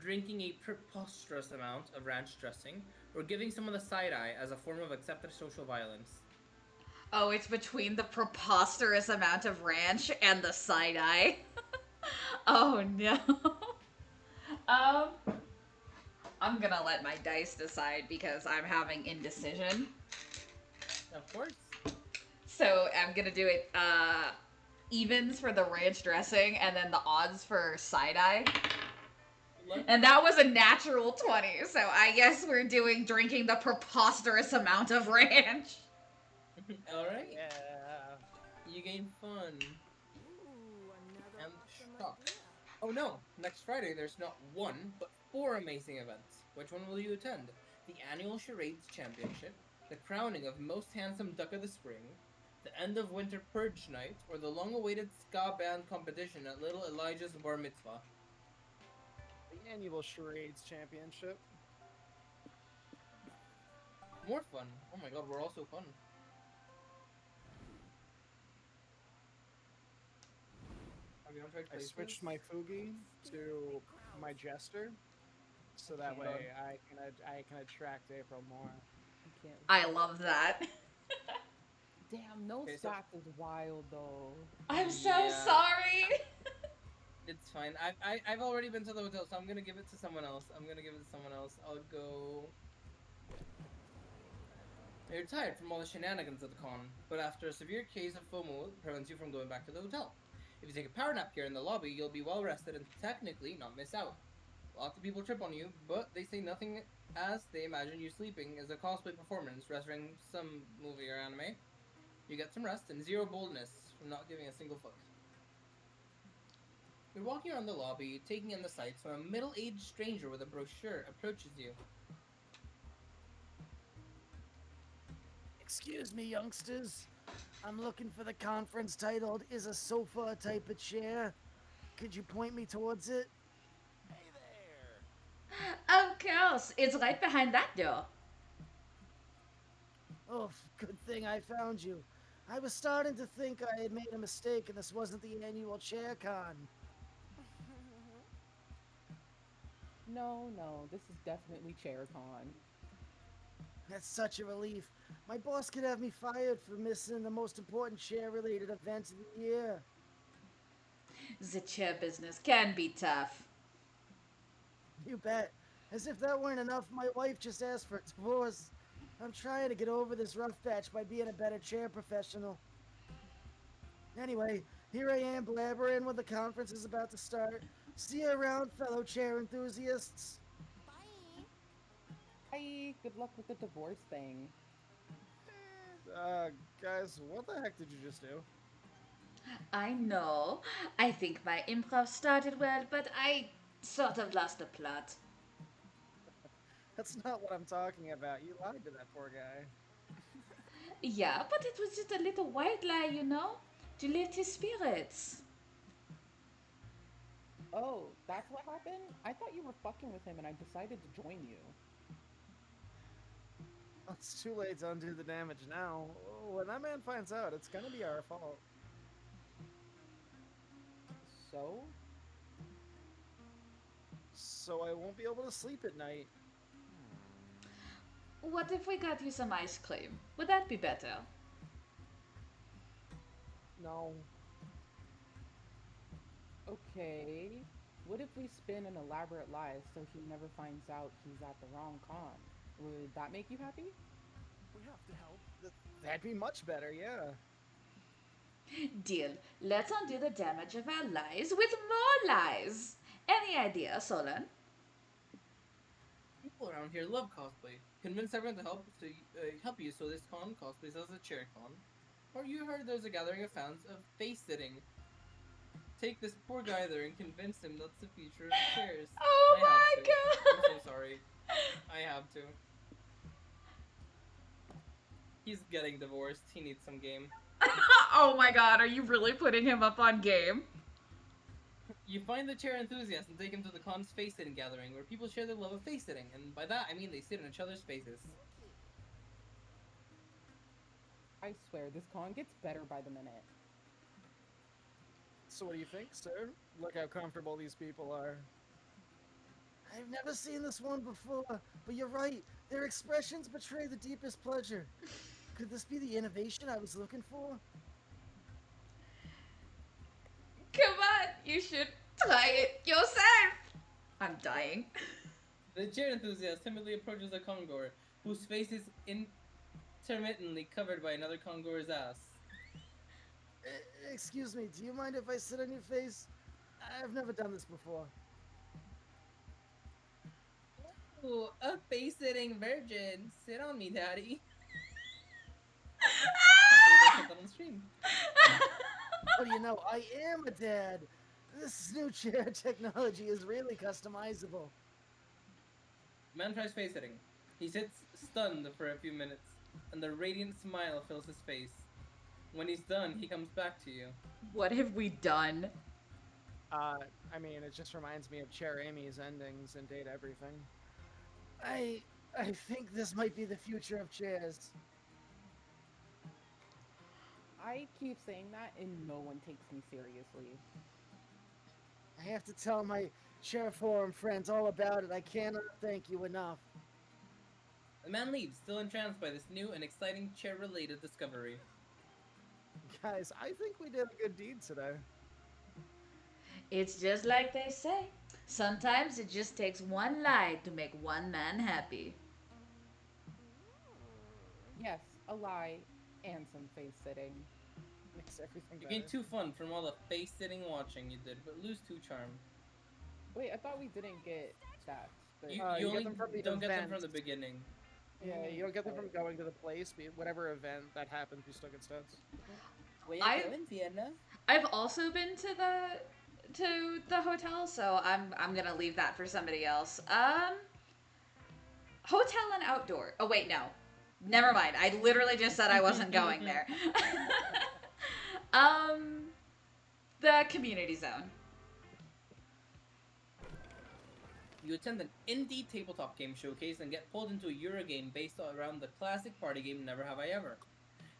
drinking a preposterous amount of ranch dressing, or giving someone the side-eye as a form of accepted social violence. Oh, it's between the preposterous amount of ranch and the side-eye. Oh no. Um, I'm gonna let my dice decide because I'm having indecision. Of course. So I'm gonna do it evens for the ranch dressing and then the odds for side-eye. And that was a natural 20, so I guess we're doing drinking the preposterous amount of ranch. Alright. Yeah. You gain fun. Ooh, another And awesome shock. idea. Oh no! Next Friday there's not one, but 4 amazing events. Which one will you attend? The annual Charades Championship, the crowning of Most Handsome Duck of the Spring, the end of winter Purge Night, or the long-awaited ska band competition at Little Elijah's Bar Mitzvah. The annual Charades Championship. More fun. Oh my god, we're all so fun. Have you not tried I places? switched my Fugi to my Jester, so that Okay. way I can attract April more. I can't. I love that. Damn, no Okay, so stacks is wild though. I'm so yeah, sorry. it's fine. I've already been to the hotel, so I'm gonna give it to someone else. I'm gonna give it to someone else. I'll go. You're tired from all the shenanigans at the con, but after a severe case of FOMO it prevents you from going back to the hotel. If you take a power nap here in the lobby, you'll be well rested and technically not miss out. Lots of people trip on you, but they say nothing as they imagine you sleeping is a cosplay performance wrestling some movie or anime. You get some rest and zero boldness from not giving a single fuck. You're walking around the lobby, taking in the sights, when a middle-aged stranger with a brochure approaches you. Excuse me, youngsters. I'm looking for the conference titled Is a Sofa a Type of Chair? Could you point me towards it? Hey there! Of course, it's right behind that door. Oh, good thing I found you. I was starting to think I had made a mistake and this wasn't the annual chair con. No, no, this is definitely ChairCon. That's such a relief. My boss could have me fired for missing the most important chair related event of the year. The chair business can be tough. You bet. As if that weren't enough, my wife just asked for a divorce. I'm trying to get over this rough patch by being a better chair professional. Anyway, here I am blabbering when the conference is about to start. See you around, fellow chair enthusiasts. Bye! Hi, good luck with the divorce thing. Guys, what the heck did you just do? I know. I think my improv started well, but I sort of lost the plot. That's not what I'm talking about. You lied to that poor guy. Yeah, but it was just a little white lie, you know? To lift his spirits. Oh, that's what happened? I thought you were fucking with him and I decided to join you. It's too late to undo the damage now. When that man finds out, it's gonna be our fault. So? So I won't be able to sleep at night. What if we got you some ice cream? Would that be better? No. Okay. What if we spin an elaborate lie so he never finds out he's at the wrong con? Would that make you happy? We have to help. That'd be much better, yeah. Deal. Let's undo the damage of our lies with more lies. Any idea, Solon? People around here love cosplay. Convince everyone to help you so this con cosplays as a chair con. Or you heard there's a gathering of fans of face sitting. Take this poor guy there and convince him that's the future of chairs. Oh I my have to. god! I'm so sorry. I have to. He's getting divorced. He needs some game. Oh my god, are you really putting him up on game? You find the chair enthusiast and take him to the con's face sitting gathering, where people share their love of face sitting, and by that I mean they sit in each other's faces. I swear, this con gets better by the minute. So what do you think, sir? Look how comfortable these people are. I've never seen this one before, but you're right. Their expressions betray the deepest pleasure. Could this be the innovation I was looking for? Come on, you should try it yourself. I'm dying. The chair enthusiast timidly approaches a Con-goer, whose face is intermittently covered by another Con-goer's ass. Excuse me, do you mind if I sit on your face? I've never done this before. Ooh, a face-sitting virgin. Sit on me, daddy. On the stream. What do you know? I am a dad. This new chair technology is really customizable. Man tries face-sitting. He sits stunned for a few minutes, and the radiant smile fills his face. When he's done, he comes back to you. What have we done? I mean, it just reminds me of Chair Amy's endings in Date Everything. I think this might be the future of chairs. I keep saying that and no one takes me seriously. I have to tell my chair forum friends all about it. I cannot thank you enough. The man leaves, still entranced by this new and exciting chair-related discovery. Guys, I think we did a good deed today. It's just like they say. Sometimes it just takes one lie to make one man happy. Yes, a lie and some face sitting. Makes everything You gain better. 2 fun from all the face sitting watching you did, but lose 2 charm. Wait, I thought we didn't get stats, but You You get only them from the don't get them from event. the beginning. Yeah, you don't get them from alright. going to the place, but whatever event that happens, you still get stats. Where you I going, Vienna? I've also been to the hotel, so I'm gonna leave that for somebody else. Hotel and outdoor. Oh wait, no, never mind. I literally just said I wasn't going there. um, the community zone. You attend an indie tabletop game showcase and get pulled into a Euro game based around the classic party game Never Have I Ever.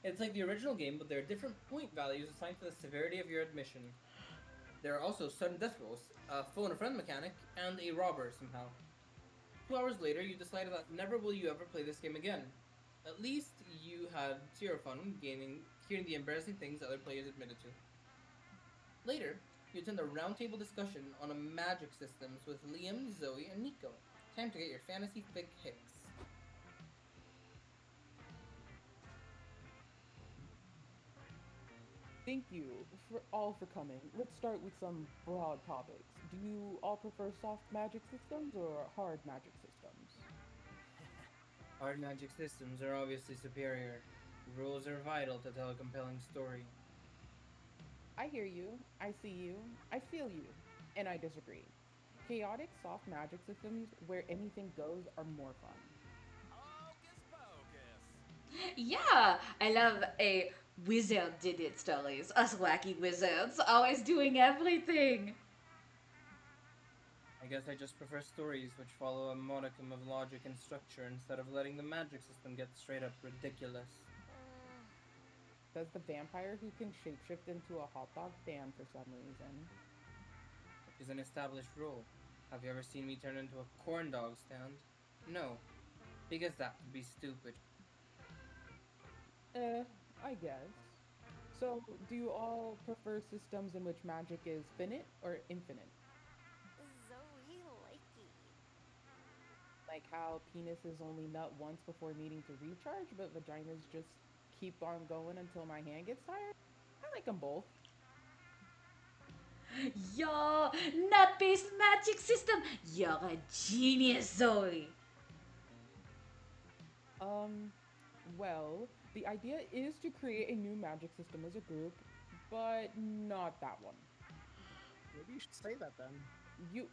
It's like the original game, but there are different point values assigned to the severity of your admission. There are also sudden death rolls, a phone a friend mechanic, and a robber somehow. 2 hours later, you decided that never will you ever play this game again. At least you had zero fun hearing the embarrassing things other players admitted to. Later, you attend a roundtable discussion on a magic systems with Liam, Zoe, and Nico. Time to get your fantasy thick hicks. thank you for all for coming. Let's start with some broad topics. Do you all prefer soft magic systems or hard magic systems? Hard magic systems are obviously superior. Rules are vital to tell a compelling story. I hear you, I see you, I feel you, and I disagree. Chaotic soft magic systems where anything goes are more fun. Hocus pocus. Yeah, I love a wizard did it stories. Us wacky wizards always doing everything. I guess I just prefer stories which follow a modicum of logic and structure instead of letting the magic system get straight up ridiculous. Does the vampire who can shapeshift into a hot dog stand for some reason? Which is an established rule. Have you ever seen me turn into a corn dog stand? No, because that would be stupid. Eh, I guess. So, do you all prefer systems in which magic is finite or infinite? Zoe likey. Like how penises only nut once before needing to recharge, but vaginas just keep on going until my hand gets tired? I like them both. Yo, nut-based magic system. You're a genius, Zoe. Um, well, the idea is to create a new magic system as a group, but not that one. Maybe you should say that then. You,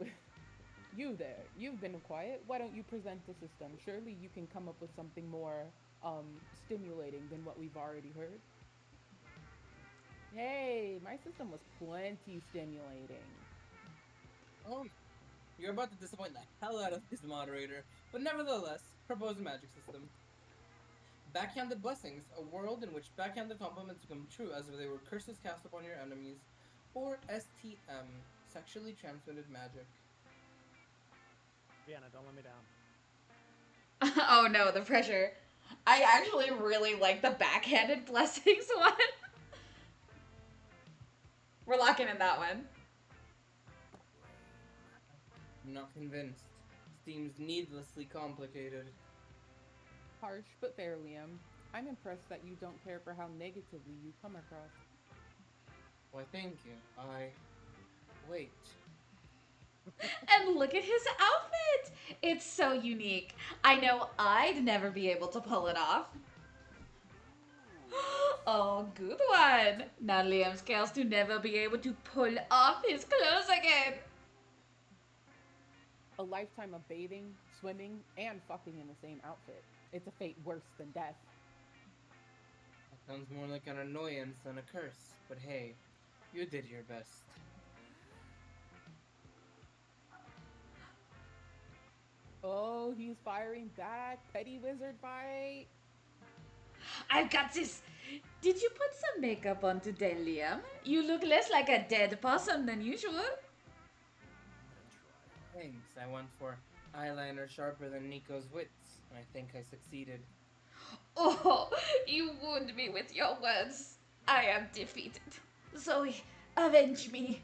you there, you've been quiet. Why don't you present the system? Surely you can come up with something more, stimulating than what we've already heard. Hey, my system was plenty stimulating. Oh, you're about to disappoint the hell out of this moderator, but nevertheless, propose a magic system. Backhanded Blessings, a world in which backhanded compliments come true as if they were curses cast upon your enemies, or STM, sexually transmitted magic. Vienna, don't let me down. Oh no, the pressure. I actually really like the backhanded blessings one. We're locking in that one. I'm not convinced. Seems needlessly complicated. Harsh but fair, Liam. I'm impressed that you don't care for how negatively you come across. Why, thank you. Wait. And look at his outfit. It's so unique. I know I'd never be able to pull it off. Oh, good one. Now Liam scales to never be able to pull off his clothes again. A lifetime of bathing, swimming, and fucking in the same outfit. It's a fate worse than death. That sounds more like an annoyance than a curse, but hey, you did your best. Oh, he's firing back. Petty wizard fight. I've got this. Did you put some makeup on today, Liam? You look less like a dead possum than usual. Thanks, I went for eyeliner sharper than Nico's wits, and I think I succeeded. Oh, you wound me with your words. I am defeated. Zoe, avenge me.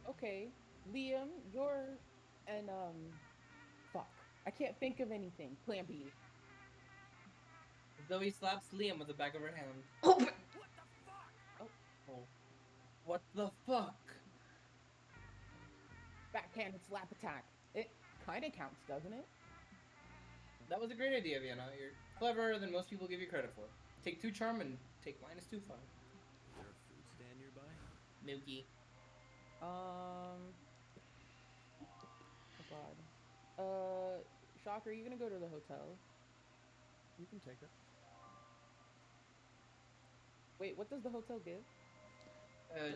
Okay, Liam, you're and fuck. I can't think of anything. Plan B. Zoe slaps Liam with the back of her hand. Oh, What the fuck? Oh, Oh, what the fuck? backhanded slap attack. It kind of counts, doesn't it? That was a great idea, Vienna. You're cleverer than most people give you credit for. Take 2 charm and take -2 fun. Is there a food stand nearby? Mookie. Oh god. Shocker, are you gonna go to the hotel? You can take it. Wait, what does the hotel give?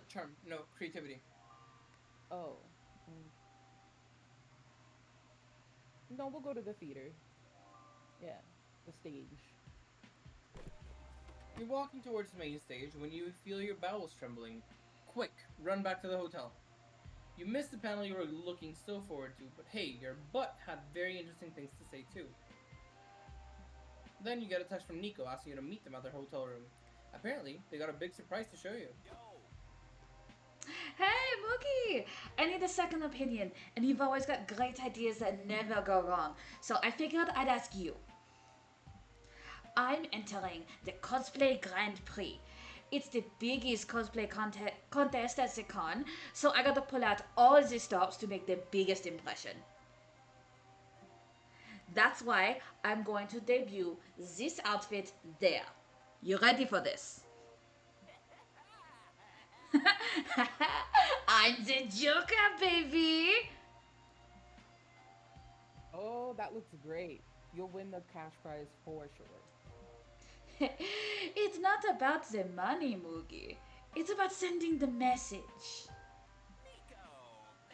Charm. No, creativity. Oh. No, we'll go to the theater. Yeah, the stage. You're walking towards the main stage when you feel your bowels trembling. Quick, run back to the hotel. You missed the panel you were looking so forward to, but hey, your butt had very interesting things to say too. Then you get a text from Nico asking you to meet them at their hotel room. Apparently, they got a big surprise to show you. hey, Mookie! I need a second opinion, and you've always got great ideas that never go wrong, so I figured I'd ask you. I'm entering the Cosplay Grand Prix. It's the biggest cosplay contest at the con, so I gotta pull out all the stops to make the biggest impression. That's why I'm going to debut this outfit there. You ready for this? I'm the Joker, baby! Oh, that looks great. You'll win the cash prize for sure. It's not about the money, Moogie. It's about sending the message. Nico!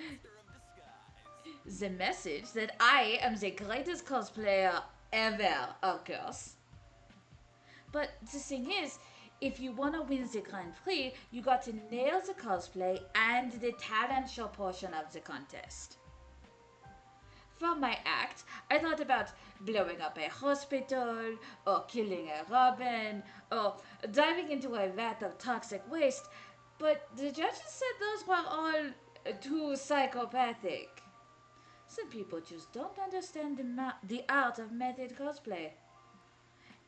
Master of disguise! The message that I am the greatest cosplayer ever, of course. But the thing is, if you wanna win the Grand Prix, you got to nail the cosplay and the talent show portion of the contest. For my act, I thought about blowing up a hospital, or killing a robin, or diving into a vat of toxic waste, but the judges said those were all too psychopathic. Some people just don't understand the art of method cosplay.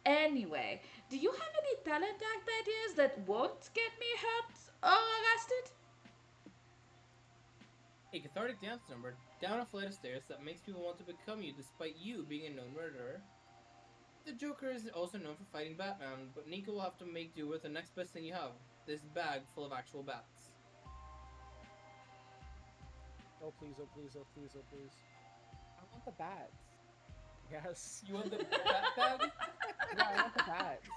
Anyway, do you have any talent act ideas that won't get me hurt or arrested? A cathartic dance number down a flight of stairs that makes people want to become you despite you being a known murderer. The Joker is also known for fighting Batman, but Nico will have to make do with the next best thing you have, this bag full of actual bats. Oh please, oh please, oh please, oh please. I want the bats. Yes. You want the bat bag? Yeah, I want the bats.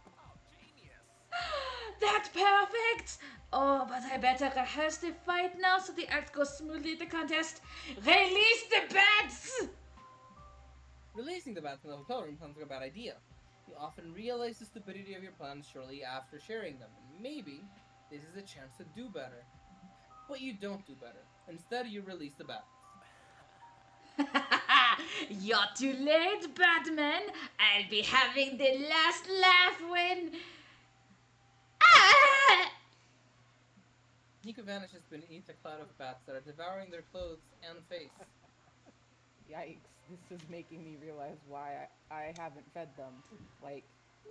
Oh, genius! That's perfect! Oh, but I better rehearse the fight now so the act goes smoothly at the contest. Release the bats! Releasing the bats in the hotel room sounds like a bad idea. You often realize the stupidity of your plans shortly after sharing them, and maybe this is a chance to do better. But you don't do better. Instead, you release the bats. You're too late, Batman. I'll be having the last laugh when. Ah! Nico vanishes beneath a cloud of bats that are devouring their clothes and face. Yikes, this is making me realize why I haven't fed them, like,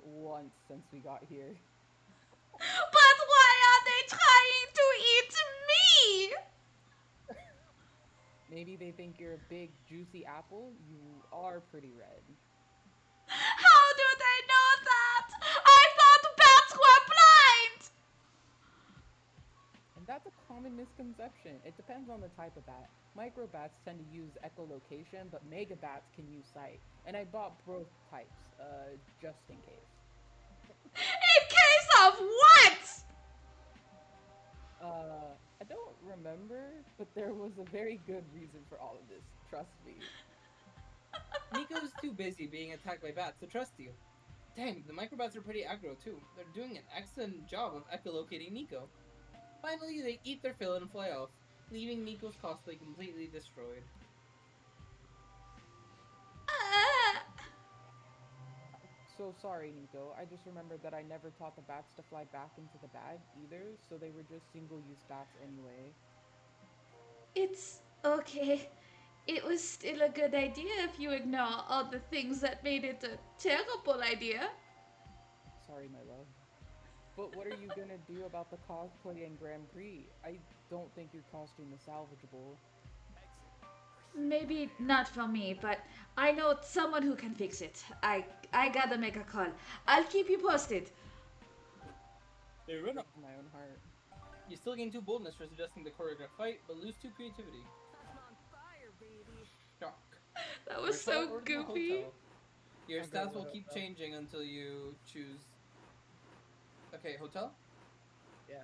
once since we got here. But why are they trying to eat me? Maybe they think you're a big, juicy apple? You are pretty red. How do they know that? I thought bats were blind! And that's a common misconception. It depends on the type of bat. Microbats tend to use echolocation, but megabats can use sight. And I bought both types, just in case. In case of what? I don't remember, but there was a very good reason for all of this. Trust me. Nico's too busy being attacked by bats to trust you. Dang, the microbats are pretty aggro too. They're doing an excellent job of echolocating Nico. Finally, they eat their fill and fly off, leaving Nico's cosplay completely destroyed. So sorry, Nico. I just remembered that I never taught the bats to fly back into the bag either, so they were just single-use bats anyway. It's okay. It was still a good idea if you ignore all the things that made it a terrible idea. Sorry, my love. But what are you gonna do about the cosplay and Grand Prix? I don't think your costume is salvageable. Maybe not for me, but I know someone who can fix it. I gotta make a call. I'll keep you posted. They run up. Breaking my own heart. You still gain 2 boldness for suggesting the choreographed fight, but lose 2 creativity. I'm on fire, baby. Shock. That was Hotel so or the goofy. hotel. Your I'll go stats with will the keep hotel. changing until you choose. Okay, hotel? Yeah.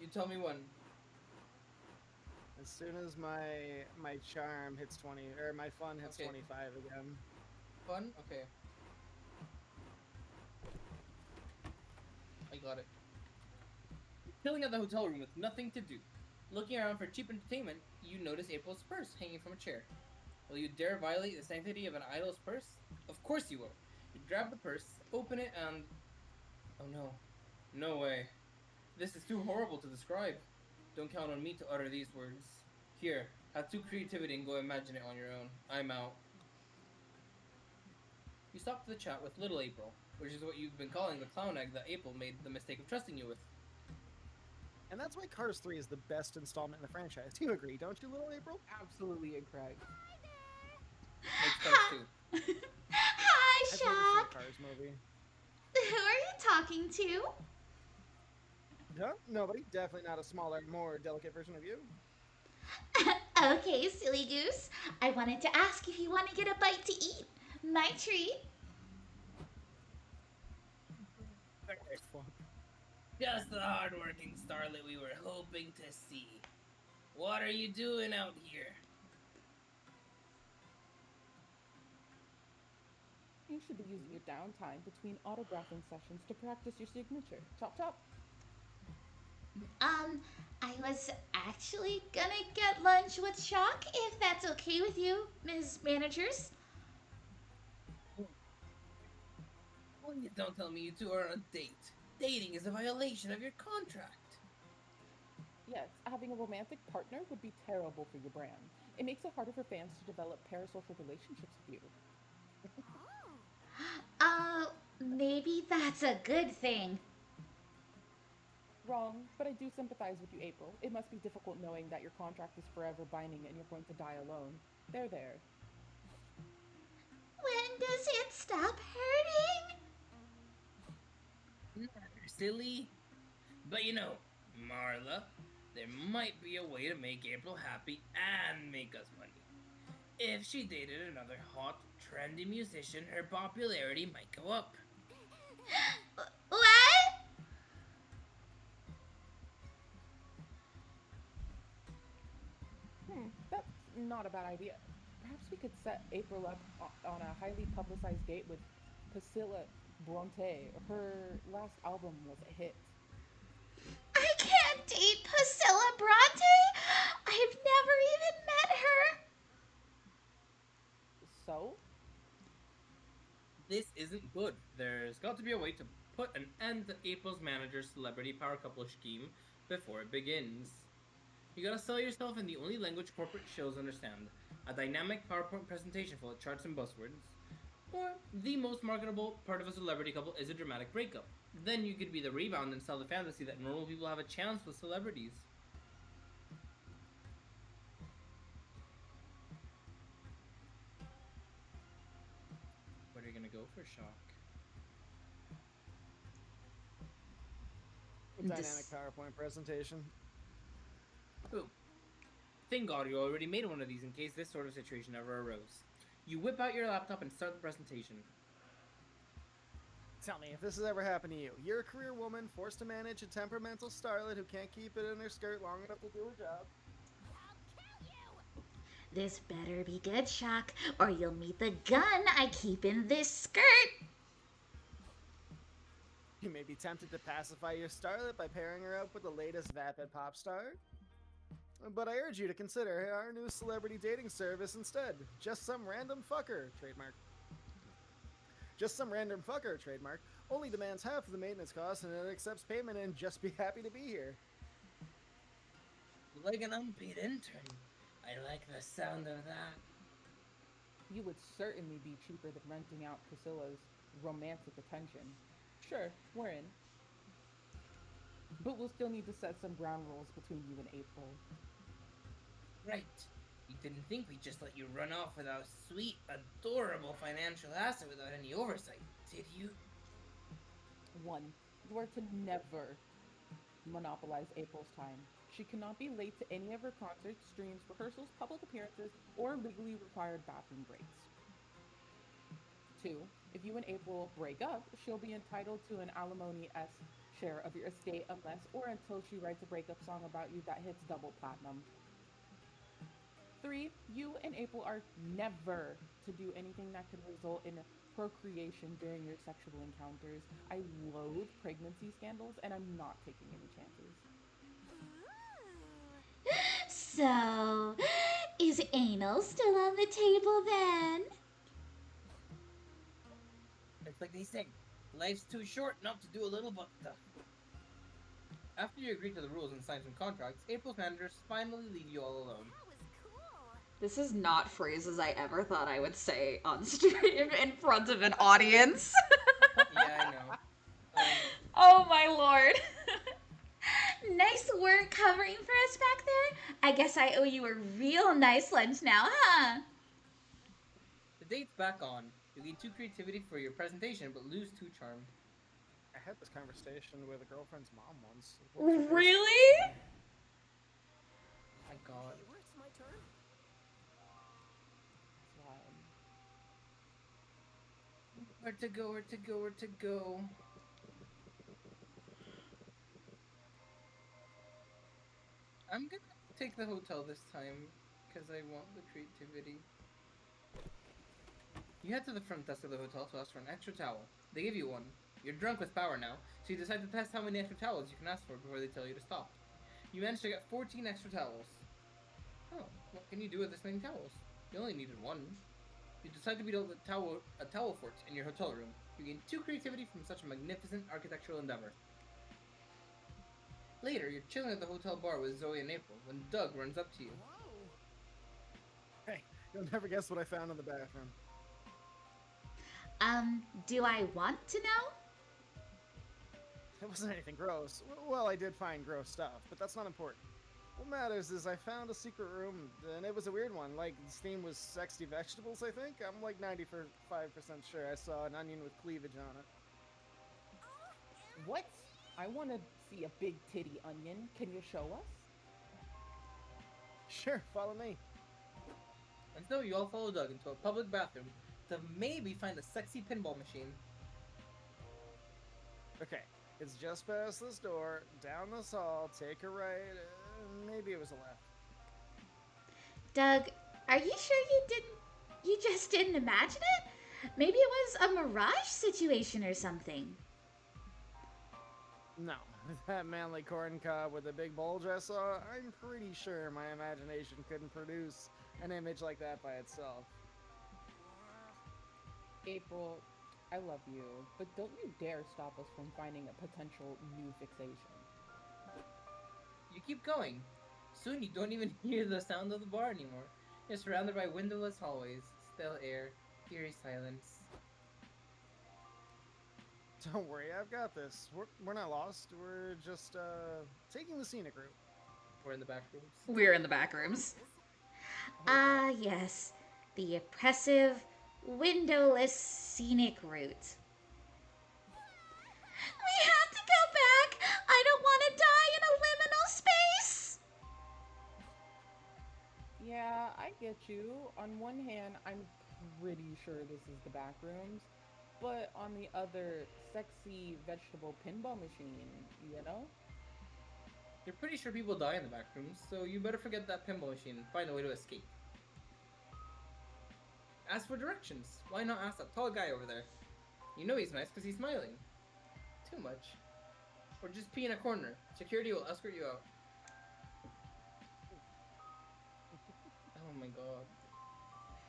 You tell me when. As soon as my charm hits 20, or my fun hits Okay. 25 again. Fun? Okay. I got it. Chilling at the hotel room with nothing to do. Looking around for cheap entertainment, you notice April's purse hanging from a chair. Will you dare violate the sanctity of an idol's purse? Of course you will. You grab the purse, open it, and... Oh no. No way. This is too horrible to describe. Don't count on me to utter these words. Here, have 2 creativity and go imagine it on your own. I'm out. You stop the chat with little April, which is what you've been calling the clown egg that April made the mistake of trusting you with. And that's why Cars 3 is the best installment in the franchise. Do you agree, don't you, little April? Absolutely incorrect. Makes sense too. Hi, I've never seen Shock. a Cars movie. Who are you talking to? Huh? Nobody. Definitely not a smaller, more delicate version of you. Okay, silly goose. I wanted to ask if you want to get a bite to eat. My treat. Just the hardworking starlet we were hoping to see. What are you doing out here? You should be using your downtime between autographing sessions to practice your signature. Chop chop. I was actually gonna get lunch with Shock, if that's okay with you, Ms. Managers. Please don't tell me you two are on a date. Dating is a violation of your contract. Yes, having a romantic partner would be terrible for your brand. It makes it harder for fans to develop parasocial relationships with you. Maybe that's a good thing. Wrong, but I do sympathize with you, April. It must be difficult knowing that your contract is forever binding and you're going to die alone. There. When does it stop hurting? Never, silly. But you know, Marla, there might be a way to make April happy and make us money. If she dated another hot, trendy musician, her popularity might go up. What? That's not a bad idea. Perhaps we could set April up on a highly publicized date with Priscilla Bronte. Her last album was a hit. I can't date Priscilla Bronte. I've never even met her. So? This isn't good. There's got to be a way to put an end to April's manager's celebrity power couple scheme before it begins. You gotta sell yourself in the only language corporate shows understand. A dynamic PowerPoint presentation full of charts and buzzwords. Or the most marketable part of a celebrity couple is a dramatic breakup. Then you could be the rebound and sell the fantasy that normal people have a chance with celebrities. What are you gonna go for, Shock? Dynamic PowerPoint presentation. Boom. Thank God you already made one of these in case this sort of situation ever arose. You whip out your laptop and start the presentation. Tell me, if this has ever happened to you, you're a career woman forced to manage a temperamental starlet who can't keep it in her skirt long enough to do her job. This better be good, Shock, or you'll meet the gun I keep in this skirt. You may be tempted to pacify your starlet by pairing her up with the latest vapid pop star. But I urge you to consider our new celebrity dating service instead. Just some random fucker, trademark. Just some random fucker trademark. Only demands half of the maintenance cost and it accepts payment and just be happy to be here. Like an unpaid intern. I like the sound of that. You would certainly be cheaper than renting out Priscilla's romantic attention. Sure, we're in. But we'll still need to set some ground rules between you and April. Right. You didn't think we'd just let you run off with our sweet, adorable financial asset without any oversight, did you? One, you are to never monopolize April's time. She cannot be late to any of her concerts, streams, rehearsals, public appearances, or legally required bathroom breaks. Two, if you and April break up, she'll be entitled to an alimony-esque share of your estate unless or until she writes a breakup song about you that hits double platinum. Three, you and April are never to do anything that could result in procreation during your sexual encounters. I loathe pregnancy scandals and I'm not taking any chances. So, is anal still on the table then? It's like they say, life's too short not to do a little butt stuff. After you agree to the rules and sign some contracts, April's managers finally leave you all alone. That was cool. This is not phrases I ever thought I would say on stream in front of an audience. Yeah, I know. Oh my lord. Nice work covering for us back there. I guess I owe you a real nice lunch now, huh? The date's back on. You gain 2 creativity for your presentation, but lose 2 charm. I had this conversation with a girlfriend's mom once. It worked for her. Really? My god. Viewer, it's my turn. It's wild. Where to go, where to go, where to go? I'm gonna take the hotel this time, because I want the creativity. You head to the front desk of the hotel to ask for an extra towel. They give you one. You're drunk with power now, so you decide to test how many extra towels you can ask for before they tell you to stop. You manage to get 14 extra towels. Oh, what can you do with this many towels? You only needed one. You decide to build a towel fort in your hotel room. You gain 2 creativity from such a magnificent architectural endeavor. Later, you're chilling at the hotel bar with Zoe and April when Doug runs up to you. Whoa. Hey, you'll never guess what I found in the bathroom. Do I want to know? It wasn't anything gross. Well, I did find gross stuff, but that's not important. What matters is I found a secret room, and it was a weird one. Like, its theme was sexy vegetables, I think? I'm like 95% sure I saw an onion with cleavage on it. What? I want to see a big titty onion. Can you show us? Sure, follow me. And so you all follow Doug into a public bathroom to maybe find a sexy pinball machine. Okay, it's just past this door, down this hall, take a right, maybe it was a left. Doug, are you sure you just didn't imagine it? Maybe it was a mirage situation or something. No, that manly corn cob with the big bulge I saw, I'm pretty sure my imagination couldn't produce an image like that by itself. April, I love you, but don't you dare stop us from finding a potential new fixation. You keep going. Soon you don't even hear the sound of the bar anymore. You're surrounded by windowless hallways, still air, eerie silence. Don't worry, I've got this. We're not lost, we're just, taking the scenic route. We're in the back rooms. We're in the back rooms. Ah, yes. The oppressive, windowless scenic route. We have to go back! I don't want to die in a liminal space! Yeah, I get you. On one hand, I'm pretty sure this is the back rooms, but on the other, sexy vegetable pinball machine, you know? You're pretty sure people die in the back rooms, so you better forget that pinball machine and find a way to escape. Ask for directions. Why not ask that tall guy over there? You know he's nice because he's smiling. Too much. Or just pee in a corner. Security will escort you out. Oh my god.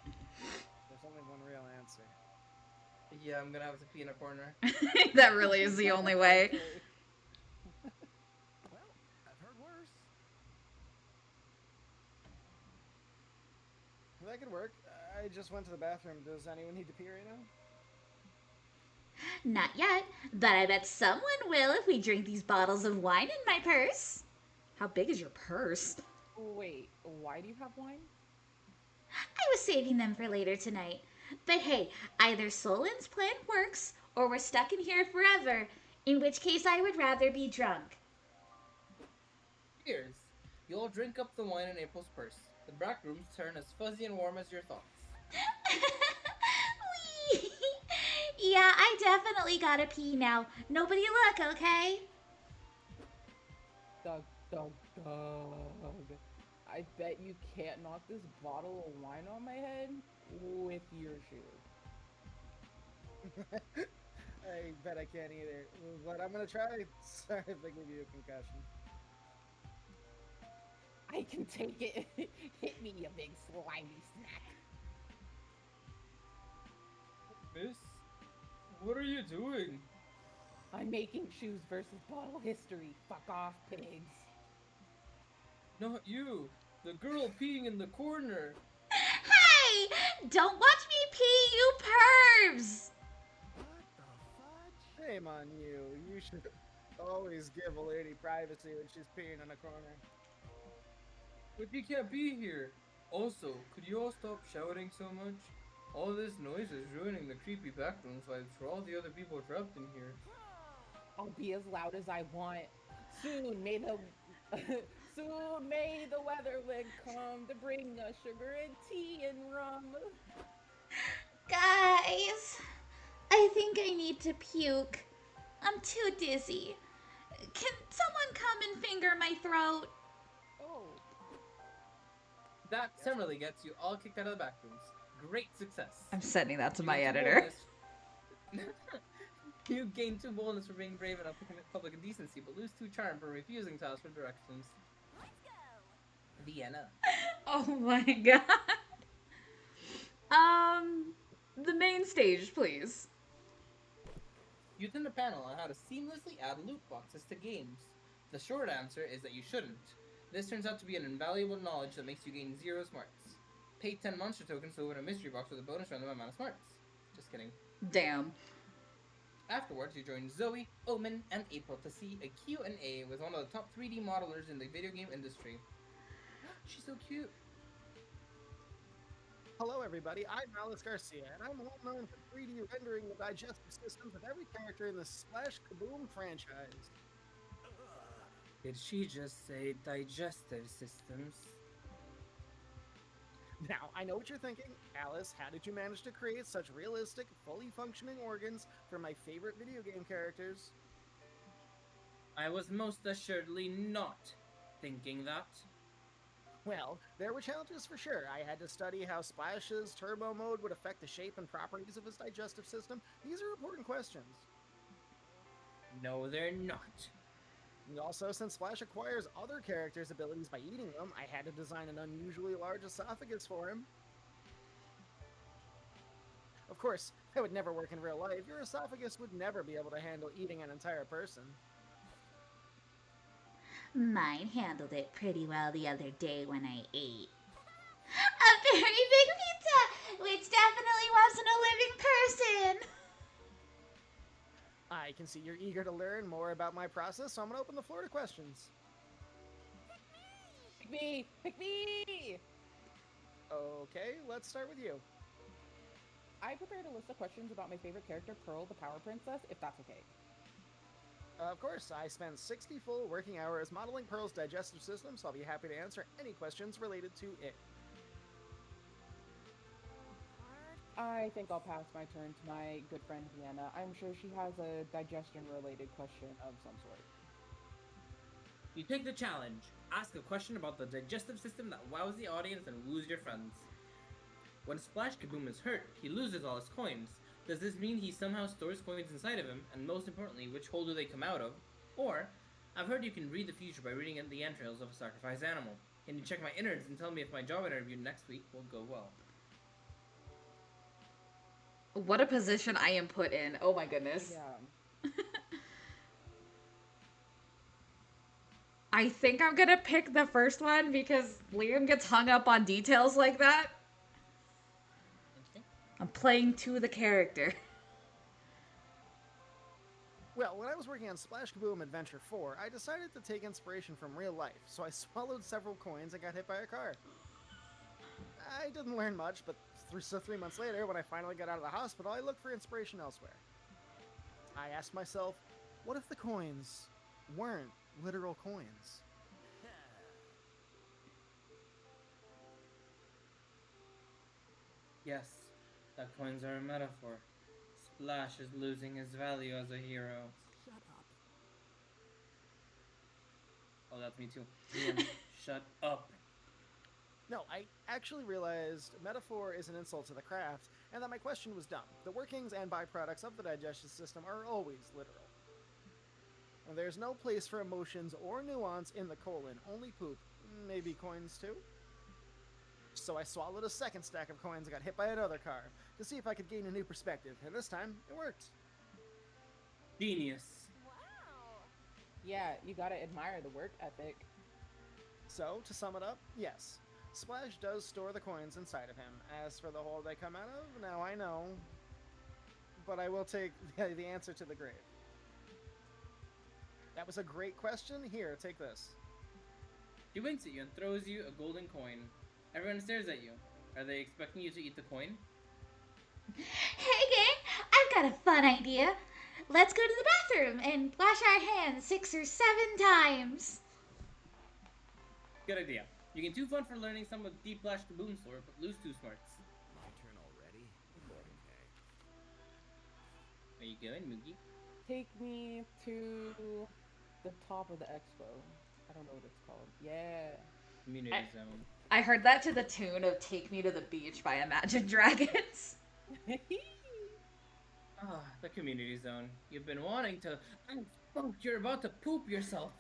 There's only one real answer. Yeah, I'm gonna have to pee in a corner. That really is the only way. Well, I've heard worse. That could work. I just went to the bathroom. Does anyone need to pee right now? Not yet, but I bet someone will if we drink these bottles of wine in my purse. How big is your purse? Wait, why do you have wine? I was saving them for later tonight. But hey, either Solon's plan works or we're stuck in here forever, in which case I would rather be drunk. Cheers! You all drink up the wine in April's purse. The back rooms turn as fuzzy and warm as your thoughts. Whee! Yeah, I definitely gotta pee now. Nobody look, okay? Doug, Doug, Doug. I bet you can't knock this bottle of wine on my head with your shoe. I bet I can't either. But I'm gonna try. Sorry if I give you a concussion. I can take it. Hit me, you big slimy snack. Miss, what are you doing? I'm making shoes versus bottle history. Fuck off, pigs. Not you! The girl peeing in the corner! Hey! Don't watch me pee, you pervs! What the fudge? Shame on you. You should always give a lady privacy when she's peeing in a corner. But you can't be here! Also, could you all stop shouting so much? All this noise is ruining the creepy backroom vibes for all the other people trapped in here. I'll be as loud as I want. Soon may the soon may the weatherlick come to bring us sugar and tea and rum. Guys, I think I need to puke. I'm too dizzy. Can someone come and finger my throat? Oh, That summarily gets you all kicked out of the backrooms. Great success! I'm sending that to You my gain two editor. boldness- You gain 2 boldness for being brave enough to commit public indecency, but lose 2 charm for refusing to ask for directions. Let's go. Vienna. Oh my god. The main stage, please. You attend a panel on how to seamlessly add loot boxes to games. The short answer is that you shouldn't. This turns out to be an invaluable knowledge that makes you gain 0 smarts. Pay 10 monster tokens to open a mystery box with a bonus random amount of smarts. Just kidding. Damn. Afterwards, you join Zoe, Omen, and April to see a Q&A with one of the top 3D modelers in the video game industry. She's so cute. Hello, everybody. I'm Alice Garcia, and I'm well known for 3D rendering the digestive systems of every character in the Splash Kaboom franchise. Did she just say digestive systems? Now, I know what you're thinking. Alice, how did you manage to create such realistic, fully functioning organs for my favorite video game characters? I was most assuredly not thinking that. Well, there were challenges for sure. I had to study how Splash's turbo mode would affect the shape and properties of his digestive system. These are important questions. No, they're not. And also, since Splash acquires other characters' abilities by eating them, I had to design an unusually large esophagus for him. Of course, that would never work in real life. Your esophagus would never be able to handle eating an entire person. Mine handled it pretty well the other day when I ate. A very big pizza, which definitely wasn't a living person. I can see you're eager to learn more about my process, so I'm going to open the floor to questions. pick me! Pick me! Okay, let's start with you. I prepared a list of questions about my favorite character, Pearl, the Power Princess, if that's okay. Of course, I spent 60 full working hours modeling Pearl's digestive system, so I'll be happy to answer any questions related to it. I think I'll pass my turn to my good friend Vienna. I'm sure she has a digestion-related question of some sort. You take the challenge. Ask a question about the digestive system that wows the audience and woos your friends. When Splash Kaboom is hurt, he loses all his coins. Does this mean he somehow stores coins inside of him? And most importantly, which hole do they come out of? Or, I've heard you can read the future by reading the entrails of a sacrificed animal. Can you check my innards and tell me if my job interview next week will go well? What a position I am put in. Oh my goodness. Yeah. I think I'm gonna pick the first one because Liam gets hung up on details like that. Okay. I'm playing to the character. Well, when I was working on Splash Kaboom Adventure 4, I decided to take inspiration from real life, so I swallowed several coins and got hit by a car. I didn't learn much, but 3 months later, when I finally got out of the hospital, I looked for inspiration elsewhere. I asked myself, what if the coins weren't literal coins? Yes, that coins are a metaphor. Splash is losing his value as a hero. Shut up. Oh, that's me too. Liam, shut up. No, I actually realized metaphor is an insult to the craft, and that my question was dumb. The workings and byproducts of the digestion system are always literal. And there's no place for emotions or nuance in the colon, only poop. Maybe coins too? So I swallowed a second stack of coins and got hit by another car to see if I could gain a new perspective, and this time it worked. Genius. Wow. Yeah, you gotta admire the work ethic. So, to sum it up, yes, Splash does store the coins inside of him. As for the hole they come out of, now I know. But I will take the answer to the grave. That was a great question. Here, take this. He winks at you and throws you a golden coin. Everyone stares at you. Are they expecting you to eat the coin? Hey, gang, I've got a fun idea. Let's go to the bathroom and wash our hands 6 or 7 times. Good idea. You gain 2 fun for learning some of Deep Flash Kaboom's lore, but lose 2 smarts. My turn already? Okay. Are you going, Moogie? Take me to the top of the expo. I don't know what it's called. Yeah. Community zone. I heard that to the tune of Take Me to the Beach by Imagine Dragons. Ah, the community zone. You've been wanting to. Oh, you're about to poop yourself.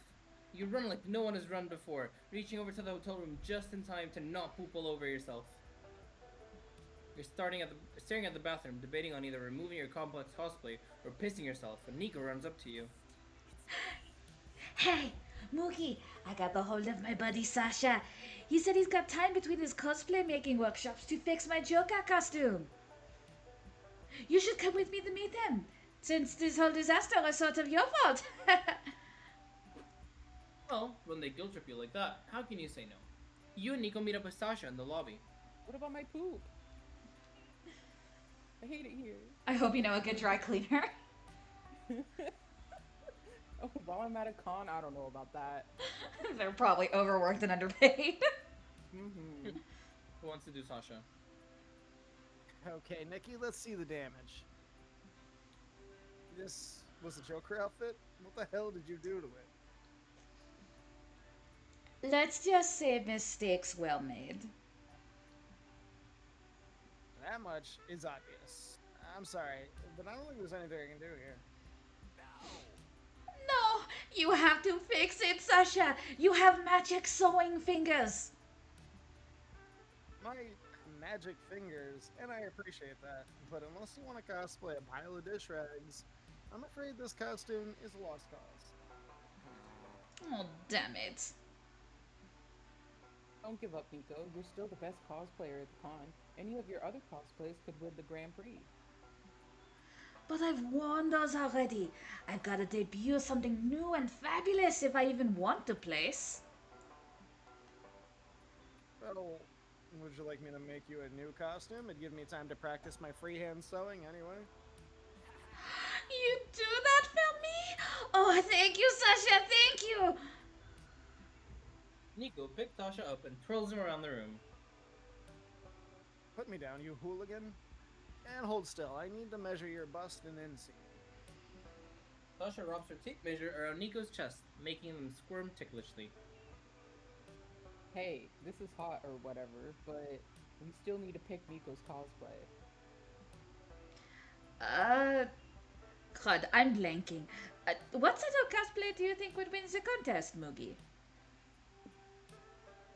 You run like no one has run before, reaching over to the hotel room just in time to not poop all over yourself. You're staring at the bathroom, debating on either removing your complex cosplay or pissing yourself, when Nico runs up to you. Hey, Mookie, I got the hold of my buddy Sasha. He said he's got time between his cosplay making workshops to fix my Joker costume. You should come with me to meet him, since this whole disaster was sort of your fault. Well, when they guilt trip you like that, how can you say no? You and Nico meet up with Sasha in the lobby. What about my poop? I hate it here. I hope you know a good dry cleaner. Oh, while I'm at a con, I don't know about that. They're probably overworked and underpaid. Mm-hmm. Who wants to do Sasha? Okay, Nikki, let's see the damage. This was a Joker outfit? What the hell did you do to it? Let's just say mistakes well made. That much is obvious. I'm sorry, but I don't think there's anything I can do here. No, you have to fix it, Sasha. You have magic sewing fingers. My magic fingers, and I appreciate that, but unless you want to cosplay a pile of dish rags, I'm afraid this costume is a lost cause. Oh, damn it. Don't give up, Nico. You're still the best cosplayer at the con. Any of your other cosplays could win the Grand Prix. But I've worn those already. I've got to debut something new and fabulous if I even want to place. Well, would you like me to make you a new costume? It'd give me time to practice my freehand sewing anyway. You do that for me? Oh, thank you, Sasha. Thank you. Nico picks Sasha up and twirls him around the room. Put me down, you hooligan. And hold still, I need to measure your bust and inseam. Sasha wraps her tape measure around Nico's chest, making them squirm ticklishly. Hey, this is hot or whatever, but we still need to pick Nico's cosplay. God, I'm blanking. What sort of cosplay do you think would win the contest, Moogie?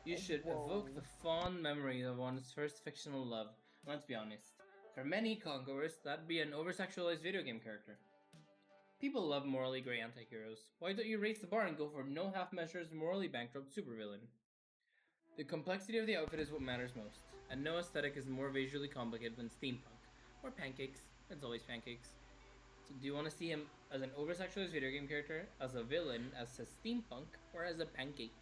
You should Whoa. evoke the fond memory of one's first fictional love. Let's be honest. For many Con-goers, that'd be an over-sexualized video game character. People love morally gray anti-heroes. Why don't you raise the bar and go for no half measures, morally bankrupt supervillain? The complexity of the outfit is what matters most, and no aesthetic is more visually complicated than steampunk. Or pancakes. It's always pancakes. So do you want to see him as an over-sexualized video game character, as a villain, as a steampunk, or as a pancake?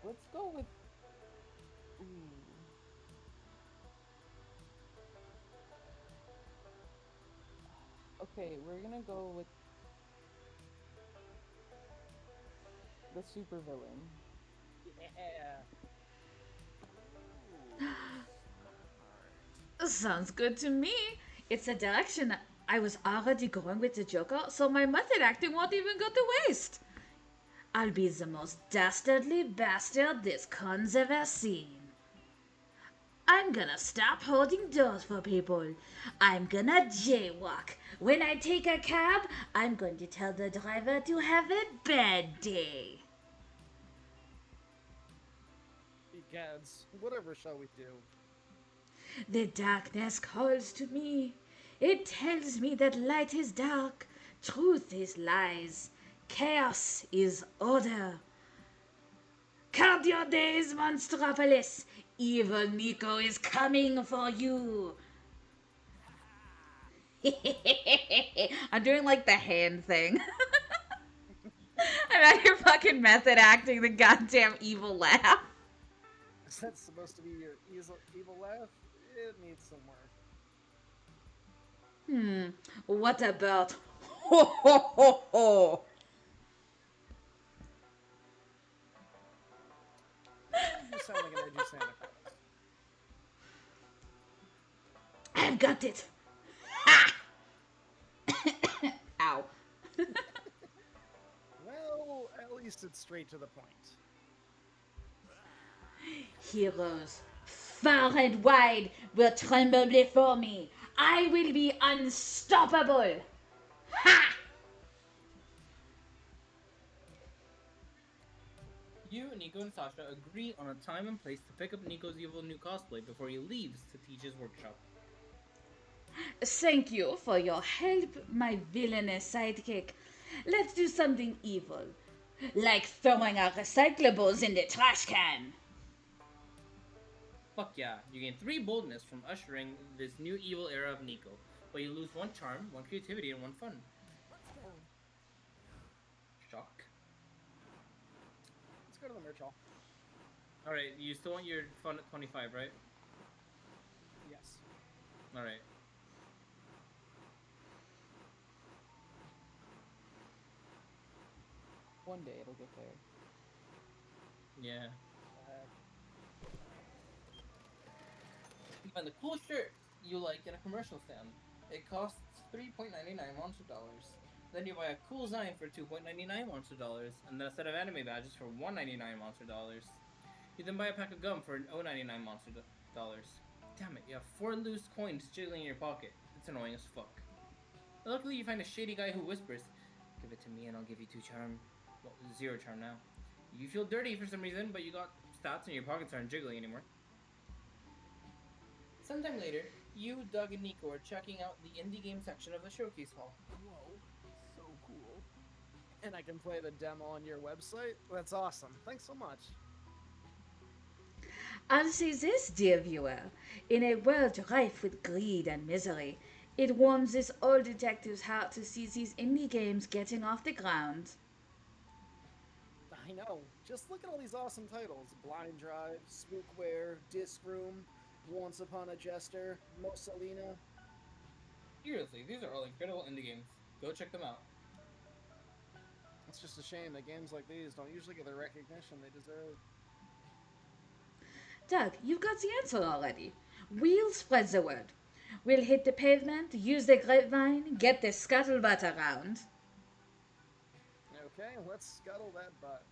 Let's go with. Ooh. Okay, we're gonna go with the supervillain. Yeah. Sounds good to me. It's a direction I was already going with the Joker, so my method acting won't even go to waste. I'll be the most dastardly bastard this con's ever seen. I'm gonna stop holding doors for people. I'm gonna jaywalk. When I take a cab, I'm going to tell the driver to have a bad day. Egads, whatever shall we do? The darkness calls to me. It tells me that light is dark, truth is lies, chaos is order. Count your days, Monstropolis. Evil Nico is coming for you. I'm doing like the hand thing. I'm out here fucking method acting the goddamn evil laugh. Is that supposed to be your evil laugh? It needs some work. What about ho ho ho ho? You sound like an edgy Santa Claus. I've got it. Ha! Ow. Well, at least it's straight to the point. Heroes, far and wide, will tremble before me. I will be unstoppable. Ha! You, Nico, and Sasha agree on a time and place to pick up Nico's evil new cosplay before he leaves to teach his workshop. Thank you for your help, my villainous sidekick. Let's do something evil, like throwing our recyclables in the trash can. Fuck yeah, you gain 3 boldness from ushering this new evil era of Nico, but you lose 1 charm, 1 creativity, and 1 fun. Shock. Let's go to the merch hall. Alright, you still want your fun at 25, right? Yes. Alright. One day it'll get there. Yeah. You find the cool shirt you like in a commercial stand. It costs $3.99 monster dollars. Then you buy a cool Zine for $2.99 monster dollars, and then a set of anime badges for $1.99 monster dollars. You then buy a pack of gum for $0.99 monster dollars. Damn it, you have 4 loose coins jiggling in your pocket. It's annoying as fuck. But luckily you find a shady guy who whispers, "Give it to me and I'll give you 2 charm." Well, 0 charm now. You feel dirty for some reason, but you got stats and your pockets aren't jiggling anymore. Sometime later, you, Doug, and Nico are checking out the indie game section of the showcase hall. Whoa, so cool. And I can play the demo on your website? That's awesome. Thanks so much. I'll say this, dear viewer. In a world rife with greed and misery, it warms this old detective's heart to see these indie games getting off the ground. I know. Just look at all these awesome titles. Blind Drive, Spookware, Disc Room, Once Upon a Jester, Mussolina. Seriously, these are all incredible indie games. Go check them out. It's just a shame that games like these don't usually get the recognition they deserve. Doug, you've got the answer already. We'll spread the word. We'll hit the pavement, use the grapevine, get the scuttlebutt around. Okay, let's scuttle that butt.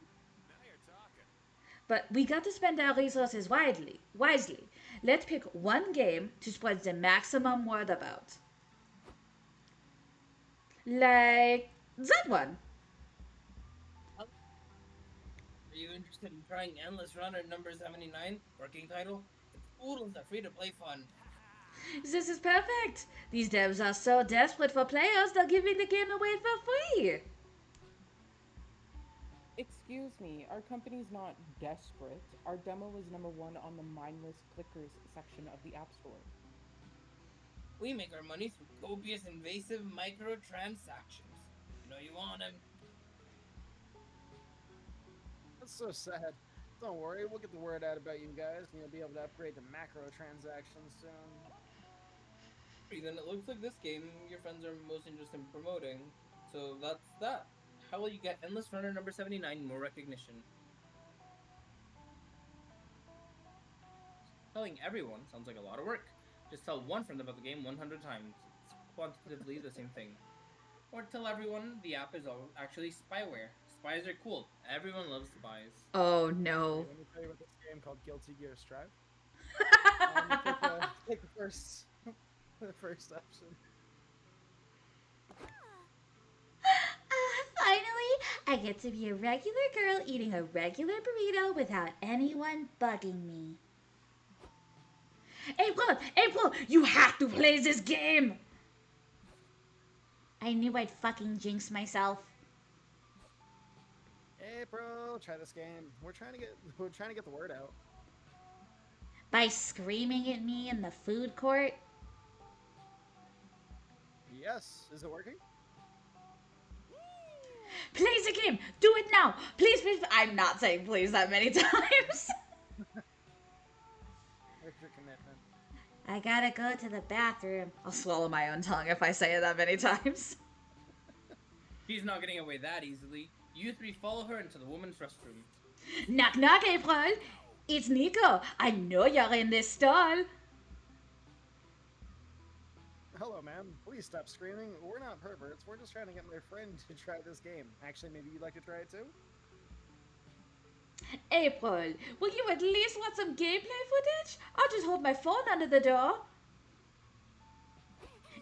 Now you're talking. But we got to spend our resources wisely. Let's pick one game to spread the maximum word about. Like that one. Are you interested in trying Endless Runner number 79? Working title? It's oodles of free-to-play fun. This is perfect. These devs are so desperate for players, they're giving the game away for free. Excuse me, our company's not desperate. Our demo was #1 on the mindless clickers section of the App Store. We make our money through copious invasive microtransactions. You know you want 'em. That's so sad. Don't worry, we'll get the word out about you guys, and you'll be able to upgrade to macro transactions soon. Then it looks like this game your friends are most interested in promoting. So that's that. How will you get Endless Runner number 79 more recognition? Telling everyone sounds like a lot of work. Just tell one friend about the game 100 times. It's quantitatively the same thing. Or tell everyone the app is actually spyware. Spies are cool. Everyone loves spies. Oh no. Let me tell you about this game called Guilty Gear Strive. Take the first, the first option. Finally, I get to be a regular girl eating a regular burrito without anyone bugging me. April, you have to play this game. I knew I'd fucking jinx myself. April, try this game. We're trying to get the word out. By screaming at me in the food court. Yes, is it working? Play the game. Do it now. Please, please. I'm not saying please that many times. Where's your commitment? I gotta go to the bathroom. I'll swallow my own tongue if I say it that many times. She's not getting away that easily. You three follow her into the woman's restroom. Knock, knock, April. It's Nico. I know you're in this stall. Hello, ma'am. Please stop screaming. We're not perverts. We're just trying to get my friend to try this game. Actually, maybe you'd like to try it too? April, will you at least want some gameplay footage? I'll just hold my phone under the door.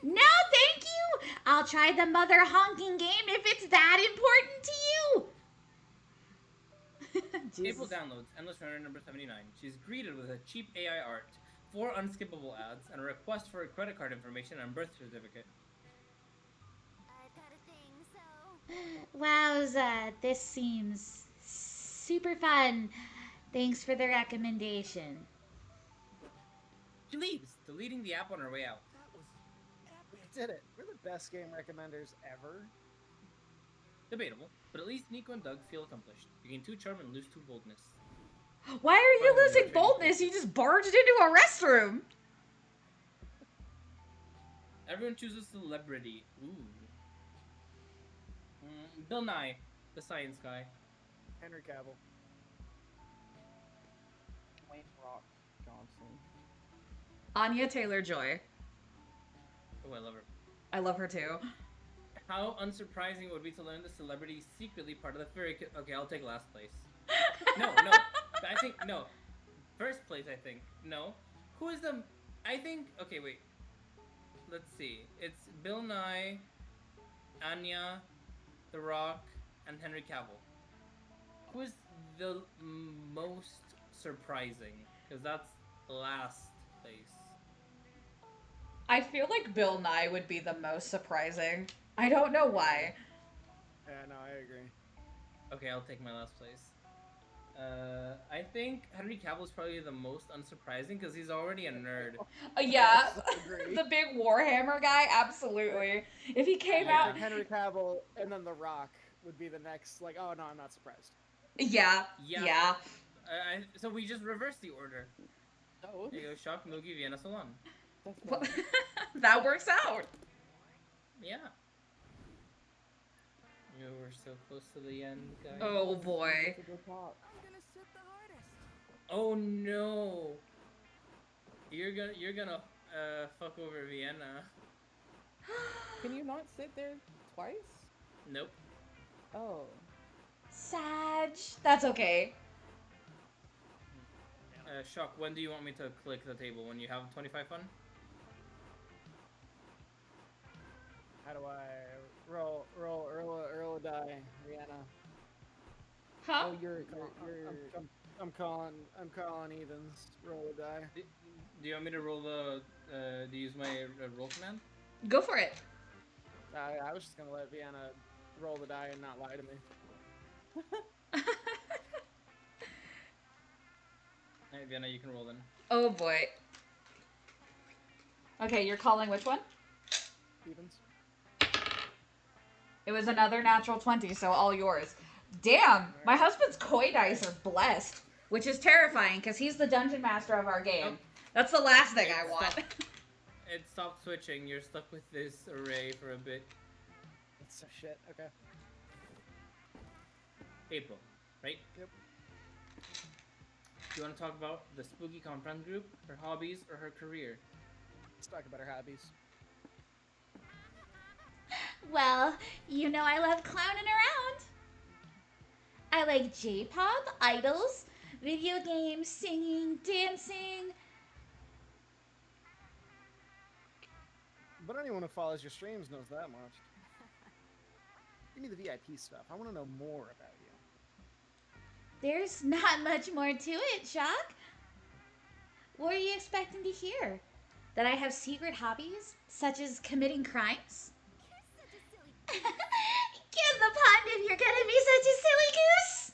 No, thank you! I'll try the mother honking game if it's that important to you! April downloads Endless Runner number 79. She's greeted with a cheap AI art, 4 unskippable ads, and a request for a credit card information and birth certificate. I've got a thing, so. Wowza, this seems super fun. Thanks for the recommendation. She leaves, deleting the app on her way out. That was epic. We did it. We're the best game recommenders ever. Debatable, but at least Nico and Doug feel accomplished. You gain 2 charm and lose 2 boldness. Why are you Finally, losing you're boldness? You just barged into a restroom. Everyone chooses celebrity. Ooh. Bill Nye, the science guy. Henry Cavill. Wayne Rock Johnson. Anya Taylor-Joy. Oh, I love her. I love her too. How unsurprising it would be to learn the celebrity is secretly part of the furry. Okay, I'll take last place. No. I think no. First place, I think. No. Who is the? I think. Okay, wait. Let's see. It's Bill Nye, Anya, The Rock, and Henry Cavill. Who is the most surprising? Because that's last place. I feel like Bill Nye would be the most surprising. I don't know why. Yeah, no, I agree. Okay, I'll take my last place. I think Henry Cavill is probably the most unsurprising because he's already a nerd. Yeah, Agree. the big Warhammer guy, absolutely. If he came Yeah. out, Like Henry Cavill and then The Rock would be the next. Like, oh no, I'm not surprised. yeah. So we just reversed the order. Oh, There you go, Shock, Mugi, Vienna, Salon. that's Well, fun. that works out. Yeah. You were so close to the end, guys. Oh boy. To the top. I'm gonna sit the hardest. Oh no. You're gonna fuck over Vienna. Can you not sit there twice? Nope. Oh. Sag. That's okay. Shock, when do you want me to click the table? When you have 25 fun? How do I? roll a die, Rihanna. Huh? Oh, I'm calling evens. Roll a die. Do you want me to roll to use my roll command? Go for it. I was just gonna let Vienna roll the die and not lie to me. Alright, Vienna, you can roll then. Oh boy. Okay, you're calling which one? Evens. It was another natural 20, so all yours. Damn, my husband's koi dice are blessed, which is terrifying because he's the dungeon master of our game. Oh, That's the last thing it I want. It stopped switching. You're stuck with this array for a bit. That's so shit. Okay. April, right? Yep. Do you want to talk about the spooky compound group, her hobbies, or her career? Let's talk about our hobbies. Well, you know I love clowning around. I like J-pop, idols, video games, singing, dancing. But anyone who follows your streams knows that much. Give me the VIP stuff. I want to know more about you. There's not much more to it, Shock. What are you expecting to hear? That I have secret hobbies, such as committing crimes? Get in the pond if you're gonna be such a silly goose!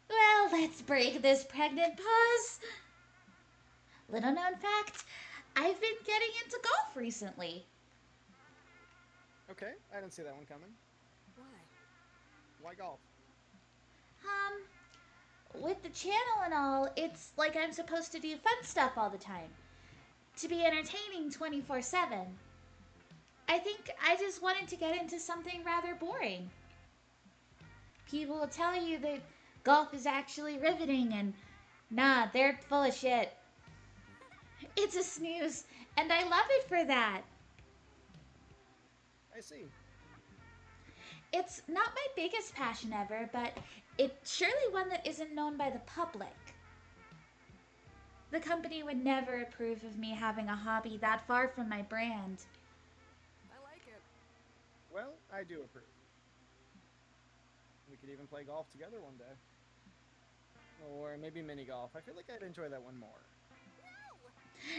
Well, let's break this pregnant pause. Little known fact, I've been getting into golf recently. Okay, I didn't see that one coming. Why? Why golf? With the channel and all, it's like I'm supposed to do fun stuff all the time. To be entertaining 24/7. I think I just wanted to get into something rather boring. People will tell you that golf is actually riveting and nah, they're full of shit. It's a snooze, and I love it for that. I see. It's not my biggest passion ever, but it's surely one that isn't known by the public. The company would never approve of me having a hobby that far from my brand. I like it. Well, I do approve. We could even play golf together one day. Or maybe mini golf. I feel like I'd enjoy that one more.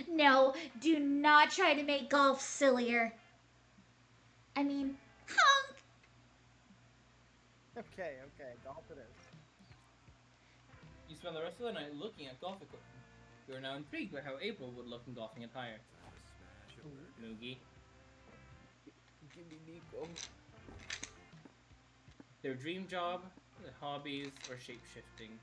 No, do not try to make golf sillier. I mean, honk! Okay, golf it is. You spend the rest of the night looking at golf equipment. You are now intrigued by how April would look in golfing attire. Time to smash a bird. Moogie. Give me Nico. Their dream job, their hobbies, or shape-shifting.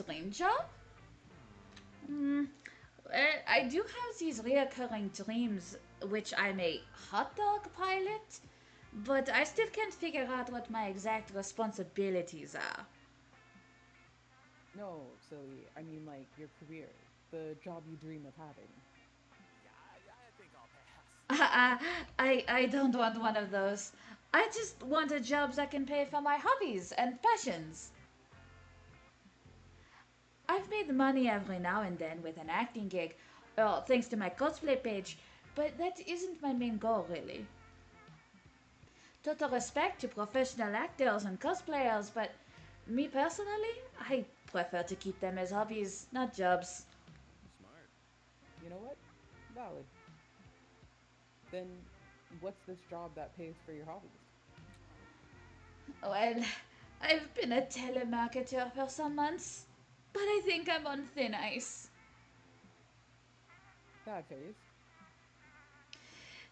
Dream job? I do have these reoccurring dreams, which I'm a hot dog pilot, but I still can't figure out what my exact responsibilities are. No, silly. I mean, like, your career. The job you dream of having. Yeah, I think I'll pass. I don't want one of those. I just want a job that can pay for my hobbies and passions. I've made money every now and then with an acting gig, thanks to my cosplay page, but that isn't my main goal, really. Total respect to professional actors and cosplayers, but me personally, I prefer to keep them as hobbies, not jobs. Smart. You know what? Valid. Then, what's this job that pays for your hobbies? Well, I've been a telemarketer for some months, but I think I'm on thin ice. That phase.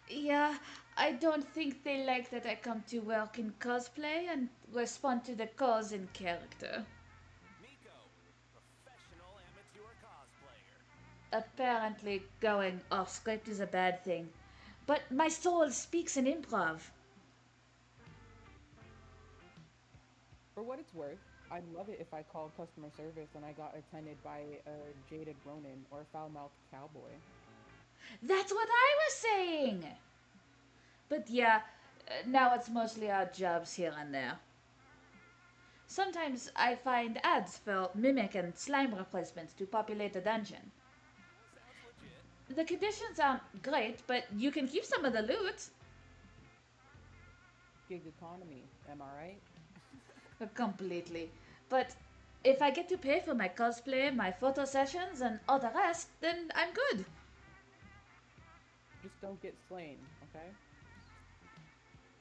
Yeah, I don't think they like that I come to work in cosplay and respond to the calls in character. Nico, professional amateur cosplayer. Apparently, going off script is a bad thing, but my soul speaks in improv. For what it's worth, I'd love it if I called customer service and I got attended by a jaded Ronin or a foul-mouthed cowboy. That's what I was saying! But yeah, now it's mostly odd jobs here and there. Sometimes I find ads for mimic and slime replacements to populate the dungeon. Sounds legit. The conditions aren't great, but you can keep some of the loot. Gig economy, am I right? Completely. But if I get to pay for my cosplay, my photo sessions, and all the rest, then I'm good. Just don't get slain, okay?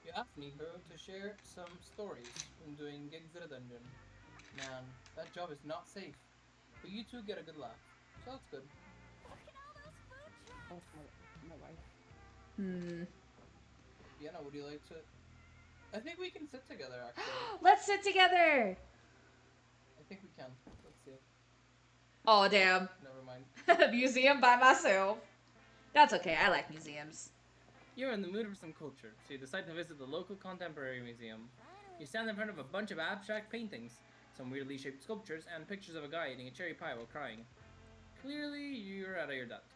You asked me, Hero, to share some stories from doing gigs at a dungeon. Man, that job is not safe. But you two get a good laugh, so that's good. Look at all those food trucks. Oh, my wife. Hmm. Vienna, would you like to? I think we can sit together, actually. Let's sit together. I think we can. Let's see. Oh, damn. Never mind. Museum by myself. That's okay. I like museums. You're in the mood for some culture, so you decide to visit the local contemporary museum. You stand in front of a bunch of abstract paintings, some weirdly shaped sculptures, and pictures of a guy eating a cherry pie while crying. Clearly, you're out of your depth.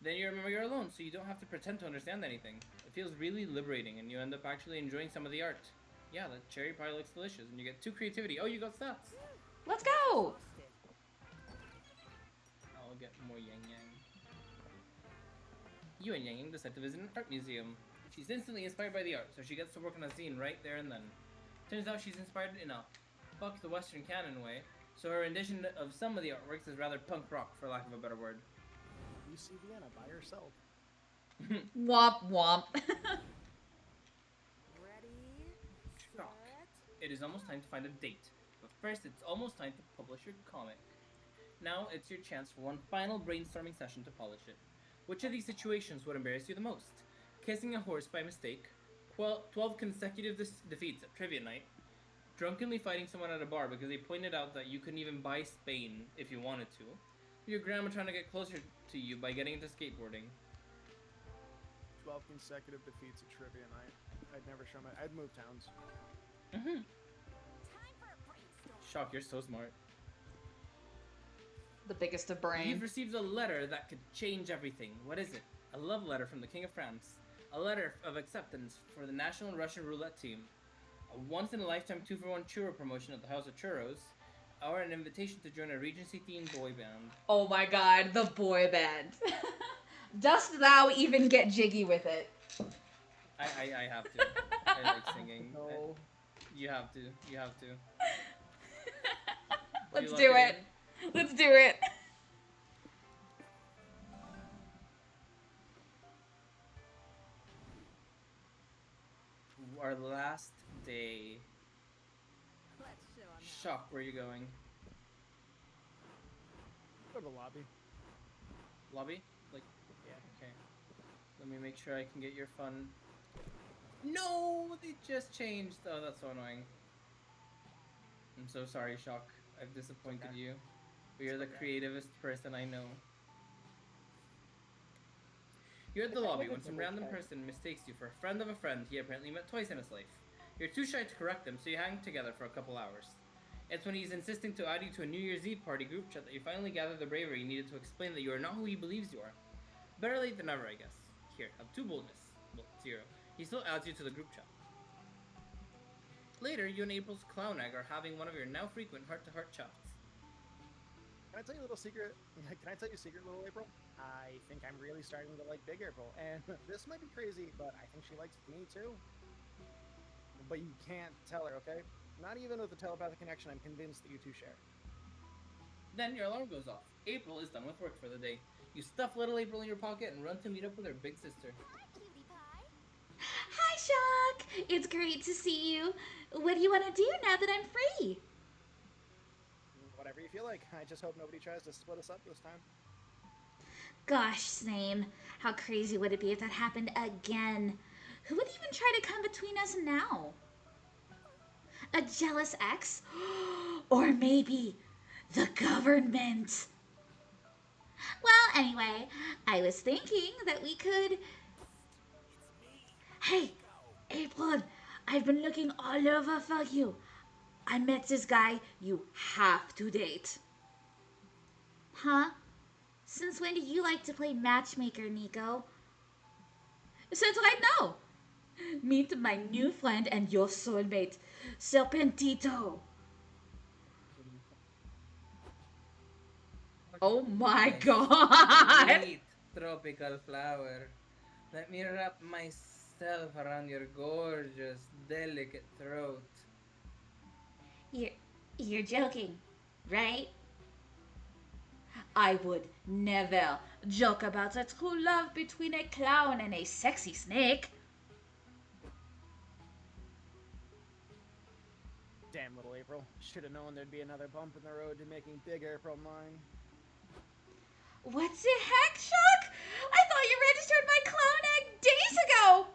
Then you remember you're alone, so you don't have to pretend to understand anything. It feels really liberating, and you end up actually enjoying some of the art. Yeah, the cherry pie looks delicious, and you get 2 creativity. Oh, you got stats! Let's go. I'll get more Yang Yang. You and Yang Yang decide to visit an art museum. She's instantly inspired by the art, so she gets to work on a scene right there and then. Turns out she's inspired in a fuck the Western canon way, so her rendition of some of the artworks is rather punk rock, for lack of a better word. You see Vienna by herself. Womp womp. Ready, Shock. set. It is almost time to find a date, but first it's almost time to publish your comic. Now it's your chance for one final brainstorming session to polish it. Which of these situations would embarrass you the most? Kissing a horse by mistake, 12 consecutive defeats at trivia night, drunkenly fighting someone at a bar because they pointed out that you couldn't even buy Spain if you wanted to, your grandma trying to get closer to you by getting into skateboarding. 12 consecutive defeats at trivia night. I'd never show my. I'd move towns. Mm-hmm. Time for a brainstorm. Shock, you're so smart. The biggest of You've brain. received a letter that could change everything. What is it? A love letter from the King of France. A letter of acceptance for the national Russian roulette team. A once-in-a-lifetime 2-for-1 churro promotion at the House of Churros. Or an invitation to join a Regency-themed boy band. Oh my god, the boy band. Dost thou even get jiggy with it? I have to. I like singing. No. You have to. You have to. Let's lock do it it. Let's do it. Our last day. Let's show 'em how. Shock, where are you going? Go to the lobby. Lobby? Like, Yeah. okay. Let me make sure I can get your fun. No! They just changed. Oh, that's so annoying. I'm so sorry, Shock. I've disappointed Okay. you. But you're the creativest person I know. You're at the I lobby look when at some the random website. person mistakes you for a friend of a friend he apparently met twice in his life. You're too shy to correct them, so you hang together for a couple hours. It's when he's insisting to add you to a New Year's Eve party group chat that you finally gather the bravery needed to explain that you are not who he believes you are. Better late than never, I guess. Here, have 2 boldness. Well, 0. He still adds you to the group chat. Later, you and April's clown egg are having one of your now frequent heart-to-heart chats. Can I tell you a little secret? Can I tell you a secret, little April? I think I'm really starting to like Big April, and this might be crazy, but I think she likes me too. But you can't tell her, okay? Not even with a telepathic connection, I'm convinced that you two share. Then your alarm goes off. April is done with work for the day. You stuff little April in your pocket and run to meet up with her big sister. Hi, cutie pie. Hi, Shock. It's great to see you. What do you want to do now that I'm free? Whatever you feel like. I just hope nobody tries to split us up this time. Gosh, same. How crazy would it be if that happened again? Who would even try to come between us now? A jealous ex? Or maybe the government? Well, anyway, I was thinking that we could. Hey, April, I've been looking all over for you. I met this guy you have to date. Huh? Since when do you like to play matchmaker, Nico? Since right now. Meet my new friend and your soulmate, Serpentito. Oh my My god! sweet tropical flower. Let me wrap myself around your gorgeous, delicate throat. You're, you're joking, right? I would never joke about the true love between a clown and a sexy snake. Damn, little April. Should have known there'd be another bump in the road to making Big April mine. What the heck, Chuck? I thought you registered my clown egg days ago.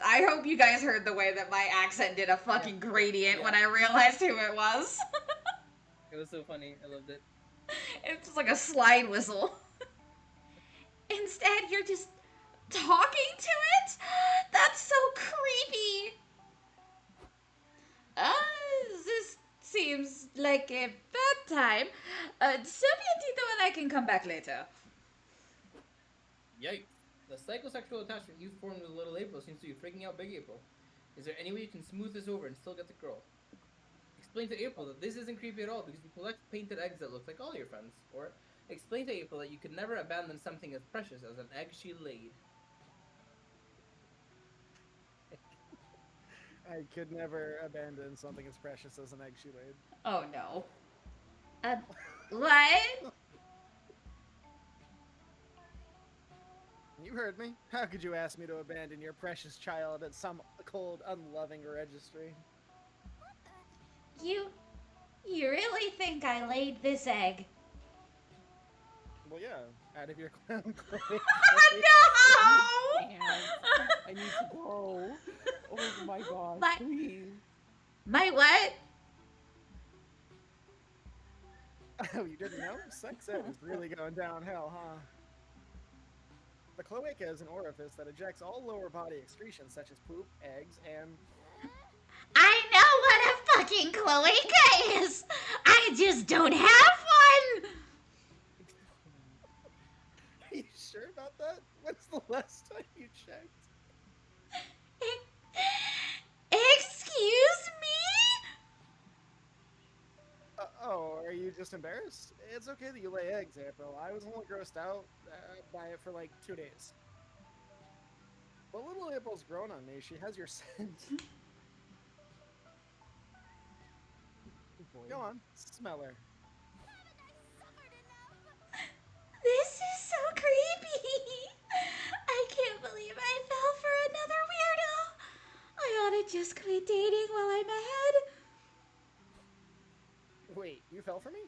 I hope you guys heard the way that my accent did a Yep, fucking yep, gradient when yep. I realized who it was. It was so funny. I loved it. It's just like a slide whistle. Instead, you're just talking to it? That's so creepy. Uh, this seems like a bad time. So and I can come back later. Yikes. The psychosexual attachment you formed with little April seems to be freaking out Big April. Is there any way you can smooth this over and still get the girl? Explain to April that this isn't creepy at all because you collect painted eggs that look like all your friends. Or explain to April that you could never abandon something as precious as an egg she laid. I could never abandon something as precious as an egg she laid. Oh no. Uh, what? You heard me. How could you ask me to abandon your precious child at some cold, unloving registry? You, you really think I laid this egg? Well, yeah, out of your clown clothes. No! Can't. I need to go. Oh my gosh, My- please. My what? Oh, you didn't know? Sex ed is really going downhill, huh? The cloaca is an orifice that ejects all lower body excretions such as poop, eggs, and... I know what a fucking cloaca is! I just don't have one! Are you sure about that? When's the last time you checked? Excuse me? Oh, are you just embarrassed? It's okay that you lay eggs, April. I was only grossed out by it for like 2 days. But little April's grown on me. She has your scent. Go on, smell her. This is so creepy. I can't believe I fell for another weirdo. I ought to just quit dating while I'm ahead. Wait, you fell for me?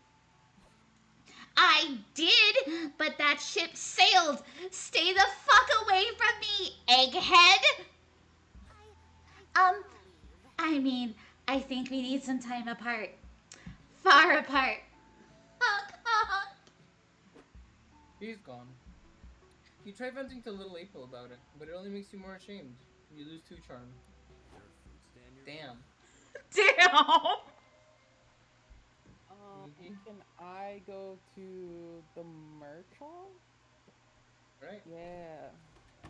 I did, but that ship sailed. Stay the fuck away from me, egghead. I mean, I think we need some time apart. Far apart. Honk, honk. He's gone. You try venting to little April about it, but it only makes you more ashamed. You lose 2 charm. Damn. Damn. Can I go to the merch hall? Right? Yeah.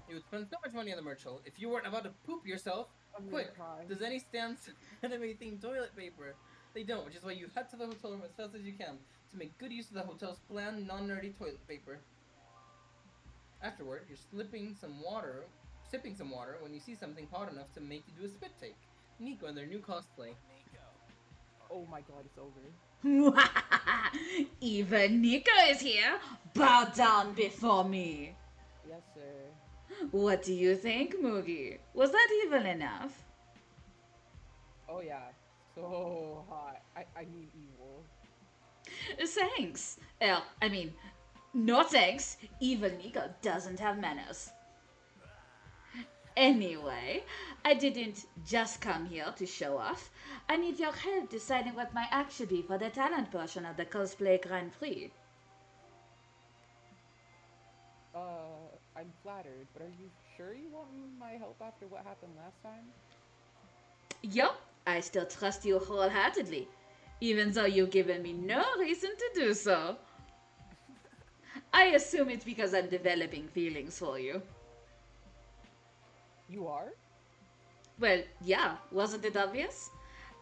You would spend so much money on the merch hall if you weren't about to poop yourself. I'm gonna Quick! cry. Does any stand anime themed toilet paper? They don't, which is why you head to the hotel room as fast as you can to make good use of the hotel's bland, non-nerdy toilet paper. Afterward, you're sipping some water when you see something hot enough to make you do a spit take. Nico and their new cosplay. Oh my god, it's over. Even Nika is here. Bow down before me. Yes, sir. What do you think, Moogie? Was that even enough? Oh yeah. So hot. I need evil. Thanks. No thanks. Even Nika doesn't have manners. Anyway, I didn't just come here to show off. I need your help deciding what my act should be for the talent portion of the cosplay Grand Prix. I'm flattered, but are you sure you want my help after what happened last time? Yup, I still trust you wholeheartedly, even though you've given me no reason to do so. I assume it's because I'm developing feelings for you. You are? Well, yeah, wasn't it obvious?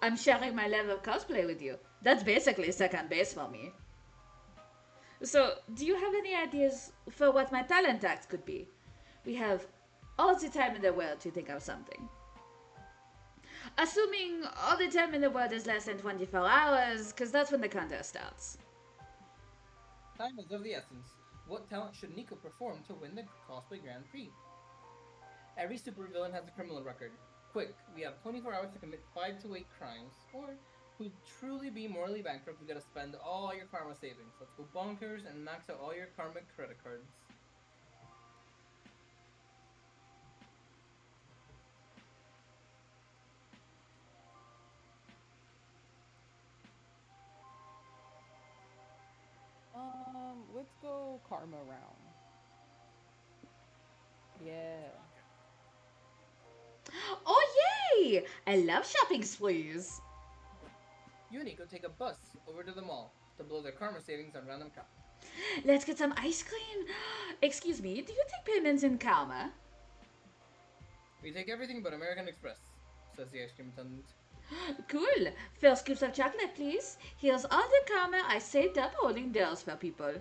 I'm sharing my level of cosplay with you. That's basically second base for me. So, do you have any ideas for what my talent act could be? We have all the time in the world to think of something. Assuming all the time in the world is less than 24 hours, because that's when the contest starts. Time is of the essence. What talent should Nico perform to win the cosplay Grand Prix? Every supervillain has a criminal record. Quick, we have 24 hours to commit 5 to 8 crimes. Or, to truly be morally bankrupt, we gotta spend all your karma savings. Let's go bonkers and max out all your karmic credit cards. Let's go karma round. Yeah. Oh, yay! I love shopping sprees. You and Nico take a bus over to the mall to blow their karma savings on random crap. Let's get some ice cream. Excuse me, do you take payments in karma? We take everything but American Express, says the ice cream attendant. Cool. First scoops of chocolate, please. Here's all the karma I saved up holding deals for people.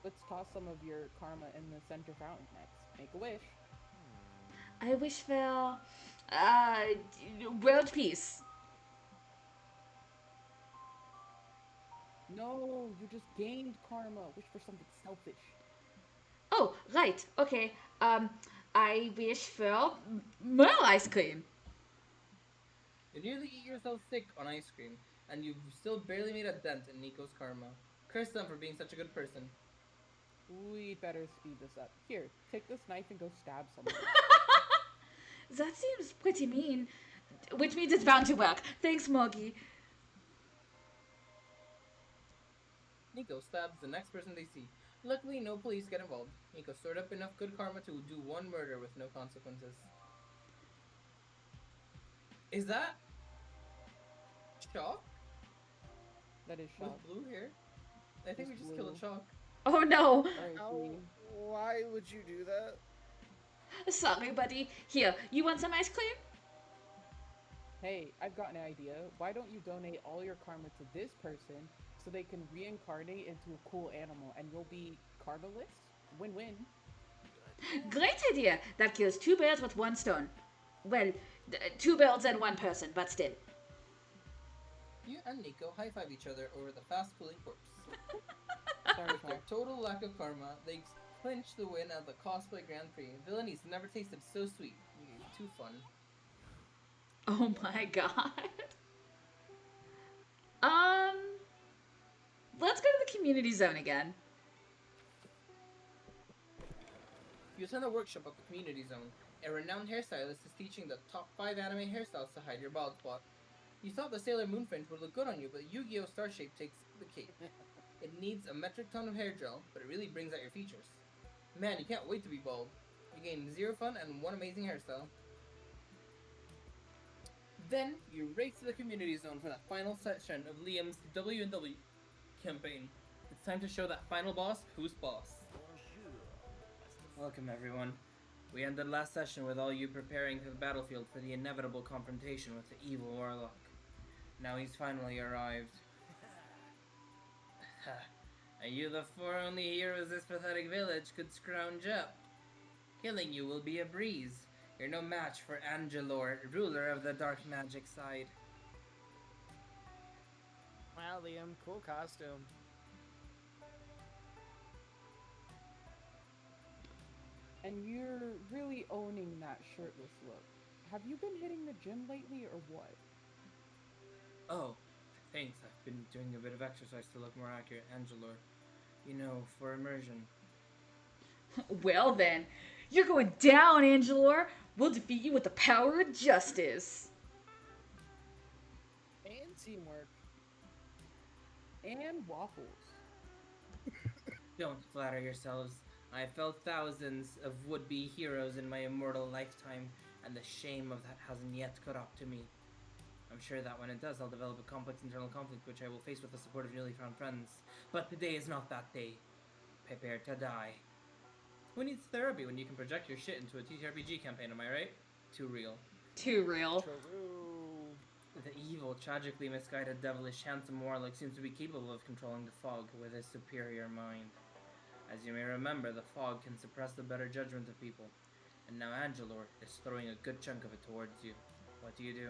Let's toss some of your karma in the center fountain next. Make a wish. I wish for uh world peace. No, you just gained karma. Wish for something selfish. Oh, right. Okay. I wish for more ice cream. You nearly eat yourself sick on ice cream, and you've still barely made a dent in Nico's karma. Curse them for being such a good person. We better speed this up. Here, take this knife and go stab someone. That seems pretty mean, which means it's bound to work. Thanks, Moggy. Nico stabs the next person they see. Luckily, no police get involved. Nico stored up enough good karma to do one murder with no consequences. Is that Chalk That is with shock. blue hair? I think we Just just killed blue. a Chalk. Oh no. Alright, How? Queen. Why would you do that? Sorry, buddy. Here, you want some ice cream? Hey, I've got an idea. Why don't you donate all your karma to this person so they can reincarnate into a cool animal and you'll be karmaless? Win-win. Great idea. That kills two birds with one stone. Well, two birds and one person, but still. You and Nico high-five each other over the fast-cooling corpse. Sorry, With their Shock. total lack of karma, they clinch the win at the cosplay Grand Prix. Villainies never tasted so sweet. Too fun. Oh my god. Um, let's go to the community zone again. You attend a workshop at the community zone. A renowned hairstylist is teaching the top 5 anime hairstyles to hide your bald spot. You thought the Sailor Moon fringe would look good on you, but Yu-Gi-Oh! Star Shape takes the cake. It needs a metric ton of hair gel, but it really brings out your features. Man, you can't wait to be bald. You gain 0 fun and 1 amazing hairstyle. Then, you race to the community zone for that final session of Liam's W&W campaign. It's time to show that final boss who's boss. Welcome, everyone. We ended last session with all you preparing for the battlefield for the inevitable confrontation with the evil warlock. Now he's finally arrived. Are you the 4 only heroes this pathetic village could scrounge up? Killing you will be a breeze. You're no match for Angelor, ruler of the dark magic side. Wow, Liam, cool costume. And you're really owning that shirtless look. Have you been hitting the gym lately or what? Oh, thanks. I've been doing a bit of exercise to look more accurate, Angelor. You know, for immersion. Well then, you're going down, Angelor. We'll defeat you with the power of justice. And teamwork. And waffles. Don't flatter yourselves. I've felt thousands of would-be heroes in my immortal lifetime, and the shame of that hasn't yet caught up to me. I'm sure that when it does, I'll develop a complex internal conflict which I will face with the support of newly found friends. But today is not that day. Prepare to die. Who needs therapy when you can project your shit into a TTRPG campaign, am I right? Too real. Too real. True. The evil, tragically misguided, devilish, handsome warlock seems to be capable of controlling the fog with his superior mind. As you may remember, the fog can suppress the better judgment of people, and now Angelor is throwing a good chunk of it towards you. What do you do?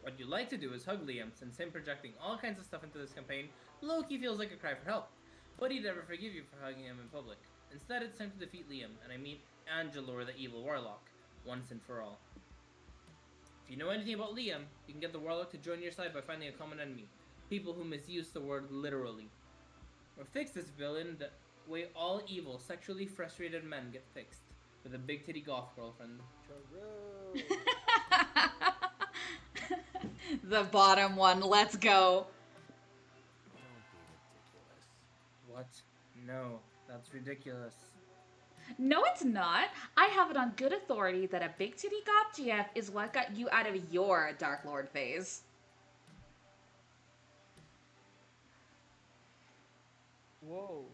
What you like to do is hug Liam, since him projecting all kinds of stuff into this campaign low-key feels like a cry for help, but he'd never forgive you for hugging him in public. Instead, it's time to defeat Liam, and I mean Angelor the evil warlock, once and for all. If you know anything about Liam, you can get the warlock to join your side by finding a common enemy, people who misuse the word literally. Or fix this villain the way all evil, sexually frustrated men get fixed, with a big titty goth girlfriend. True. The bottom one, let's go. Don't be ridiculous. What? No, that's ridiculous. No, it's not. I have it on good authority that a big titty goth GF is what got you out of your Dark Lord phase. Whoa,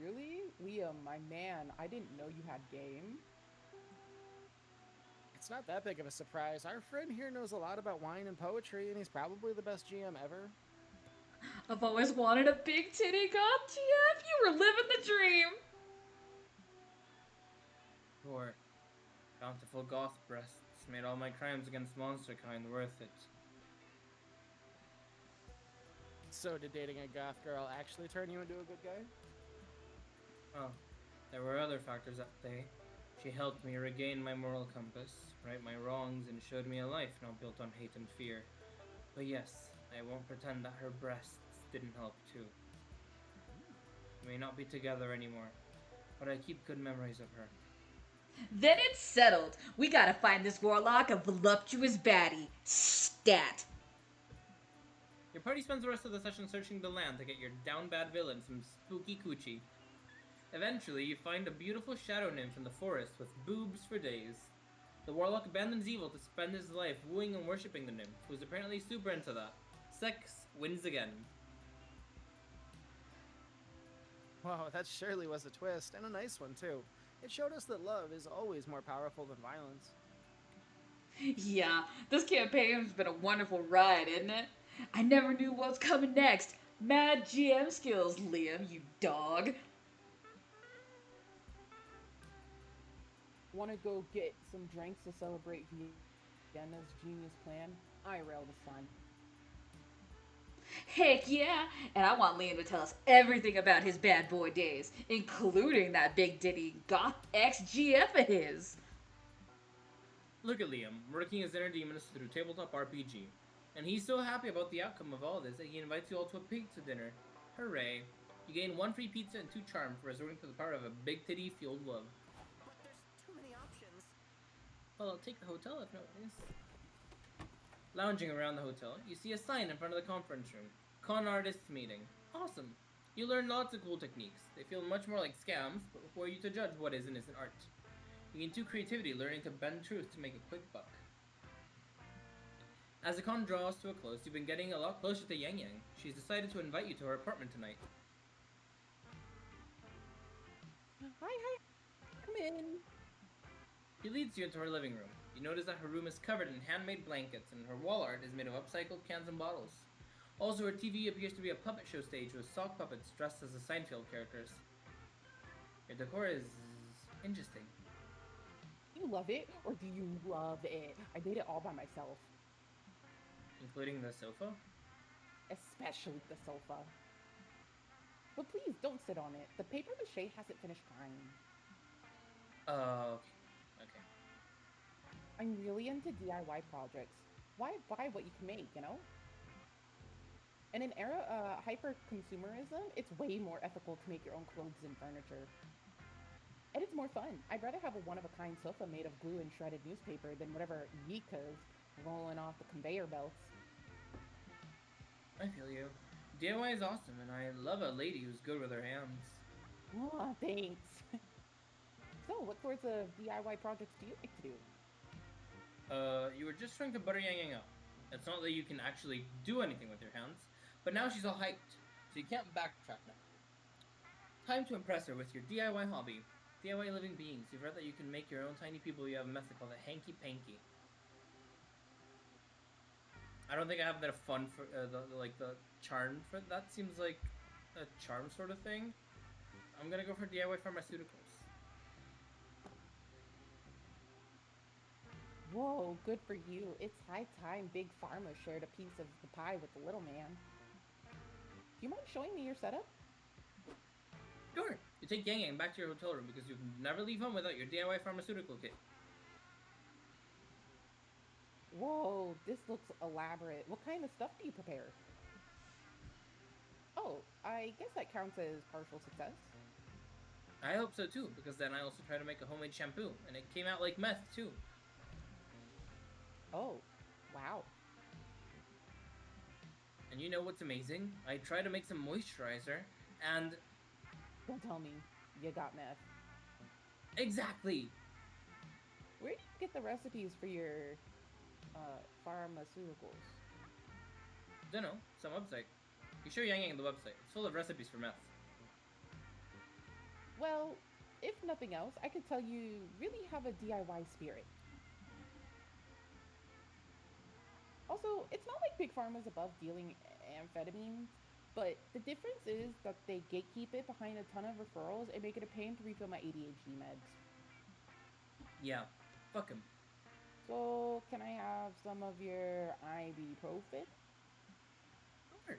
really? Liam, my man, I didn't know you had game. It's not that big of a surprise. Our friend here knows a lot about wine and poetry, and he's probably the best GM ever. I've always wanted a big titty goth GF. You were living the dream. Poor, bountiful goth breasts made all my crimes against monster kind worth it. So did dating a goth girl actually turn you into a good guy? Oh, there were other factors at play. She helped me regain my moral compass, right my wrongs, and showed me a life not built on hate and fear. But yes, I won't pretend that her breasts didn't help too. We may not be together anymore, but I keep good memories of her. Then it's settled. We gotta find this warlock a voluptuous baddie. Stat. Your party spends the rest of the session searching the land to get your down bad villain some spooky coochie. Eventually, you find a beautiful shadow nymph in the forest with boobs for days. The warlock abandons evil to spend his life wooing and worshipping the nymph, who's apparently super into that. Sex wins again. Wow, that surely was a twist, and a nice one too. It showed us that love is always more powerful than violence. Yeah, this campaign's been a wonderful ride, isn't it? I never knew what was coming next. Mad GM skills, Liam, you dog. Want to go get some drinks to celebrate Vienna's genius plan? IRL this time. Heck yeah! And I want Liam to tell us everything about his bad boy days, including that big ditty goth ex-GF of his. Look at Liam, working his inner demons through tabletop RPG. And he's so happy about the outcome of all this that he invites you all to a pizza dinner. Hooray. You gain 1 free pizza and 2 charm for resorting to the power of a big titty fueled love. But there's too many options. Well, I'll take the hotel if nobody's. Lounging around the hotel, you see a sign in front of the conference room. Con artists meeting. Awesome. You learn lots of cool techniques. They feel much more like scams, but for you to judge what is and isn't art. You gain 2 creativity, learning to bend truth to make a quick buck. As the con draws to a close, you've been getting a lot closer to Yang Yang. She's decided to invite you to her apartment tonight. Hi. Come in. He leads you into her living room. You notice that her room is covered in handmade blankets, and her wall art is made of upcycled cans and bottles. Also, her TV appears to be a puppet show stage with sock puppets dressed as the Seinfeld characters. Your decor is interesting. Do you love it, or do you love it? I made it all by myself. Including the sofa? Especially the sofa. But please, don't sit on it. The paper mache hasn't finished drying. Okay. I'm really into DIY projects. Why buy what you can make, you know? In an era of hyper-consumerism, it's way more ethical to make your own clothes and furniture. And it's more fun. I'd rather have a one-of-a-kind sofa made of glue and shredded newspaper than whatever Yika's rolling off the conveyor belts. I feel you. DIY is awesome, and I love a lady who's good with her hands. Oh, thanks. So, what sorts of DIY projects do you like to do? You were just trying to butter Yang Yang up. It's not that you can actually do anything with your hands, but now she's all hyped, so you can't backtrack now. Time to impress her with your DIY hobby. DIY living beings. You've read that you can make your own tiny people. You have a method called a hanky-panky. I don't think I have enough fun for the charm for that. Seems like a charm sort of thing. I'm gonna go for DIY pharmaceuticals. Whoa, good for you. It's high time Big Pharma shared a piece of the pie with the little man. Do you mind showing me your setup? Sure. You take Yang Yang back to your hotel room because you can never leave home without your DIY pharmaceutical kit. Whoa, this looks elaborate. What kind of stuff do you prepare? Oh, I guess that counts as partial success. I hope so too, because then I also tried to make a homemade shampoo, and it came out like meth too. Oh, wow. And you know what's amazing? I tried to make some moisturizer, and Don't tell me you got meth. exactly. Where do you get the recipes for your pharmaceuticals? Dunno, some website. You show Yang Yang the website. It's full of recipes for meth. Well, if nothing else, I could tell you really have a DIY spirit. Also, it's not like Big Pharma's above dealing amphetamines, but the difference is that they gatekeep it behind a ton of referrals and make it a pain to refill my ADHD meds. Yeah, fuck him. So, can I have some of your ibuprofen? Sure.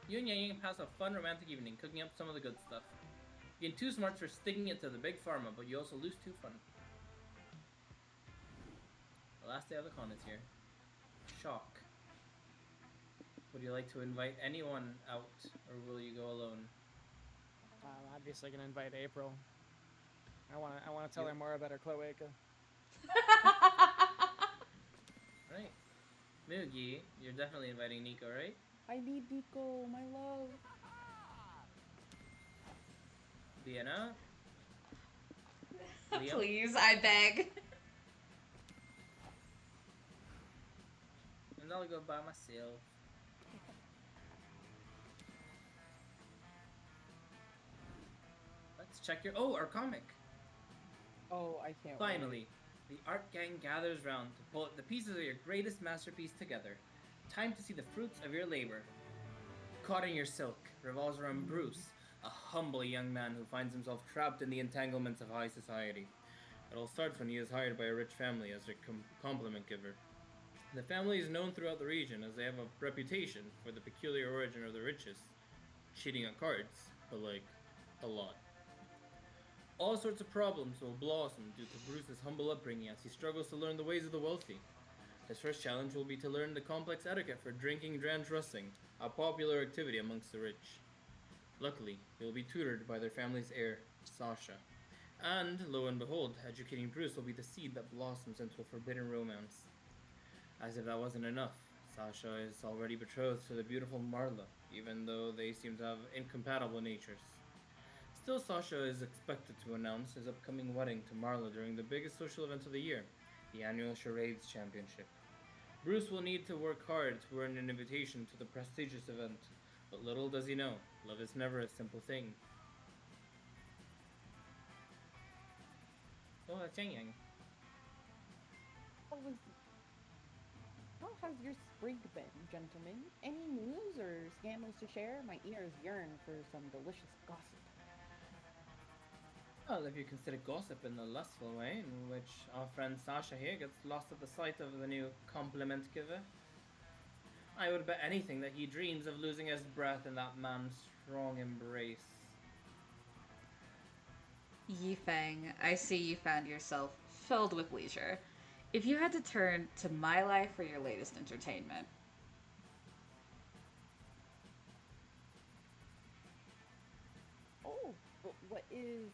You and Yang Yang pass a fun romantic evening cooking up some of the good stuff. You gain 2 smarts for sticking it to the big pharma, but you also lose 2 fun. The last day of the con is here. Shock. Would you like to invite anyone out, or will you go alone? I'm obviously gonna invite April. I wanna tell Yeah. her more about her cloaca. Right. Mugi, you're definitely inviting Nico, right? I need Nico, my love. Vienna? Liam? Please, I beg. And I'll go by myself. Let's check your... Oh, our comic! Oh, I can't wait. Finally, the art gang gathers round to pull the pieces of your greatest masterpiece together. Time to see the fruits of your labor. Caught in Your Silk revolves around Bruce, a humble young man who finds himself trapped in the entanglements of high society. It all starts when he is hired by a rich family as their compliment giver. The family is known throughout the region as they have a reputation for the peculiar origin of the riches. Cheating at cards, but like, a lot. All sorts of problems will blossom due to Bruce's humble upbringing as he struggles to learn the ways of the wealthy. His first challenge will be to learn the complex etiquette for drinking drench russing, a popular activity amongst the rich. Luckily, he will be tutored by their family's heir, Sasha. And, lo and behold, educating Bruce will be the seed that blossoms into a forbidden romance. As if that wasn't enough, Sasha is already betrothed to the beautiful Marla, even though they seem to have incompatible natures. Still, Sasha is expected to announce his upcoming wedding to Marla during the biggest social event of the year, the annual Charades Championship. Bruce will need to work hard to earn an invitation to the prestigious event, but little does he know, love is never a simple thing. Oh, that's Yang Yang. How was How has your spring been, gentlemen? Any news or scandals to share? My ears yearn for some delicious gossip. Well, if you consider gossip in the lustful way, in which our friend Sasha here gets lost at the sight of the new compliment giver, I would bet anything that he dreams of losing his breath in that man's strong embrace. Yifeng, I see you found yourself filled with leisure. If you had to turn to my life for your latest entertainment, Oh, but what is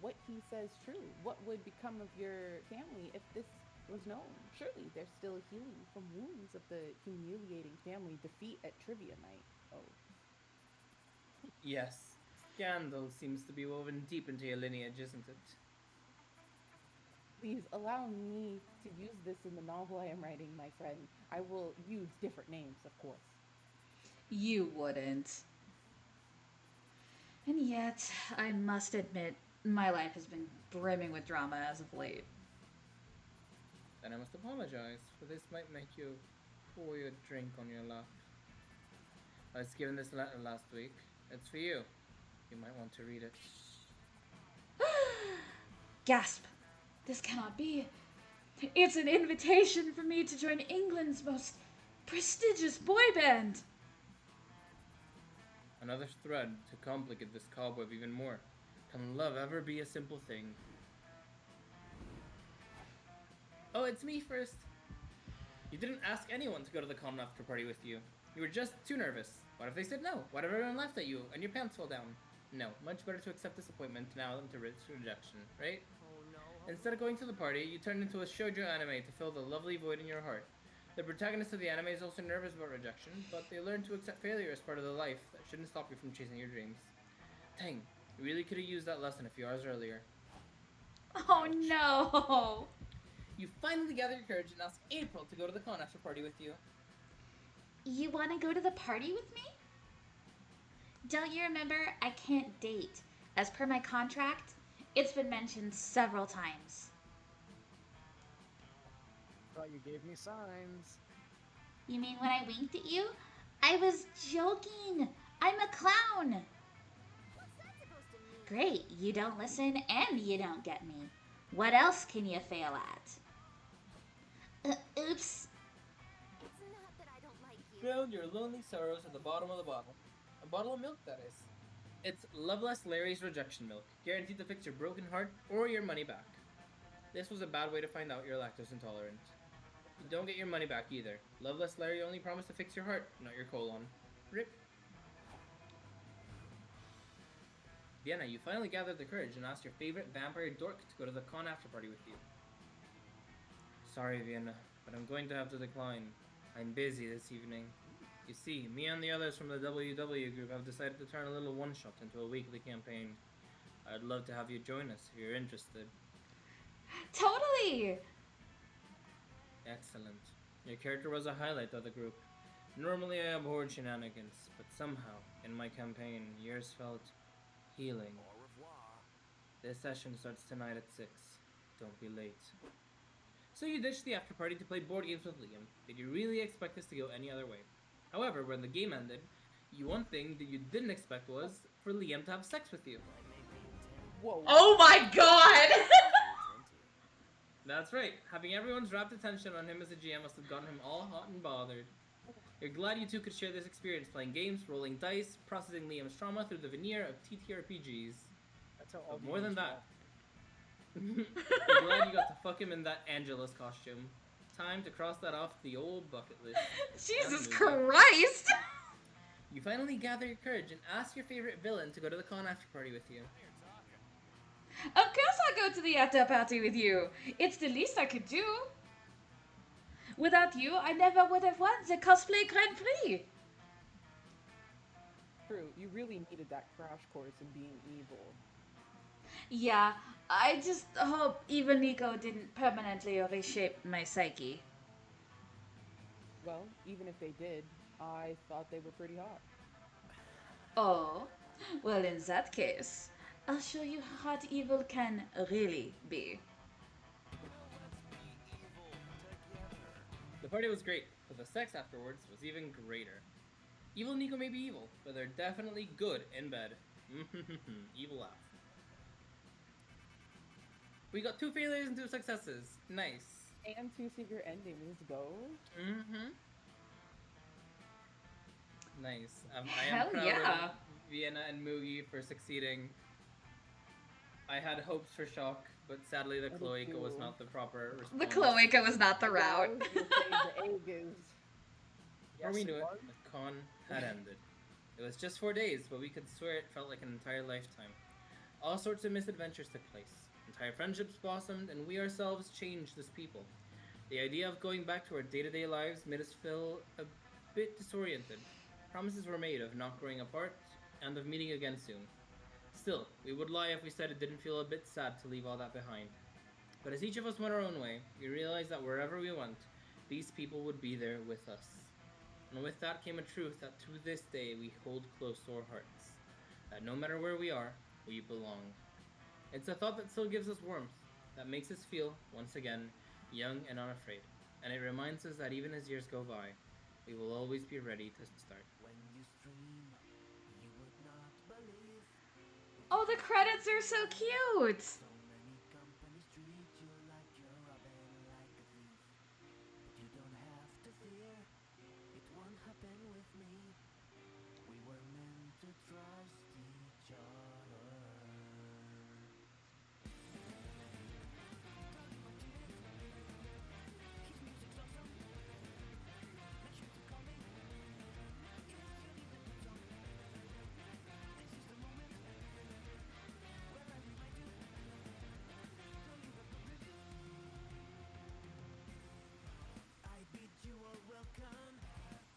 what he says true? What would become of your family if this was known? Surely there's still healing from wounds of the humiliating family defeat at trivia night. Oh, Yes, scandal seems to be woven deep into your lineage, isn't it? please allow me to use this in the novel I am writing, my friend. I will use different names, of course. you wouldn't. And yet, I must admit, my life has been brimming with drama as of late. then I must apologize, for this might make you pour your drink on your lap. I was given this letter last week. It's for you. You might want to read it. Gasp. This cannot be. It's an invitation for me to join England's most prestigious boy band. Another thread to complicate this cobweb even more. Can love ever be a simple thing? Oh, it's me first. You didn't ask anyone to go to the con after party with you. You were just too nervous. What if they said no? What if everyone laughed at you and your pants fell down? No, much better to accept disappointment now than to risk rejection, right? Oh no. Instead of going to the party, you turned into a shoujo anime to fill the lovely void in your heart. The protagonist of the anime is also nervous about rejection, but they learn to accept failure as part of the life that shouldn't stop you from chasing your dreams. Dang, you really could have used that lesson a few hours earlier. Oh no. You finally gather your courage and ask April to go to the con after party with you. You want to go to the party with me? Don't you remember I can't date? As per my contract, it's been mentioned several times. Thought you gave me signs. You mean when I winked at you? I was joking. I'm a clown. What's that supposed to mean? Great, you don't listen and you don't get me. What else can you fail at? Oops. It's not that I don't like you. Drown your lonely sorrows at the bottom of the bottle. A bottle of milk, that is. It's Loveless Larry's rejection milk, guaranteed to fix your broken heart or your money back. This was a bad way to find out you're lactose intolerant. You don't get your money back either. Loveless Larry only promised to fix your heart, not your colon. Rip. Vienna, you finally gathered the courage and asked your favorite vampire dork to go to the con after party with you. Sorry, Vienna, but I'm going to have to decline. I'm busy this evening. You see, me and the others from the WW group have decided to turn a little one-shot into a weekly campaign. I'd love to have you join us if you're interested. Totally. Excellent. Your character was a highlight of the group. Normally I abhorred shenanigans, but somehow, in my campaign, yours felt healing. Au revoir. This session starts tonight at 6. Don't be late. So you ditched the after party to play board games with Liam. Did you really expect this to go any other way? However, when the game ended, one thing that you didn't expect was for Liam to have sex with you. Whoa. Oh my god. That's right. Having everyone's rapt attention on him as a GM must have gotten him all hot and bothered. You're glad you two could share this experience playing games, rolling dice, processing Liam's trauma through the veneer of TTRPGs. That's how all But more than games that, you're glad you got to fuck him in that Angelus costume. Time to cross that off the old bucket list. Jesus Definitely. Christ. You finally gather your courage and ask your favorite villain to go to the con after party with you. Of course I'll go to the after party with you. It's the least I could do. Without you, I never would have won the cosplay Grand Prix. True, you really needed that crash course in being evil. Yeah, I just hope Evil Nico didn't permanently reshape my psyche. Well, even if they did, I thought they were pretty hot. Oh, well in that case, I'll show you how hot evil can really be. The party was great, but the sex afterwards was even greater. Evil Nico may be evil, but they're definitely good in bed. Evil laugh. We got 2 failures and 2 successes. Nice. And 2 secret endings, go. Mm-hmm. Nice. I Hell am proud yeah. of Vienna and Mugi for succeeding. I had hopes for Shock, but sadly the I did Cloaca was too. not the proper response. The cloaca was not the I route. was gonna say the egg is. Before we Yes, knew it it, was. the con had ended. It was just 4 days, but we could swear it felt like an entire lifetime. All sorts of misadventures took place. Entire friendships blossomed, and we ourselves changed as people. The idea of going back to our day-to-day lives made us feel a bit disoriented. Promises were made of not growing apart, and of meeting again soon. Still, we would lie if we said it didn't feel a bit sad to leave all that behind. But as each of us went our own way, we realized that wherever we went, these people would be there with us. And with that came a truth that to this day we hold close to our hearts. That no matter where we are, we belong. It's a thought that still gives us warmth, that makes us feel, once again, young and unafraid. And it reminds us that even as years go by, we will always be ready to start. When you stream, you would not believe what you Oh, the have to credits are deal so with. cute. So many companies treat you like you're robbing like a thief. But you don't have to fear, it won't happen with me. We were meant to trust each other. I bid you all welcome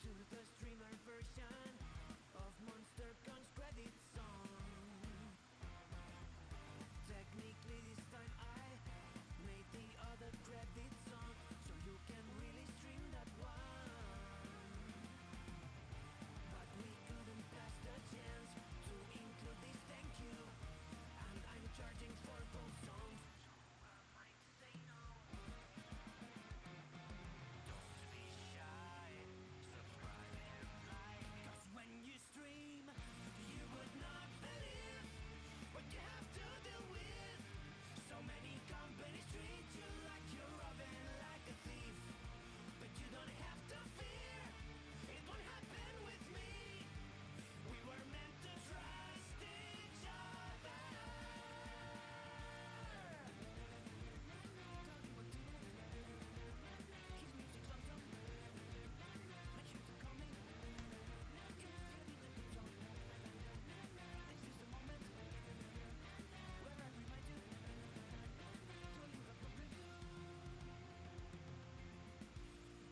to the streamer version of Monster Gun's credit song. Technically this time I made the other credit song so you can really stream that one. But we couldn't pass the chance to include this thank you, and I'm charging for both songs. So am I to say no? Don't be shy, subscribe and like. 'Cause when you stream, you would not believe what you have to deal with. So many companies treat you like you're robbing like a thief. But you don't have to fear, it won't happen with me. We were meant to trust each other.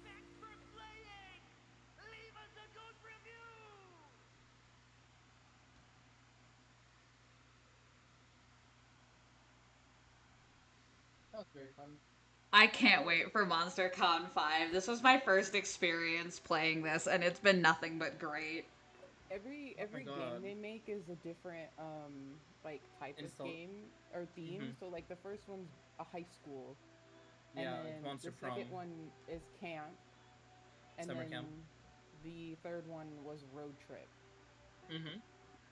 Thanks for playing! Leave us a good review! That was very fun. I can't wait for Monster Con 5. This was my first experience playing this, and it's been nothing but great. Every Oh my every game god. they make is a different like type of Install. game or theme. Mhm. So like the first one's a high school, and Yeah, then like Monster the second Prom. one is camp, and Summer then camp. the third one was road trip. Mm-hmm.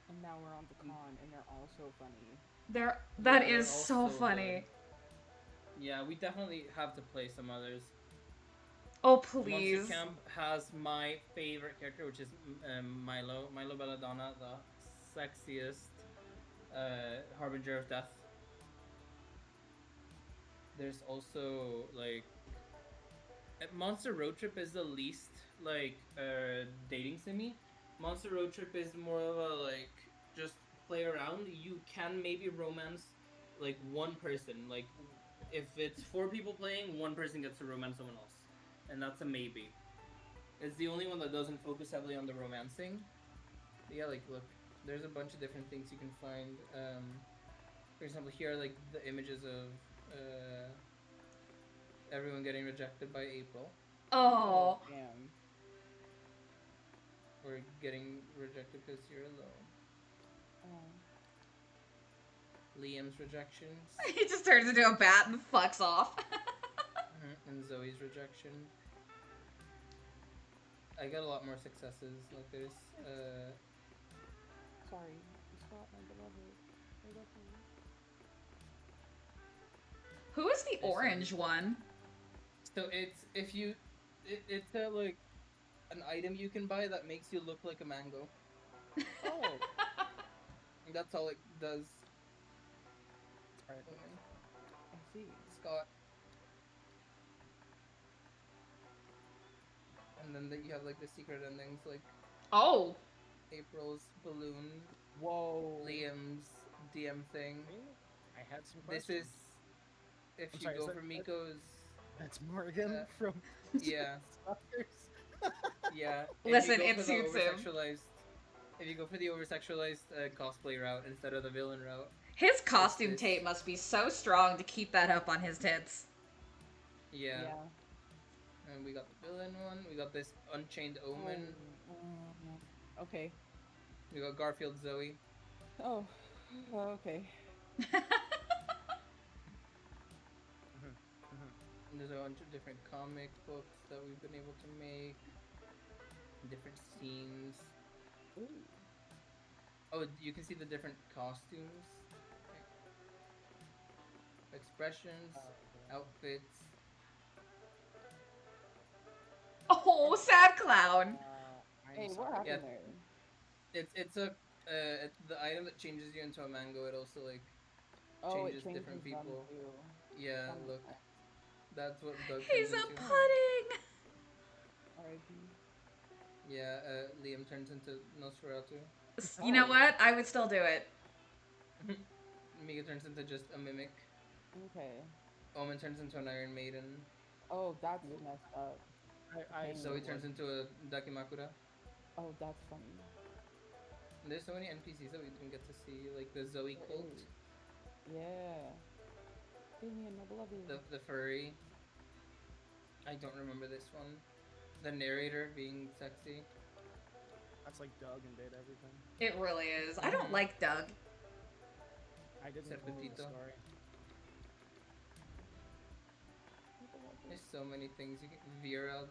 And now we're on to con, and they're all so funny. That Yeah, is they're all so so good. funny. Yeah, we definitely have to play some others. Oh, Monster please. Camp has my favorite character, which is Milo Belladonna, the sexiest harbinger of death. There's also like Monster Road Trip is the least like dating simi. Monster Road Trip is more of a like just play around. You can maybe romance like one person. Like if it's four people playing, one person gets to romance someone else, and that's a maybe. It's the only one that doesn't focus heavily on the romancing. But yeah, like look, there's a bunch of different things you can find. For example, here are like the images of everyone getting rejected by April. Oh. Damn. Or getting rejected because you're alone. Oh. Liam's rejections. He just turns into a bat and fucks off. And Zoe's rejection. I got a lot more successes. Like there's Sorry, Scott, my beloved. I love you. Who is the orange one? so it's if you it's a like an item you can buy that makes you look like a mango. Oh, That's all it does. Alright, I see. Scott. And then you have like the secret endings like Oh. April's balloon, Whoa. Liam's DM thing. I had some This questions. is if I'm you sorry, is go that- for Miko's That's Morgan from yeah. Stalkers. Yeah. Listen, If you it go for the suits him. over-sexualized- If you go for the over-sexualized cosplay route instead of the villain route. His costume this. tape must be so strong to keep that up on his tits. Yeah. Yeah. And we got the villain one. We got this Unchained Omen. Okay. We got Garfield Zoe. Oh. Okay. And there's a bunch of different comic books that we've been able to make, different scenes. Ooh. Oh, you can see the different costumes, expressions, outfits. Oh, sad clown. I'm Hey, what sorry. Yeah, happened there? it's the item that changes you into a mango. It also like Oh, it changes different changes them people. too. Yeah, That makes look, sense. that's what Doug turns He's a into. pudding. R.I.P. Yeah, Liam turns into Nosferatu. You know Oh, what? I would still do it. Mika turns into just a mimic. okay. Omen turns into an Iron Maiden. Oh, that's messed up. I Zoe Pain. support. turns into a Dakimakura. Oh, that's funny. And there's so many NPCs that we didn't get to see, like the Zoe There cult, is. Yeah. Damien, my beloved. the furry. I don't remember this one. The narrator being sexy. That's like Doug and did everything. It really is. I don't Mhm. like Doug. I didn't finish the Serpentito. story. My beloved. There's so many things. You can Vera,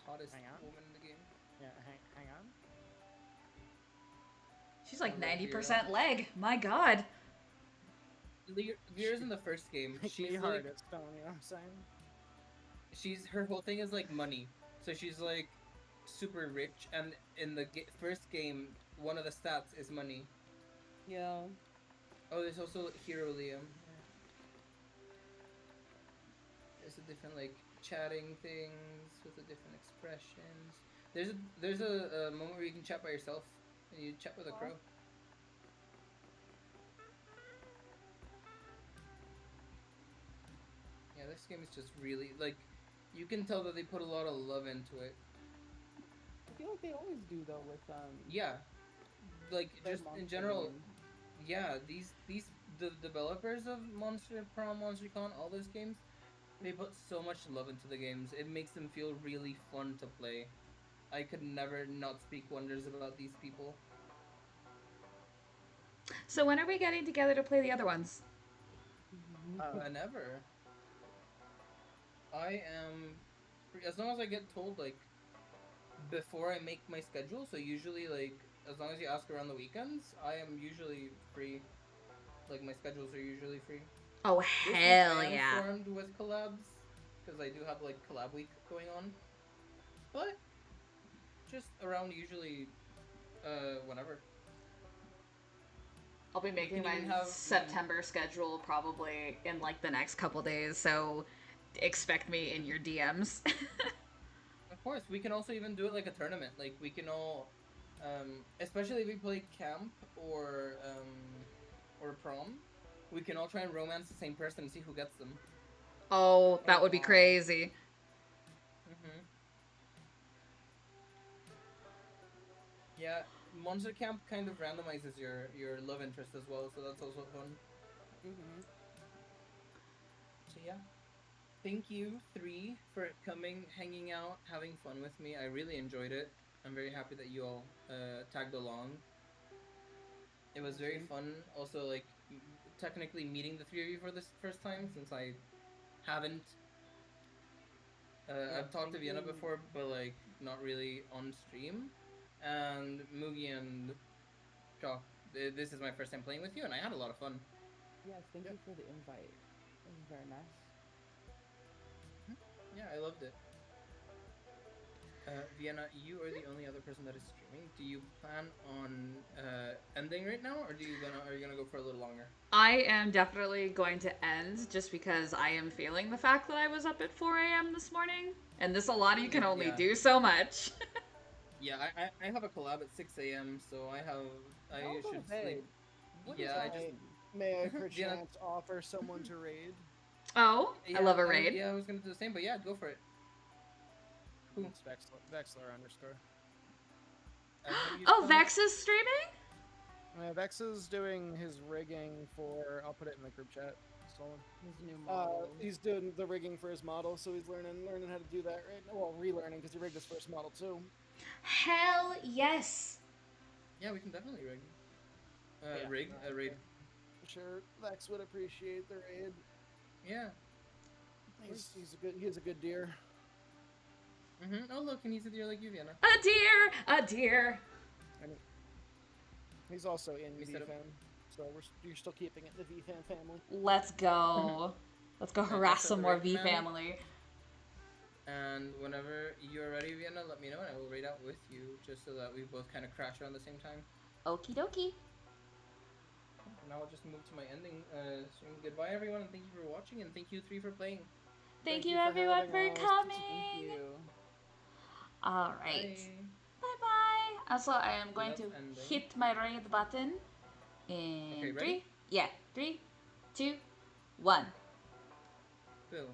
hottest Hang on. woman in the game. Yeah, hang on. She's like I love Vera. 90% leg. My god. Vera's in the first game. Make She's me like, hardest, don't you know what I'm saying? she's her whole thing is like money. So she's like super rich, and in the first game, one of the stats is money. Yeah. Oh, there's also Hero Liam. There's a different like chatting things with the different expressions. There's a moment where you can chat by yourself and you chat with a crow. Yeah, this game is just really like you can tell that they put a lot of love into it. I feel like they always do though with Yeah, like their just in monster general, games. yeah. These the developers of Monster Prom, Monster Con, all those games, they put so much love into the games. It makes them feel really fun to play. I could never not speak wonders about these people. So when are we getting together to play the other ones? Whenever I am, as long as I get told like before I make my schedule. So usually like as long as you ask around the weekends, I am usually free. Like my schedules are usually free. Oh, This week I hell am yeah. swarmed with collabs because I do have like collab week going on, but just around usually whenever. I'll be making can my even have- September schedule probably in like the next couple days, so expect me in your DMs. Of course, we can also even do it like a tournament. Like we can all, especially if we play camp or prom, we can all try and romance the same person and see who gets them. Oh, that would be God. crazy. Mhm. Yeah, Monster Camp kind of randomizes your love interest as well, so that's also fun. Mhm. So yeah, thank you three for coming, hanging out, having fun with me. I really enjoyed it. I'm very happy that you all tagged along. It was very fun. Also, like technically meeting the three of you for this first time since I haven't. I've talked to Vienna thank you. before, but like not really on stream. And Mugi and Shock, this is my first time playing with you, and I had a lot of fun. Yes, thank you for the invite. It was very nice. Yeah, I loved it. Vienna, you are the only other person that is streaming. Do you plan on ending right now, or are you gonna go for a little longer? I am definitely going to end just because I am feeling the fact that I was up at 4 a.m. this morning. And this Alani can only Yeah. do so much. Yeah, I have a collab at 6 a.m., so I I'll go to should bed. sleep. What Yeah, is I up? just May I Vienna, perchance offer someone to raid? Oh, I love a raid. I was gonna do the same, but yeah, go for it. Who? It's Vexler underscore. How do you Oh, spell Vex is streaming? Vex is doing his rigging for. I'll put it in the group chat. Stolen. His new model. He's doing the rigging for his model, so he's learning how to do that right now. Well, relearning because he rigged his first model too. Hell yes. Yeah, we can definitely rig. Yeah. Raid. For sure, Vex would appreciate the raid. Yeah. He's a good deer. Oh, look, and he's a deer like you, Vienna. A deer, a deer. And he's also in We set up. VFam, so you're still keeping it in the VFam family. Let's go. Let's go Alright, harass let's set some the more raid V command. family. And whenever you're ready, Vienna, let me know, and I will raid out with you, just so that we both kind of crash around the same time. Okie dokie. Now I'll just move to my ending stream. Goodbye, everyone, and thank you for watching, and thank you three for playing. Thank Thank you you for everyone having for us. coming. Thank you. All right. Bye. Bye bye. Also, I am going Love to ending. hit my raid button in Okay, ready? three. Yeah, 3, 2, 1. Boom.